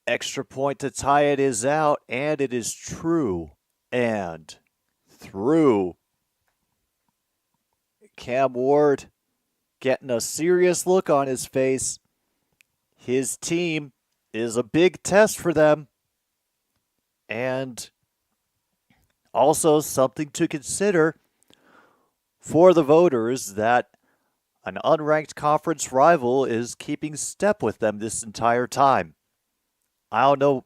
Extra point to tie it is out, and it is true and through. Cam Ward getting a serious look on his face. His team is a big test for them, and also something to consider for the voters that an unranked conference rival is keeping step with them this entire time. I don't know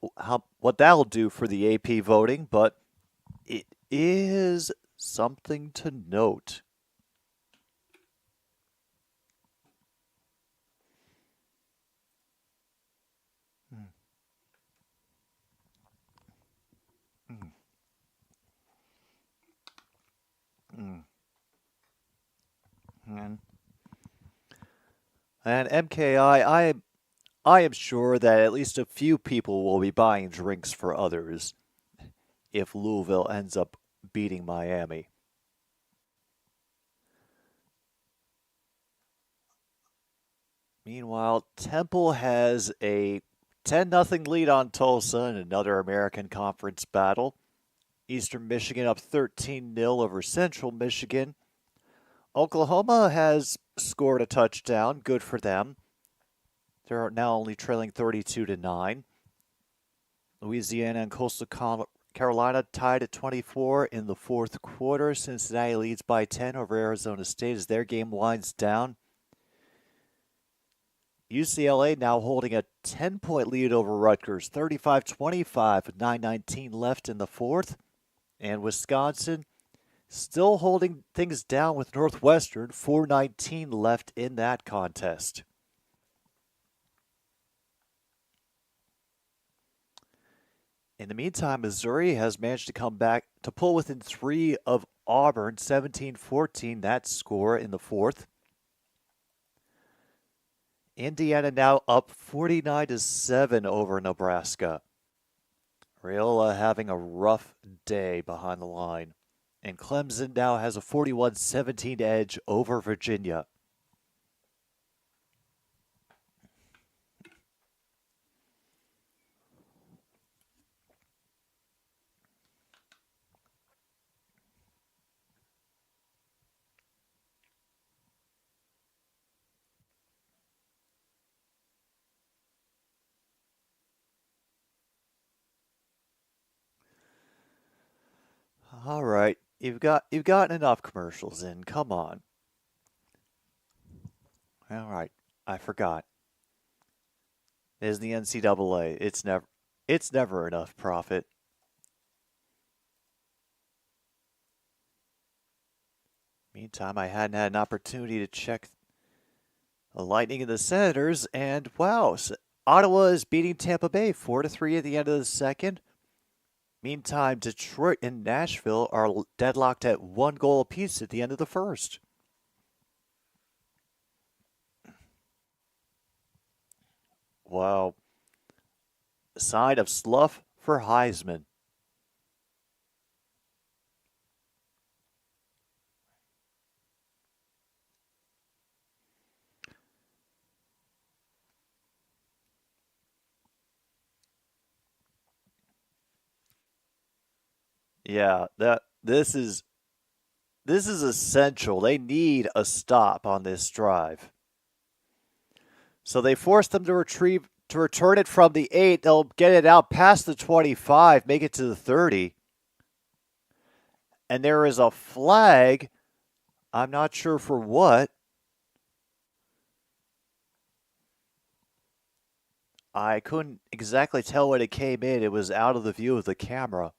what that'll do for the AP voting, but it is something to note. And MKI, I am sure that at least a few people will be buying drinks for others if Louisville ends up beating Miami. Meanwhile, Temple has a 10-0 lead on Tulsa in another American Conference battle. Eastern Michigan up 13-0 over Central Michigan. Oklahoma has scored a touchdown. Good for them. They're now only trailing 32-9. Louisiana and Coastal Carolina tied at 24 in the fourth quarter. Cincinnati leads by 10 over Arizona State as their game winds down. UCLA now holding a 10-point lead over Rutgers, 35-25 with 9:19 left in the fourth. And Wisconsin still holding things down with Northwestern, 4:19 left in that contest. In the meantime, Missouri has managed to come back to pull within 3 of Auburn, 17-14, that score in the fourth. Indiana now up 49-7 over Nebraska. Raiola having a rough day behind the line. And Clemson now has a 41-17 edge over Virginia. All right, you've gotten enough commercials in. Come on. All right, I forgot. It is the NCAA. It's never enough profit. Meantime, I hadn't had an opportunity to check the Lightning and the Senators, and wow, Ottawa is beating Tampa Bay 4-3 at the end of the second. Meantime, Detroit and Nashville are deadlocked at 1 goal apiece at the end of the first. Wow. Sign of slough for Heisman. Yeah, this is essential. They need a stop on this drive. So they force them to return it from the 8. They'll get it out past the 25, make it to the 30. And there is a flag. I'm not sure for what. I couldn't exactly tell when it came in. It was out of the view of the camera.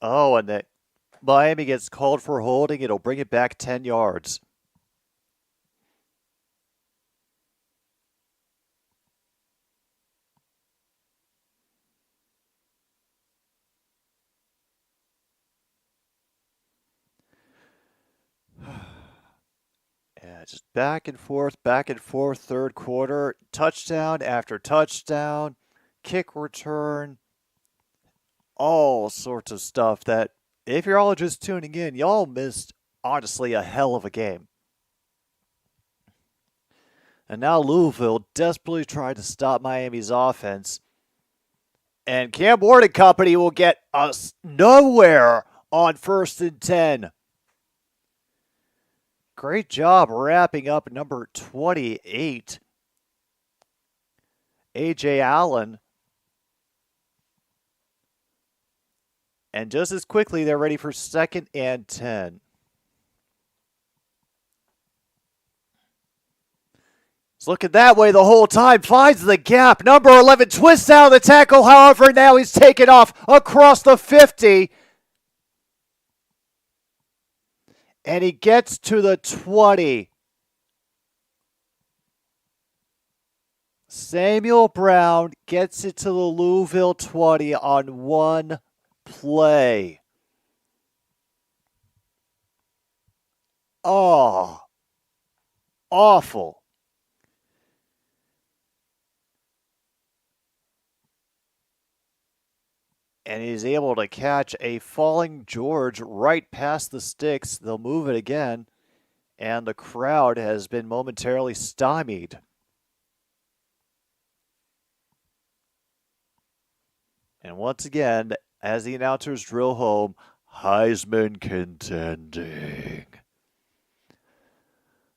Oh, and that Miami gets called for holding. It'll bring it back 10 yards. Yeah, just back and forth, third quarter. Touchdown after touchdown, kick return, all sorts of stuff that, if you're all just tuning in, y'all missed, honestly, a hell of a game. And now Louisville desperately trying to stop Miami's offense. And Cam Ward and company will get us nowhere on 1st and 10. Great job wrapping up number 28, A.J. Allen. And just as quickly, they're ready for 2nd and 10. He's looking that way the whole time, finds the gap. Number 11 twists out of the tackle. However, now he's taken off across the 50. And he gets to the 20. Samuel Brown gets it to the Louisville 20 on one play. Oh, awful. And he's able to catch a falling George right past the sticks. They'll move it again, and the crowd has been momentarily stymied. And once again, as the announcers drill home, Heisman contending.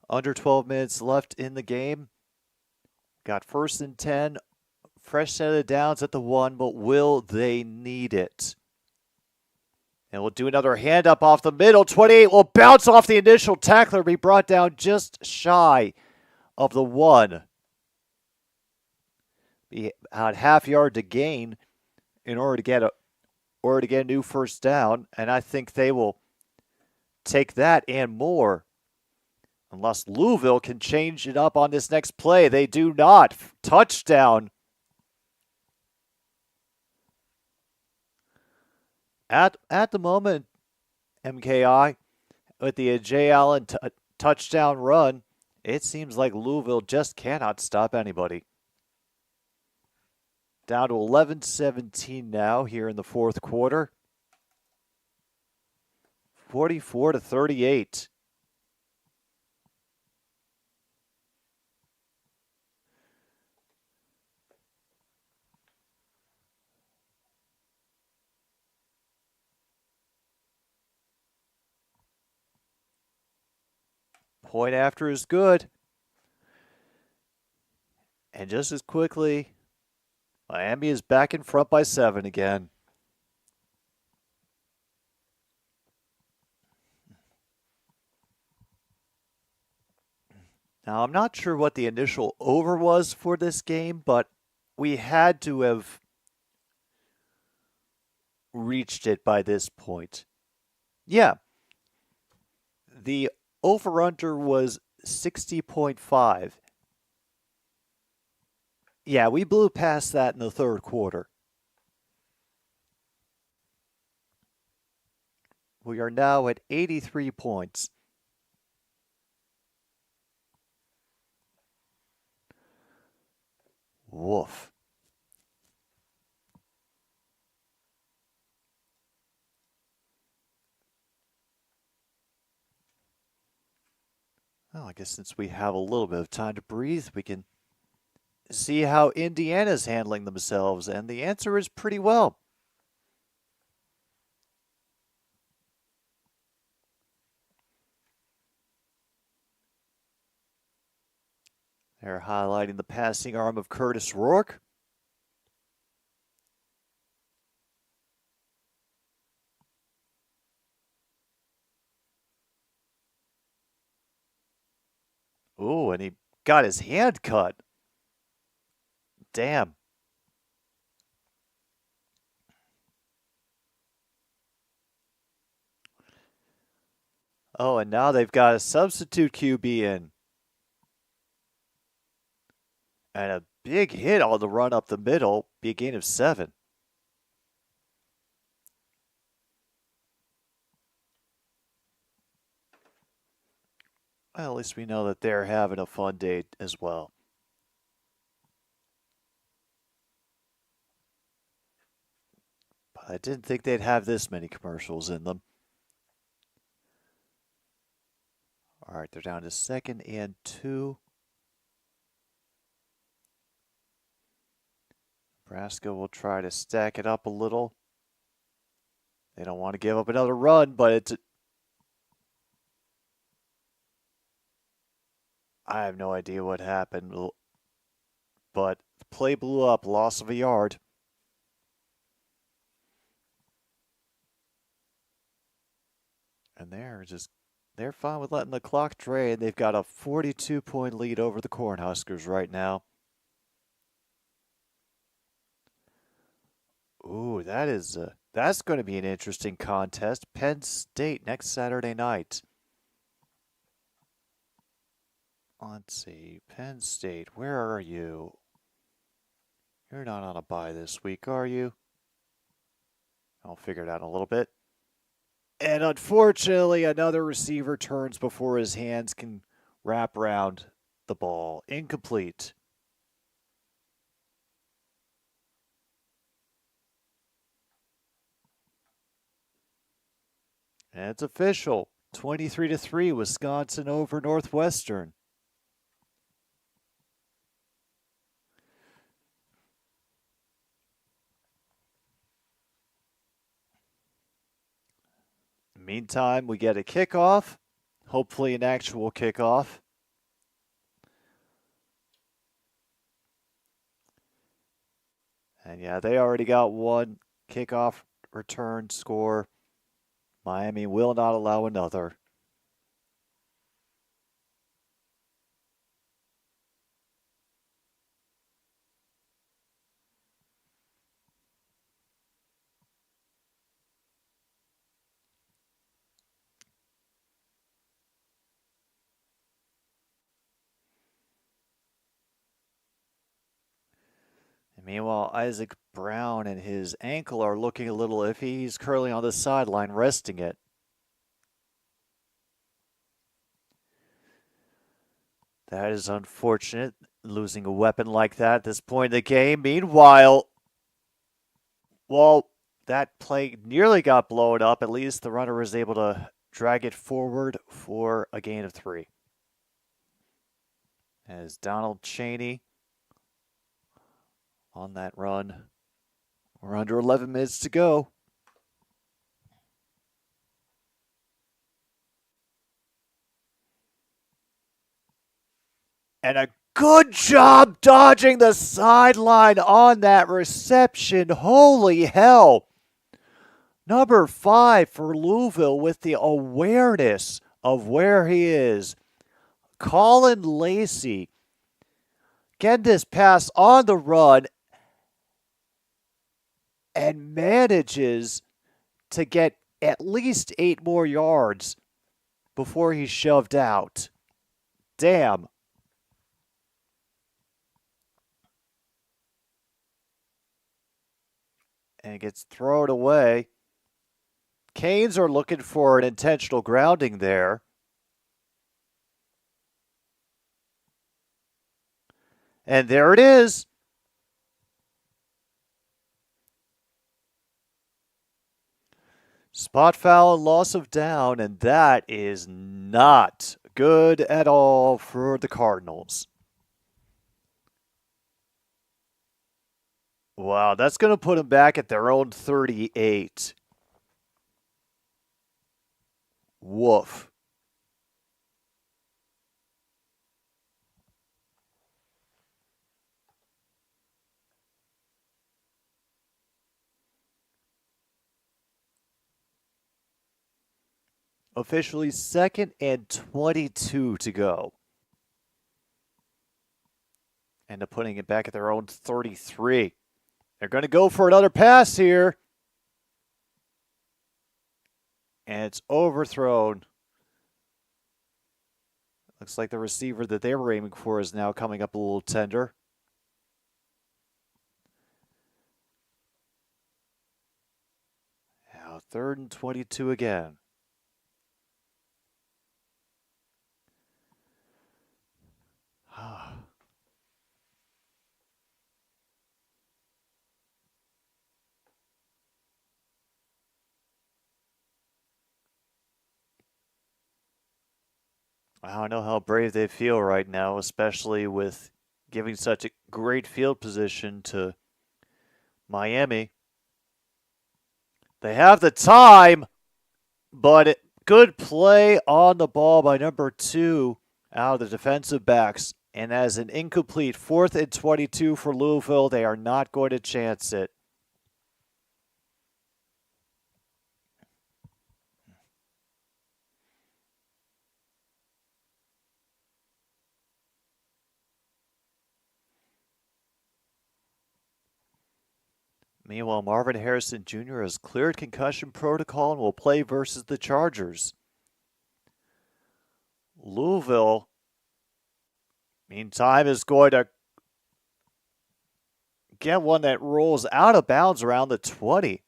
Under 12 minutes left in the game. Got 1st and 10. Fresh set of downs at the 1, but will they need it? And we'll do another hand up off the middle. 28 will bounce off the initial tackler, be brought down just shy of the 1. Be about half yard to gain in order to get a new first down, and I think they will take that and more. Unless Louisville can change it up on this next play. They do not. Touchdown. At the moment, MKI, with the J. Allen touchdown run, it seems like Louisville just cannot stop anybody. Down to 11-17 now here in the 4th quarter. 44-38. Point after is good. And just as quickly, Miami is back in front by 7 again. Now, I'm not sure what the initial over was for this game, but we had to have reached it by this point. Yeah. The over-under was 60.5. Yeah, we blew past that in the 3rd quarter. We are now at 83 points. Woof. Well, I guess since we have a little bit of time to breathe, we can see how Indiana's handling themselves, and the answer is pretty well. They're highlighting the passing arm of Curtis Rourke. Ooh, and he got his hand cut. Damn. Oh, and now they've got a substitute QB in. And a big hit on the run up the middle. Be a gain of 7. Well, at least we know that they're having a fun day as well. But I didn't think they'd have this many commercials in them. All right, they're down to 2nd and 2. Nebraska will try to stack it up a little. They don't want to give up another run, but I have no idea what happened, but the play blew up, loss of a yard. And they're fine with letting the clock drain. They've got a 42-point lead over the Cornhuskers right now. Ooh, that's going to be an interesting contest. Penn State next Saturday night. Let's see, Penn State, where are you? You're not on a bye this week, are you? I'll figure it out in a little bit. And unfortunately, another receiver turns before his hands can wrap around the ball. Incomplete. And it's official. 23-3, Wisconsin over Northwestern. Meantime, we get a kickoff, hopefully an actual kickoff. And yeah, they already got one kickoff return score. Miami will not allow another. And meanwhile, Isaac Brown and his ankle are looking a little iffy. He's currently on the sideline resting it. That is unfortunate, losing a weapon like that at this point in the game. Meanwhile, well, that play nearly got blown up. At least the runner was able to drag it forward for a gain of 3. As Donald Chaney on that run. We're under 11 minutes to go. And a good job dodging the sideline on that reception. Holy hell. Number 5 for Louisville with the awareness of where he is. Colin Lacey getting this pass on the run and manages to get at least 8 more yards before he's shoved out. Damn. And it gets thrown away. Canes are looking for an intentional grounding there. And there it is. Spot foul and loss of down, and that is not good at all for the Cardinals. Wow, that's going to put them back at their own 38. Woof. Officially 2nd and 22 to go. end up putting it back at their own 33. They're going to go for another pass here. And it's overthrown. Looks like the receiver that they were aiming for is now coming up a little tender. Now 3rd and 22 again. I don't know how brave they feel right now, especially with giving such a great field position to Miami. They have the time, but good play on the ball by number 2 out of the defensive backs. And as an incomplete 4th and 22 for Louisville, they are not going to chance it. Meanwhile, Marvin Harrison Jr. has cleared concussion protocol and will play versus the Chargers. Louisville, meantime, is going to get one that rolls out of bounds around the 20.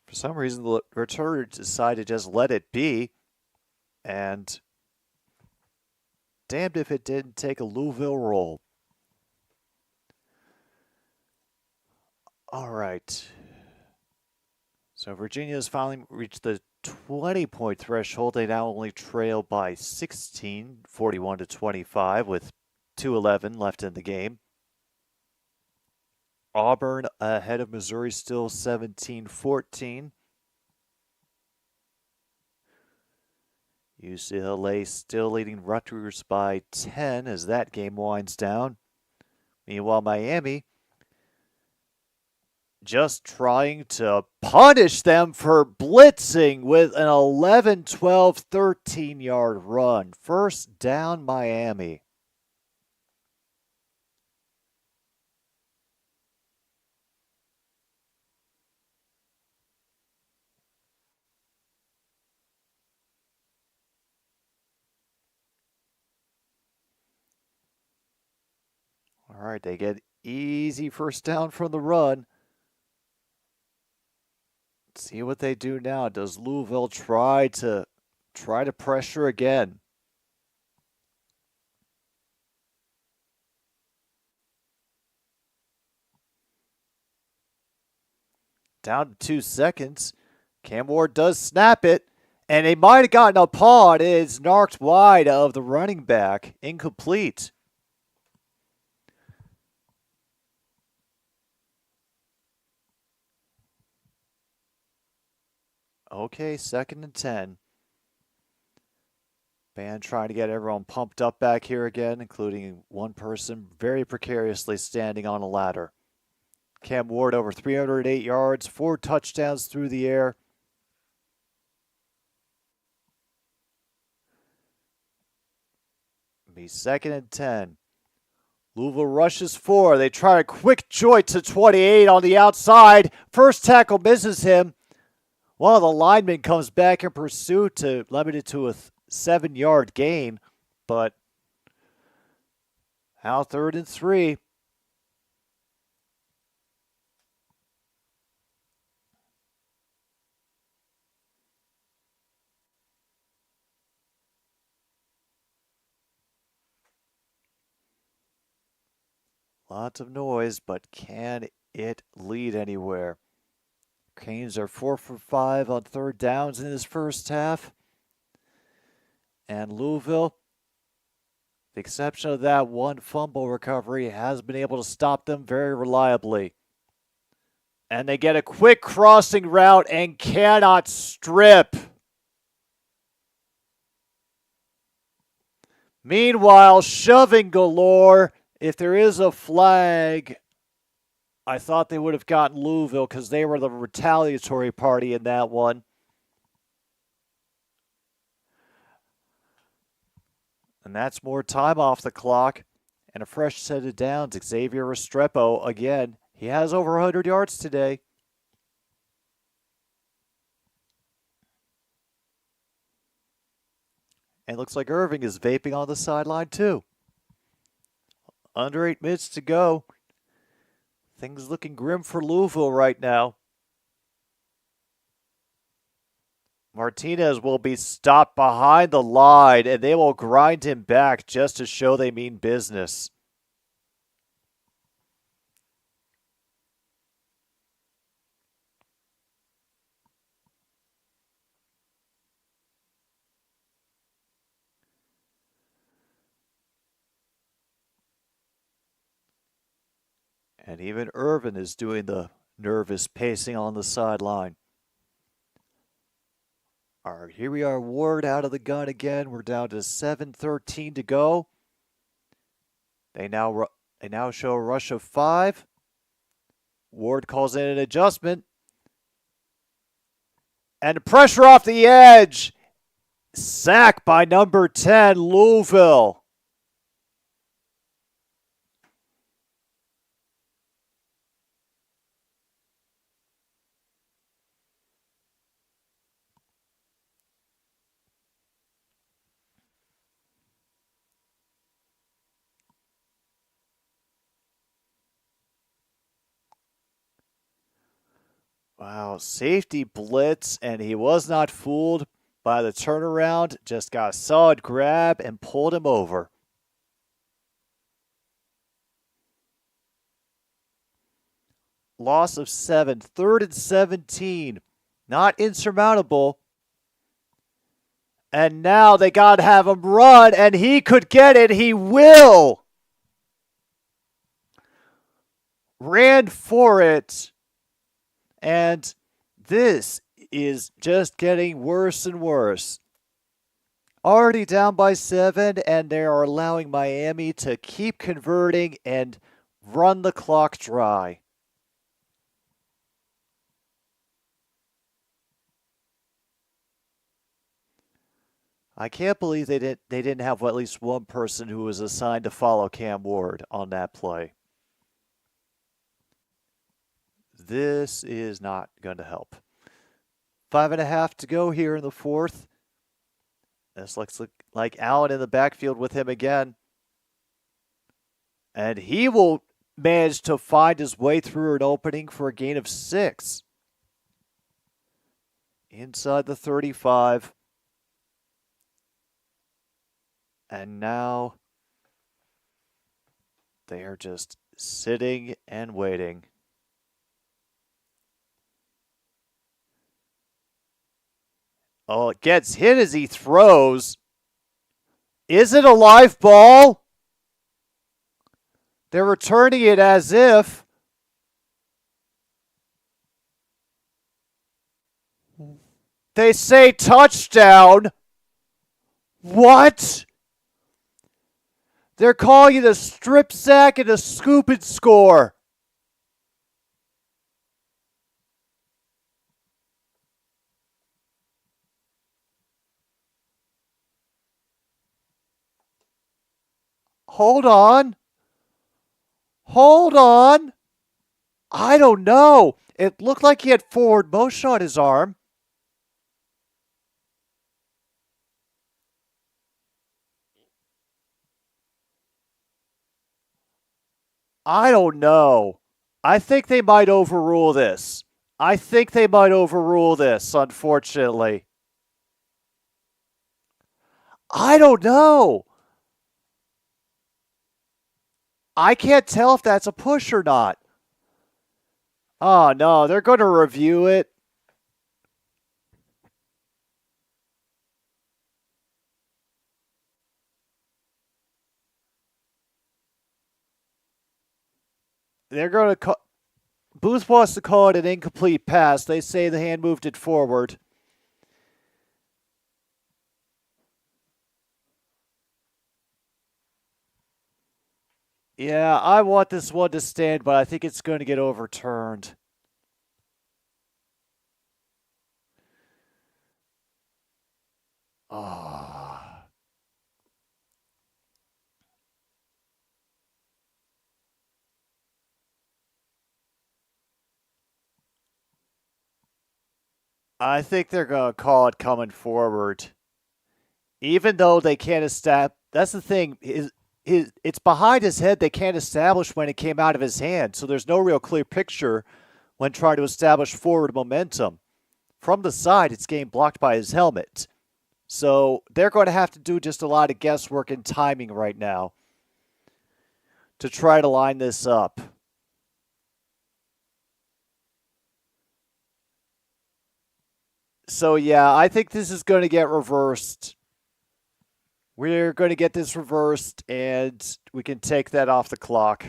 For some reason, the returner decided to just let it be. And damned if it didn't take a Louisville roll. All right. So Virginia has finally reached the 20-point threshold. They now only trail by 16, 41-25, with 2:11 left in the game. Auburn ahead of Missouri still 17-14. UCLA still leading Rutgers by 10 as that game winds down. Meanwhile, Miami just trying to punish them for blitzing with an 11, 12, 13-yard run. First down, Miami. All right, they get easy first down from the run. Let's see what they do now. Does Louisville try to pressure again? Down to 2 seconds. Cam Ward does snap it, and they might have gotten a paw. It is narked wide of the running back. Incomplete. Okay, 2nd and 10. Band trying to get everyone pumped up back here again, including one person very precariously standing on a ladder. Cam Ward over 308 yards, 4 touchdowns through the air. Be 2nd and 10. Louisville rushes 4. They try a quick joint to 28 on the outside. First tackle misses him. One of the linemen comes back in pursuit to limit it to a 7-yard gain, but now 3rd and 3. Lots of noise, but can it lead anywhere? Canes are 4 for 5 on 3rd downs in this first half. And Louisville, the exception of that one fumble recovery, has been able to stop them very reliably. And they get a quick crossing route and cannot strip. Meanwhile, shoving galore. If there is a flag, I thought they would have gotten Louisville because they were the retaliatory party in that one. And that's more time off the clock. And a fresh set of downs. Xavier Restrepo again. He has over 100 yards today. And looks like Irving is vaping on the sideline too. Under 8 minutes to go. Things looking grim for Louisville right now. Martinez will be stopped behind the line, and they will grind him back just to show they mean business. And even Irvin is doing the nervous pacing on the sideline. All right, here we are, Ward out of the gun again. We're down to 7:13 to go. They now show a rush of 5. Ward calls in an adjustment. And pressure off the edge. Sack by number 10, Louisville. Wow, safety blitz, and he was not fooled by the turnaround. Just got a solid grab and pulled him over. Loss of 7, 3rd and 17. Not insurmountable. And now they got to have him run, and he could get it. He will. Ran for it. And this is just getting worse and worse. Already down by 7, and they are allowing Miami to keep converting and run the clock dry. I can't believe they didn't have at least one person who was assigned to follow Cam Ward on that play. This is not going to help. 5.5 to go here in the 4th. This looks like Allen in the backfield with him again. And he will manage to find his way through an opening for a gain of 6. Inside the 35. And now they are just sitting and waiting. Oh, it gets hit as he throws. Is it a live ball? They're returning it as if. They say touchdown. What? They're calling it a strip sack and a scoop and score. Hold on. Hold on. I don't know. It looked like he had forward motion on his arm. I don't know. I think they might overrule this. Unfortunately. I don't know. I can't tell if that's a push or not. Oh, no, they're going to review it. They're going to call. Booth wants to call it an incomplete pass. They say the hand moved it forward. Yeah, I want this one to stand, but I think it's going to get overturned. Oh. I think they're going to call it coming forward. Even though they can't establish. That's the thing. It's behind his head. They can't establish when it came out of his hand. So there's no real clear picture when trying to establish forward momentum. From the side, it's getting blocked by his helmet. So they're going to have to do just a lot of guesswork and timing right now to try to line this up. So, yeah, I think this is going to get reversed. We're going to get this reversed, and we can take that off the clock.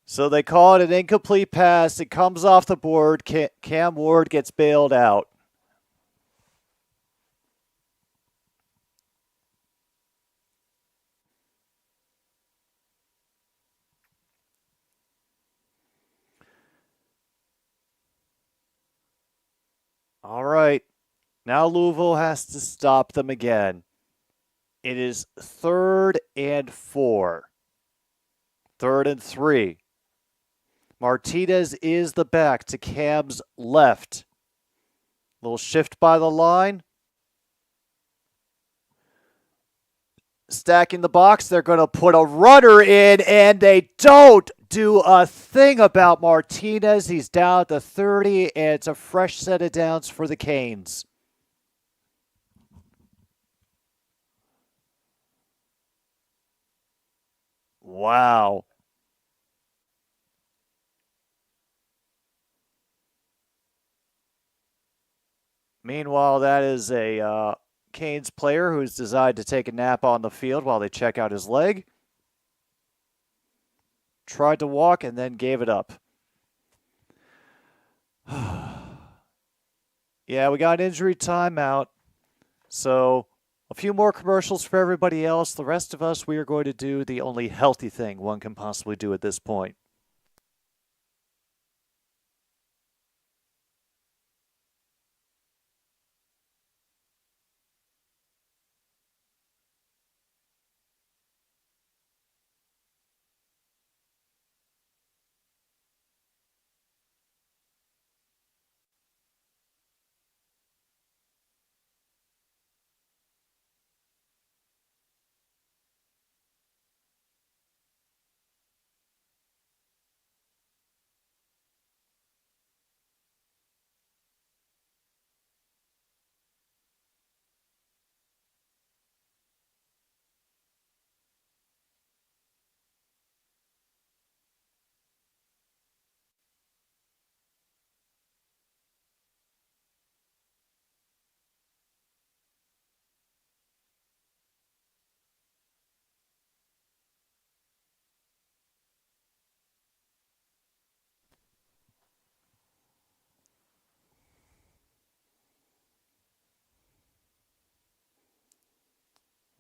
So they call it an incomplete pass. It comes off the board. Cam Ward gets bailed out. All right. Now Louisville has to stop them again. It is 3rd and 4. 3rd and 3. Martinez is the back to Cam's left. Little shift by the line. Stacking the box. They're going to put a runner in, and they don't do a thing about Martinez. He's down at the 30, and it's a fresh set of downs for the Canes. Wow. Meanwhile, that is a Canes player who's decided to take a nap on the field while they check out his leg. Tried to walk and then gave it up. Yeah, we got an injury timeout. So a few more commercials for everybody else. The rest of us, we are going to do the only healthy thing one can possibly do at this point.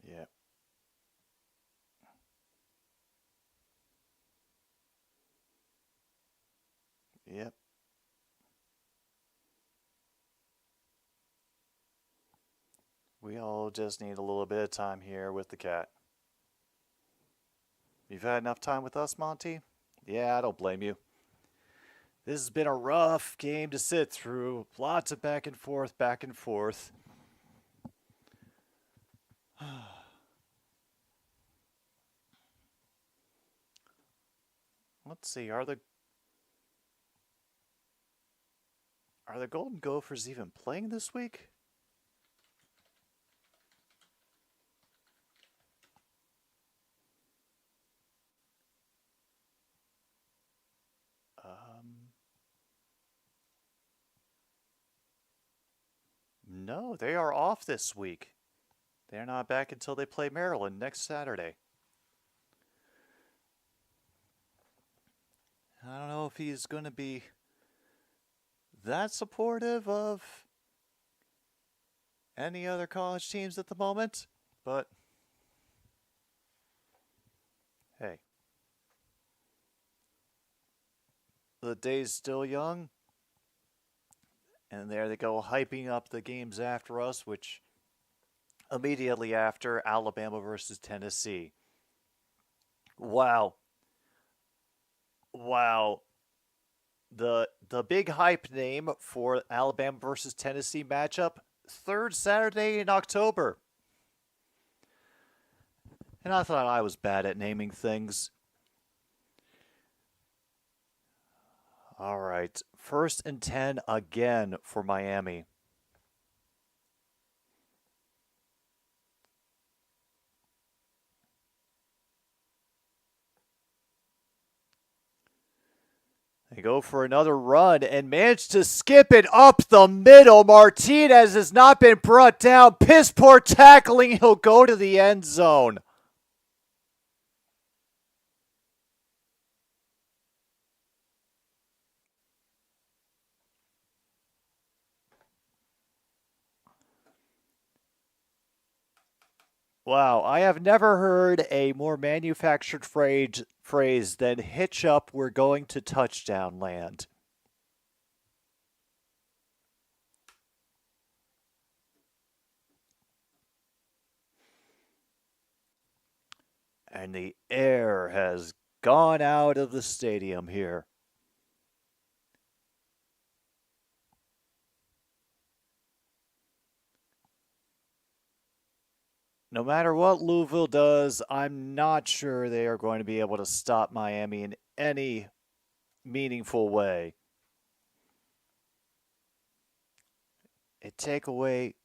Yeah. Yep. We all just need a little bit of time here with the cat. You've had enough time with us, Monty? Yeah, I don't blame you. This has been a rough game to sit through. Lots of back and forth, back and forth. Let's see, are the Golden Gophers even playing this week? No, they are off this week. They're not back until they play Maryland next Saturday. I don't know if he's going to be that supportive of any other college teams at the moment, but hey, the day's still young. And there they go, hyping up the games after us, which immediately after Alabama versus Tennessee. Wow. Wow. The big hype name for Alabama versus Tennessee matchup, third Saturday in October. And I thought I was bad at naming things. All right, 1st and 10 again for Miami. They go for another run and manage to skip it up the middle. Martinez has not been brought down. Piss poor tackling. He'll go to the end zone. Wow, I have never heard a more manufactured phrase than hitch up, we're going to touchdown land. And the air has gone out of the stadium here. No matter what Louisville does, I'm not sure they are going to be able to stop Miami in any meaningful way. It take away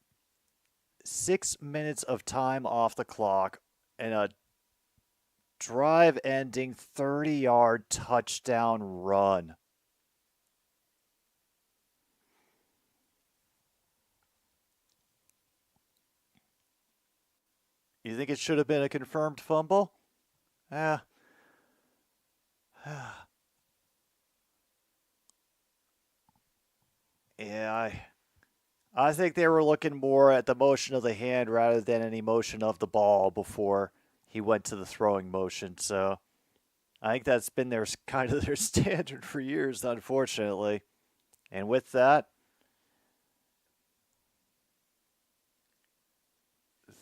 6 minutes of time off the clock and a drive-ending 30-yard touchdown run. You think it should have been a confirmed fumble? Yeah, I think they were looking more at the motion of the hand rather than any motion of the ball before he went to the throwing motion. So I think that's been their kind of their standard for years, unfortunately. And with that,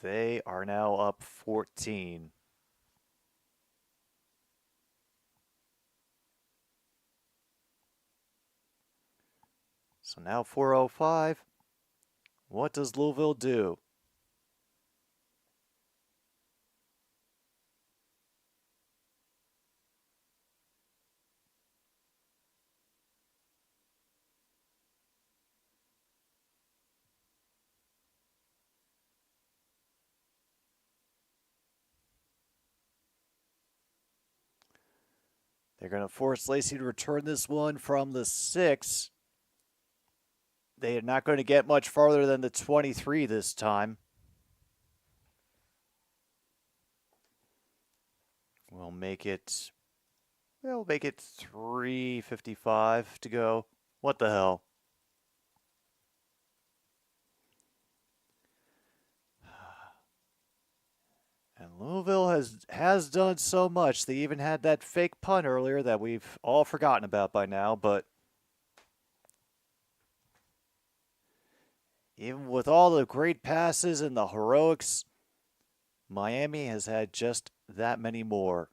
they are now up 14. So now 4:05. What does Louisville do? They're going to force Lacey to return this one from the 6. They are not going to get much farther than the 23 this time. We'll make it 3:55 to go. What the hell? And Louisville has done so much. They even had that fake punt earlier that we've all forgotten about by now, but even with all the great passes and the heroics, Miami has had just that many more.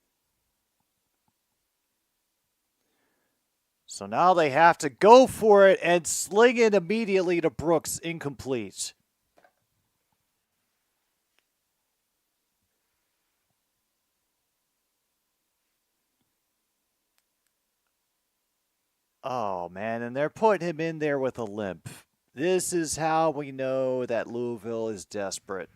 So now they have to go for it and sling it immediately to Brooks, incomplete. Oh, man, and they're putting him in there with a limp. This is how we know that Louisville is desperate.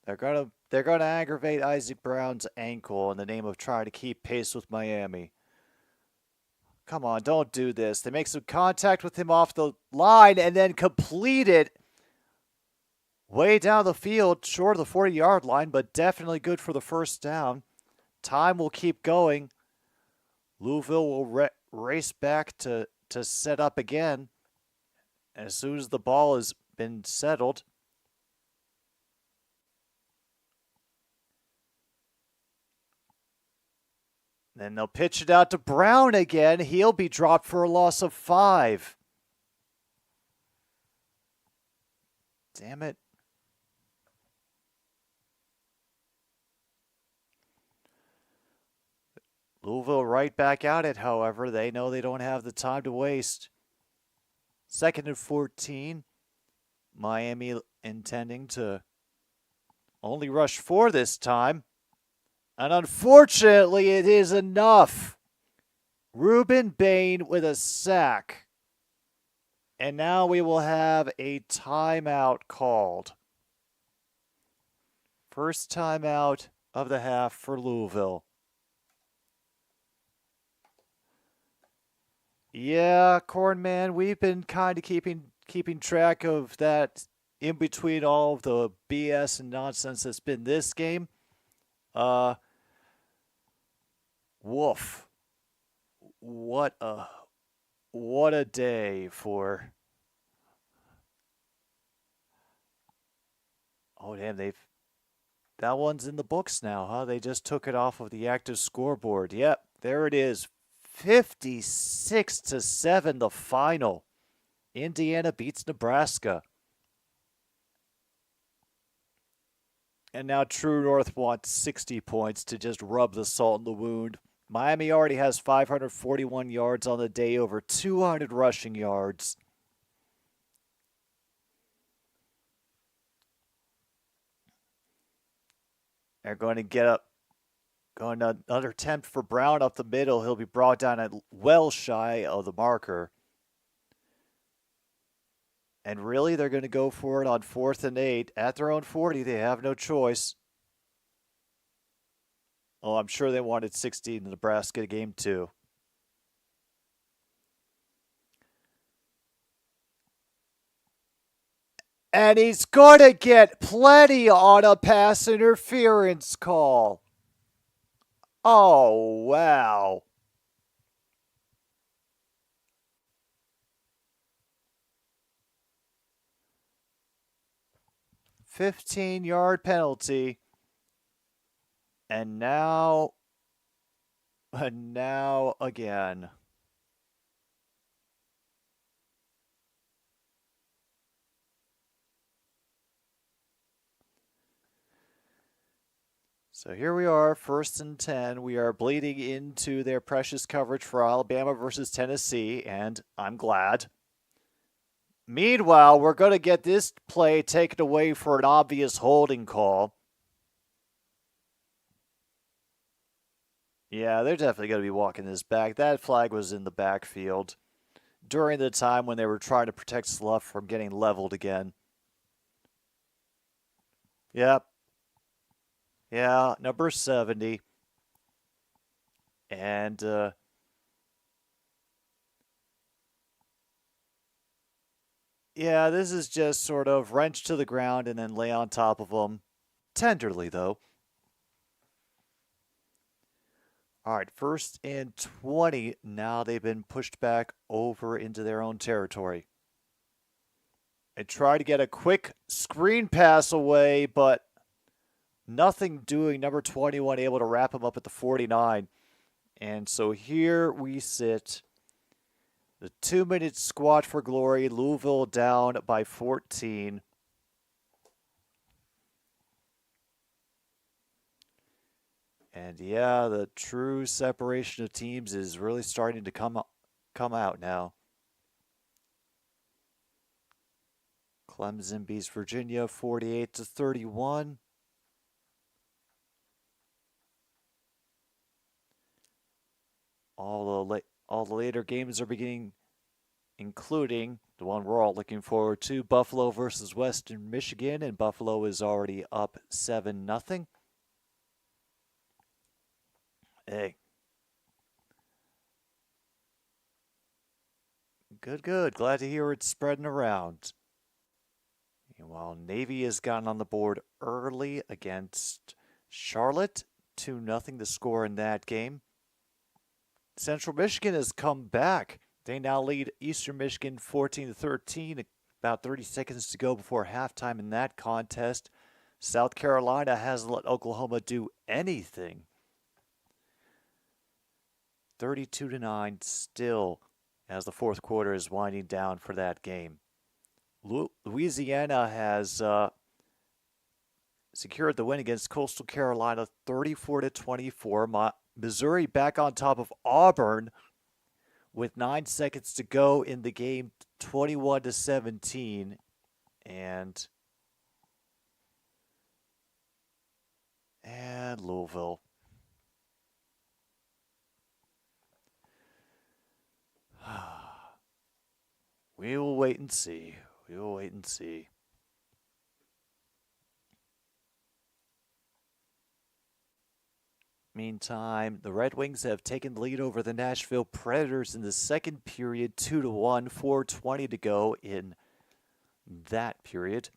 They're gonna aggravate Isaac Brown's ankle in the name of trying to keep pace with Miami. Come on, don't do this. They make some contact with him off the line and then complete it way down the field, short of the 40-yard line, but definitely good for the first down. Time will keep going. Louisville will race back to set up again as soon as the ball has been settled. Then they'll pitch it out to Brown again. He'll be dropped for a loss of 5. Damn it. Louisville right back at it, however. They know they don't have the time to waste. 2nd and 14. Miami intending to only rush 4 this time. And unfortunately, it is enough. Ruben Bain with a sack. And now we will have a timeout called. First timeout of the half for Louisville. Yeah, Cornman, we've been kind of keeping track of that in between all of the BS and nonsense that's been this game. Woof. What a day for... Oh, damn, that one's in the books now, huh? They just took it off of the active scoreboard. Yep, there it is. 56-7 the final. Indiana beats Nebraska. And now True North wants 60 points to just rub the salt in the wound. Miami already has 541 yards on the day, over 200 rushing yards. They're going to get up. Going another attempt for Brown up the middle. He'll be brought down at well shy of the marker. And really, they're going to go for it on 4th and 8. At their own 40, they have no choice. Oh, I'm sure they wanted 60 in the Nebraska game, too. And he's going to get plenty on a pass interference call. Oh, wow. $15-yard penalty. And now again. So here we are, 1st and 10. We are bleeding into their precious coverage for Alabama versus Tennessee, and I'm glad. Meanwhile, we're going to get this play taken away for an obvious holding call. Yeah, they're definitely going to be walking this back. That flag was in the backfield during the time when they were trying to protect Slough from getting leveled again. Yep. Yeah, number 70. And yeah, this is just sort of wrench to the ground and then lay on top of them. Tenderly, though. All right, 1st and 20. Now they've been pushed back over into their own territory. They try to get a quick screen pass away, but nothing doing. Number 21 able to wrap him up at the 49. And so here we sit. The 2-minute squat for glory. Louisville down by 14. And yeah, the true separation of teams is really starting to come out now. Clemson beats Virginia 48-31. All the later games are beginning, including the one we're all looking forward to, Buffalo versus Western Michigan, and Buffalo is already up 7-0. Hey. Good. Glad to hear it's spreading around. Meanwhile, Navy has gotten on the board early against Charlotte. 2-0 the score in that game. Central Michigan has come back. They now lead Eastern Michigan 14-13. About 30 seconds to go before halftime in that contest. South Carolina hasn't let Oklahoma do anything. 32-9 still as the 4th quarter is winding down for that game. Louisiana has secured the win against Coastal Carolina 34-24. Missouri back on top of Auburn with 9 seconds to go in the game, 21-17. And Louisville. We will wait and see. We will wait and see. Meantime, the Red Wings have taken the lead over the Nashville Predators in the second period, 2-1, 4:20 to go in that period.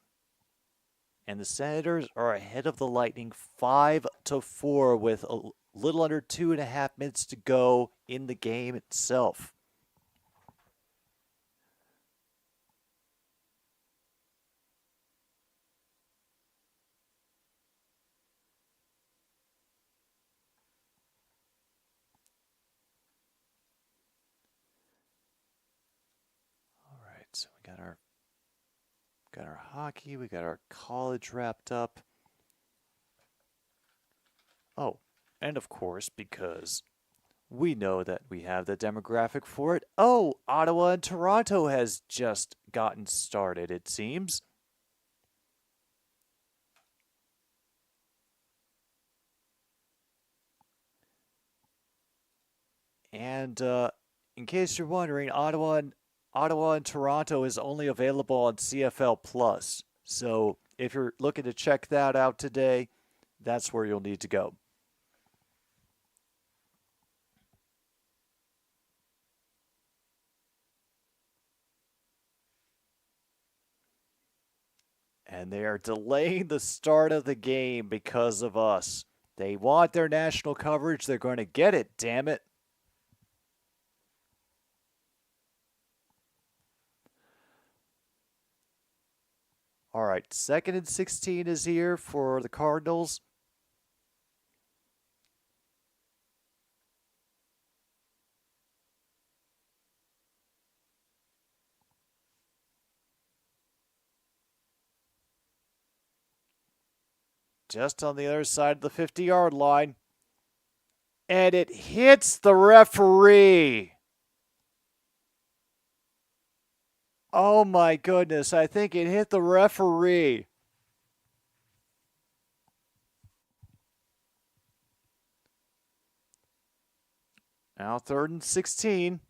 And the Senators are ahead of the Lightning 5-4 with a little under 2.5 minutes to go in the game itself. So we got our hockey, we got our college wrapped up. Oh, and of course, because we know that we have the demographic for it. Oh, Ottawa and Toronto has just gotten started, it seems. And in case you're wondering, Ottawa and Toronto is only available on CFL Plus. So if you're looking to check that out today, that's where you'll need to go. And they are delaying the start of the game because of us. They want their national coverage. They're going to get it, damn it. All right, 2nd and 16 is here for the Cardinals. Just on the other side of the 50-yard line. And it hits the referee. Oh my goodness, I think it hit the referee. Now 3rd and 16.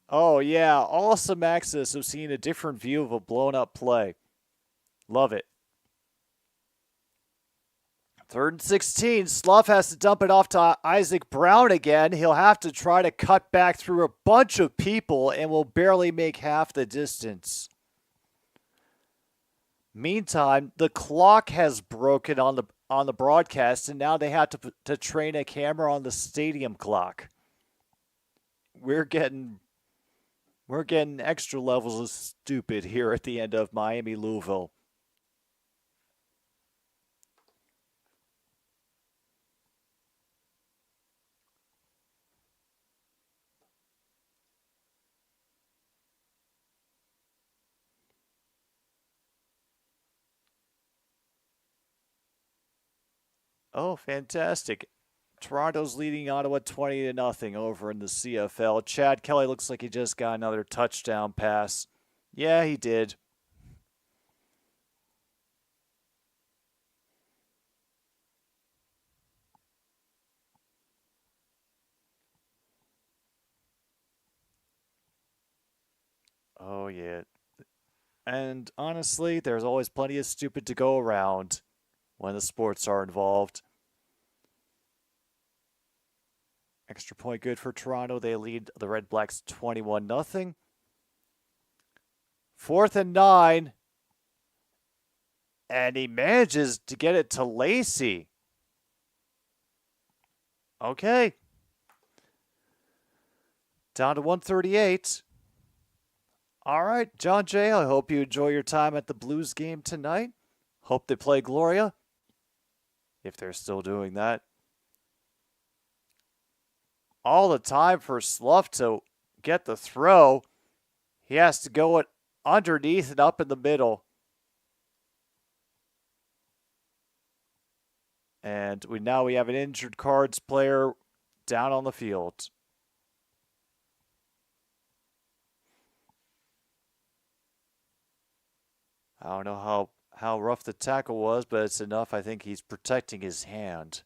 Oh yeah, awesome access of seeing a different view of a blown up play. Love it. 3rd and 16. Slough has to dump it off to Isaac Brown again. He'll have to try to cut back through a bunch of people and will barely make half the distance. Meantime, the clock has broken on the broadcast, and now they have to train a camera on the stadium clock. We're getting extra levels of stupid here at the end of Miami Louisville. Oh, fantastic. Toronto's leading Ottawa 20-0 over in the CFL. Chad Kelly looks like he just got another touchdown pass. Yeah, he did. Oh, yeah. And honestly, there's always plenty of stupid to go around when the sports are involved. Extra point good for Toronto. They lead the Red Blacks 21-0. 4th and 9. And he manages to get it to Lacey. Okay. Down to 138. All right, John Jay, I hope you enjoy your time at the Blues game tonight. Hope they play Gloria, if they're still doing that. All the time for Slough to get the throw. He has to go it underneath and up in the middle. And we have an injured Cards player down on the field. I don't know how rough the tackle was, but it's enough. I think he's protecting his hand.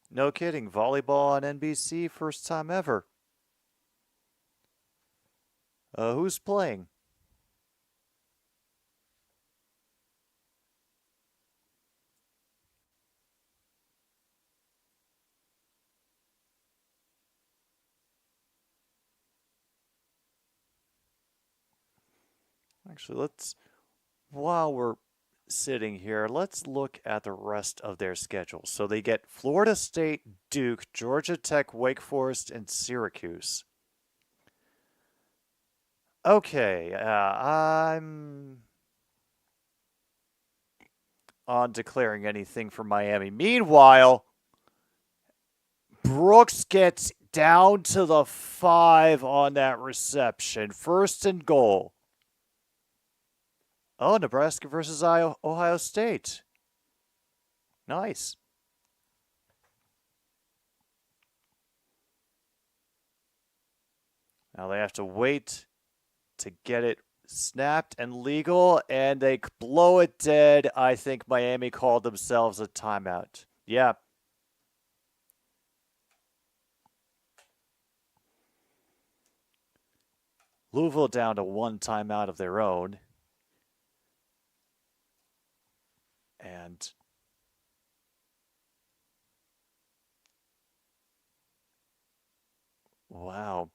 No kidding. Volleyball on NBC, first time ever. Who's playing? Actually, while we're sitting here, let's look at the rest of their schedule. So they get Florida State, Duke, Georgia Tech, Wake Forest, and Syracuse. Okay, I'm on declaring anything for Miami. Meanwhile, Brooks gets down to the 5 on that reception. 1st and goal. Oh, Nebraska versus Ohio State. Nice. Now they have to wait to get it snapped and legal, and they blow it dead. I think Miami called themselves a timeout. Yeah. Louisville down to 1 timeout of their own. And wow.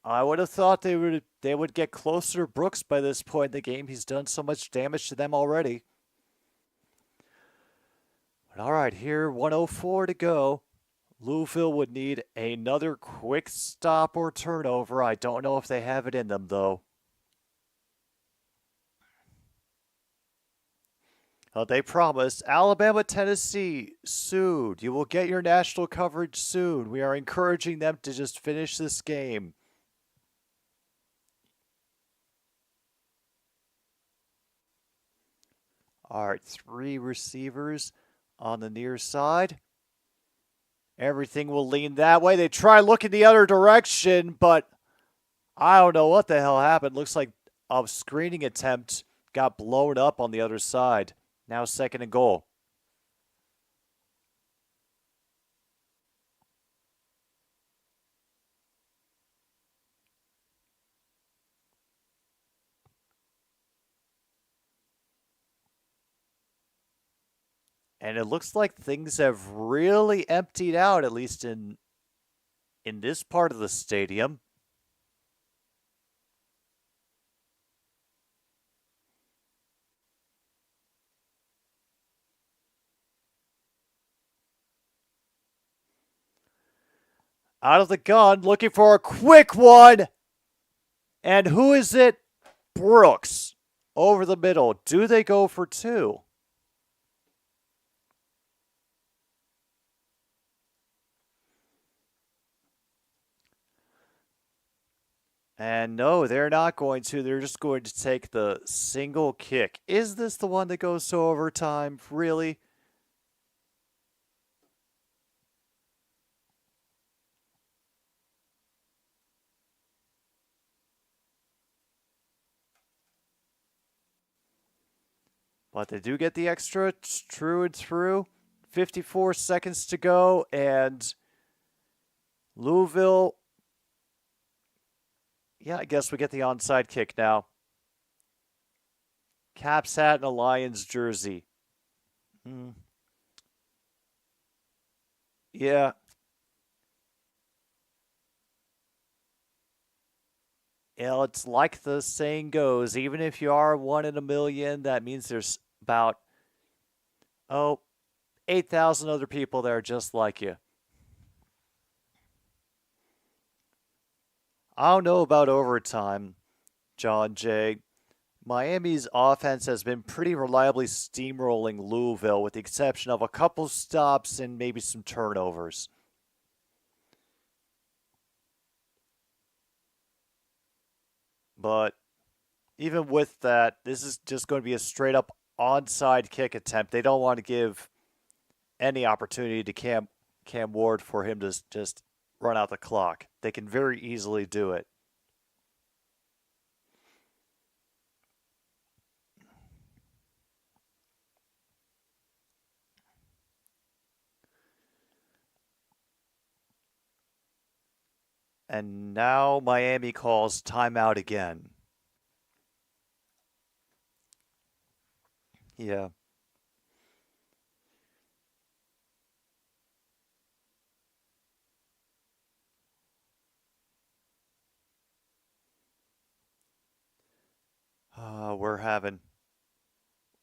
I would have thought they would get closer to Brooks by this point in the game. He's done so much damage to them already. But all right, here 1:04 to go. Louisville would need another quick stop or turnover. I don't know if they have it in them, though. They promised Alabama, Tennessee, soon. You will get your national coverage soon. We are encouraging them to just finish this game. All right, 3 receivers on the near side. Everything will lean that way. They try looking the other direction, but I don't know what the hell happened. Looks like a screening attempt got blown up on the other side. Now 2nd and goal. And it looks like things have really emptied out, at least in this part of the stadium. Out of the gun, looking for a quick one. And who is it? Brooks. Over the middle. Do they go for 2? And no, they're not going to. They're just going to take the single kick. Is this the one that goes to overtime? Really? But they do get the extra. It's true and through. 54 seconds to go, and Louisville. Yeah, I guess we get the onside kick now. Caps hat and a Lions jersey. Yeah. Yeah, it's like the saying goes, even if you are 1 in a million, that means there's about, 8,000 other people that are just like you. I don't know about overtime, John Jay. Miami's offense has been pretty reliably steamrolling Louisville with the exception of a couple stops and maybe some turnovers. But even with that, this is just going to be a straight up onside kick attempt. They don't want to give any opportunity to Cam Ward for him to just run out the clock. They can very easily do it. And now Miami calls timeout again. Yeah.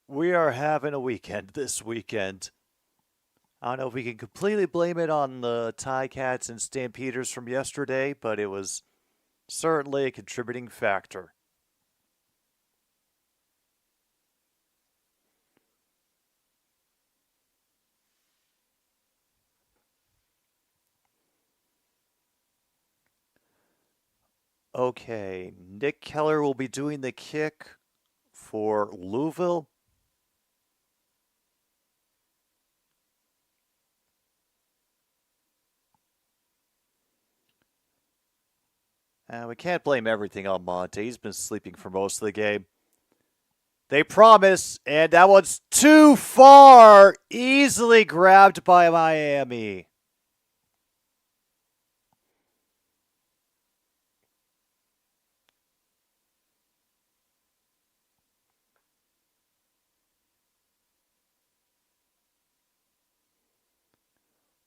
We are having a weekend this weekend. I don't know if we can completely blame it on the Ticats and Stampeders from yesterday, but it was certainly a contributing factor. Okay, Nick Keller will be doing the kick for Louisville. We can't blame everything on Monte. He's been sleeping for most of the game. They promise, and that one's too far. Easily grabbed by Miami.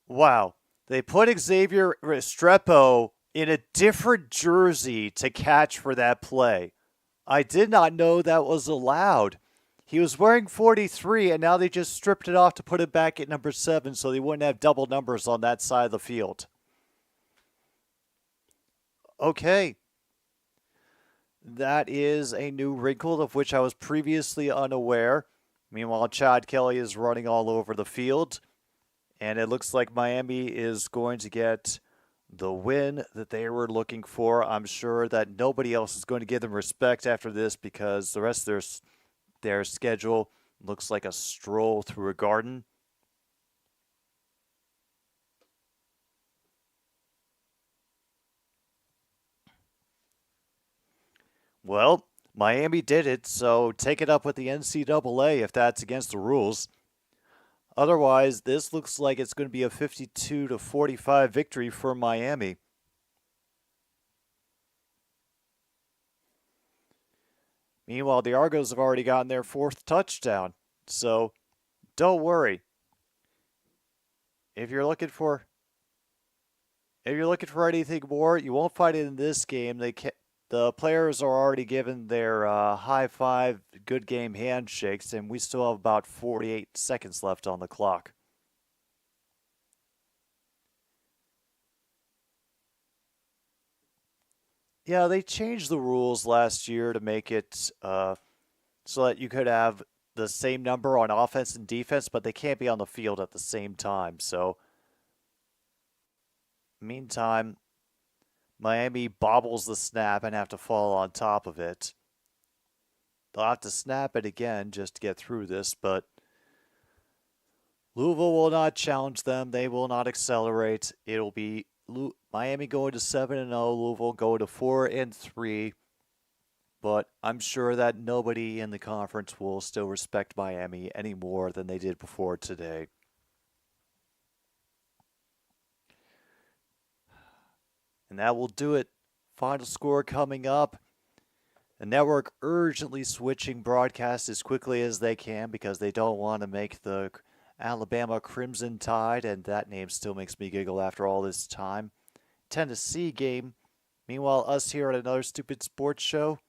Wow. They put Xavier Restrepo in a different jersey to catch for that play. I did not know that was allowed. He was wearing 43, and now they just stripped it off to put it back at number 7 so they wouldn't have double numbers on that side of the field. Okay. That is a new wrinkle of which I was previously unaware. Meanwhile, Chad Kelly is running all over the field, and it looks like Miami is going to get the win that they were looking for. I'm sure that nobody else is going to give them respect after this because the rest of their schedule looks like a stroll through a garden. Well, Miami did it, so take it up with the NCAA if that's against the rules. Otherwise, this looks like it's going to be a 52-45 victory for Miami. Meanwhile, the Argos have already gotten their 4th touchdown, so don't worry. If you're looking for anything more, you won't find it in this game. The players are already given their high five, good game handshakes, and we still have about 48 seconds left on the clock. Yeah, they changed the rules last year to make it so that you could have the same number on offense and defense, but they can't be on the field at the same time. So, meantime, Miami bobbles the snap and have to fall on top of it. They'll have to snap it again just to get through this, but Louisville will not challenge them. They will not accelerate. It'll be Miami going to 7-0, Louisville going to 4-3. But I'm sure that nobody in the conference will still respect Miami any more than they did before today. And that will do it. Final score coming up. The network urgently switching broadcasts as quickly as they can because they don't want to make the Alabama Crimson Tide, and that name still makes me giggle after all this time. Tennessee game. Meanwhile, us here at another stupid sports show.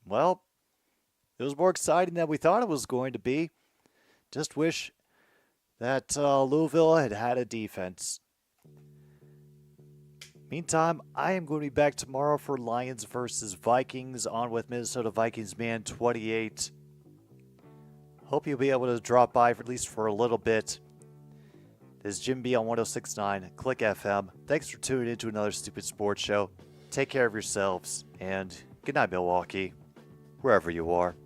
Well, it was more exciting than we thought it was going to be. Just wish that Louisville had had a defense. Meantime, I am going to be back tomorrow for Lions versus Vikings on with Minnesota Vikings Man 28. Hope you'll be able to drop by for at least for a little bit. This is Jim B on 106.9 Click FM. Thanks for tuning in to another stupid sports show. Take care of yourselves, and good night, Milwaukee, wherever you are.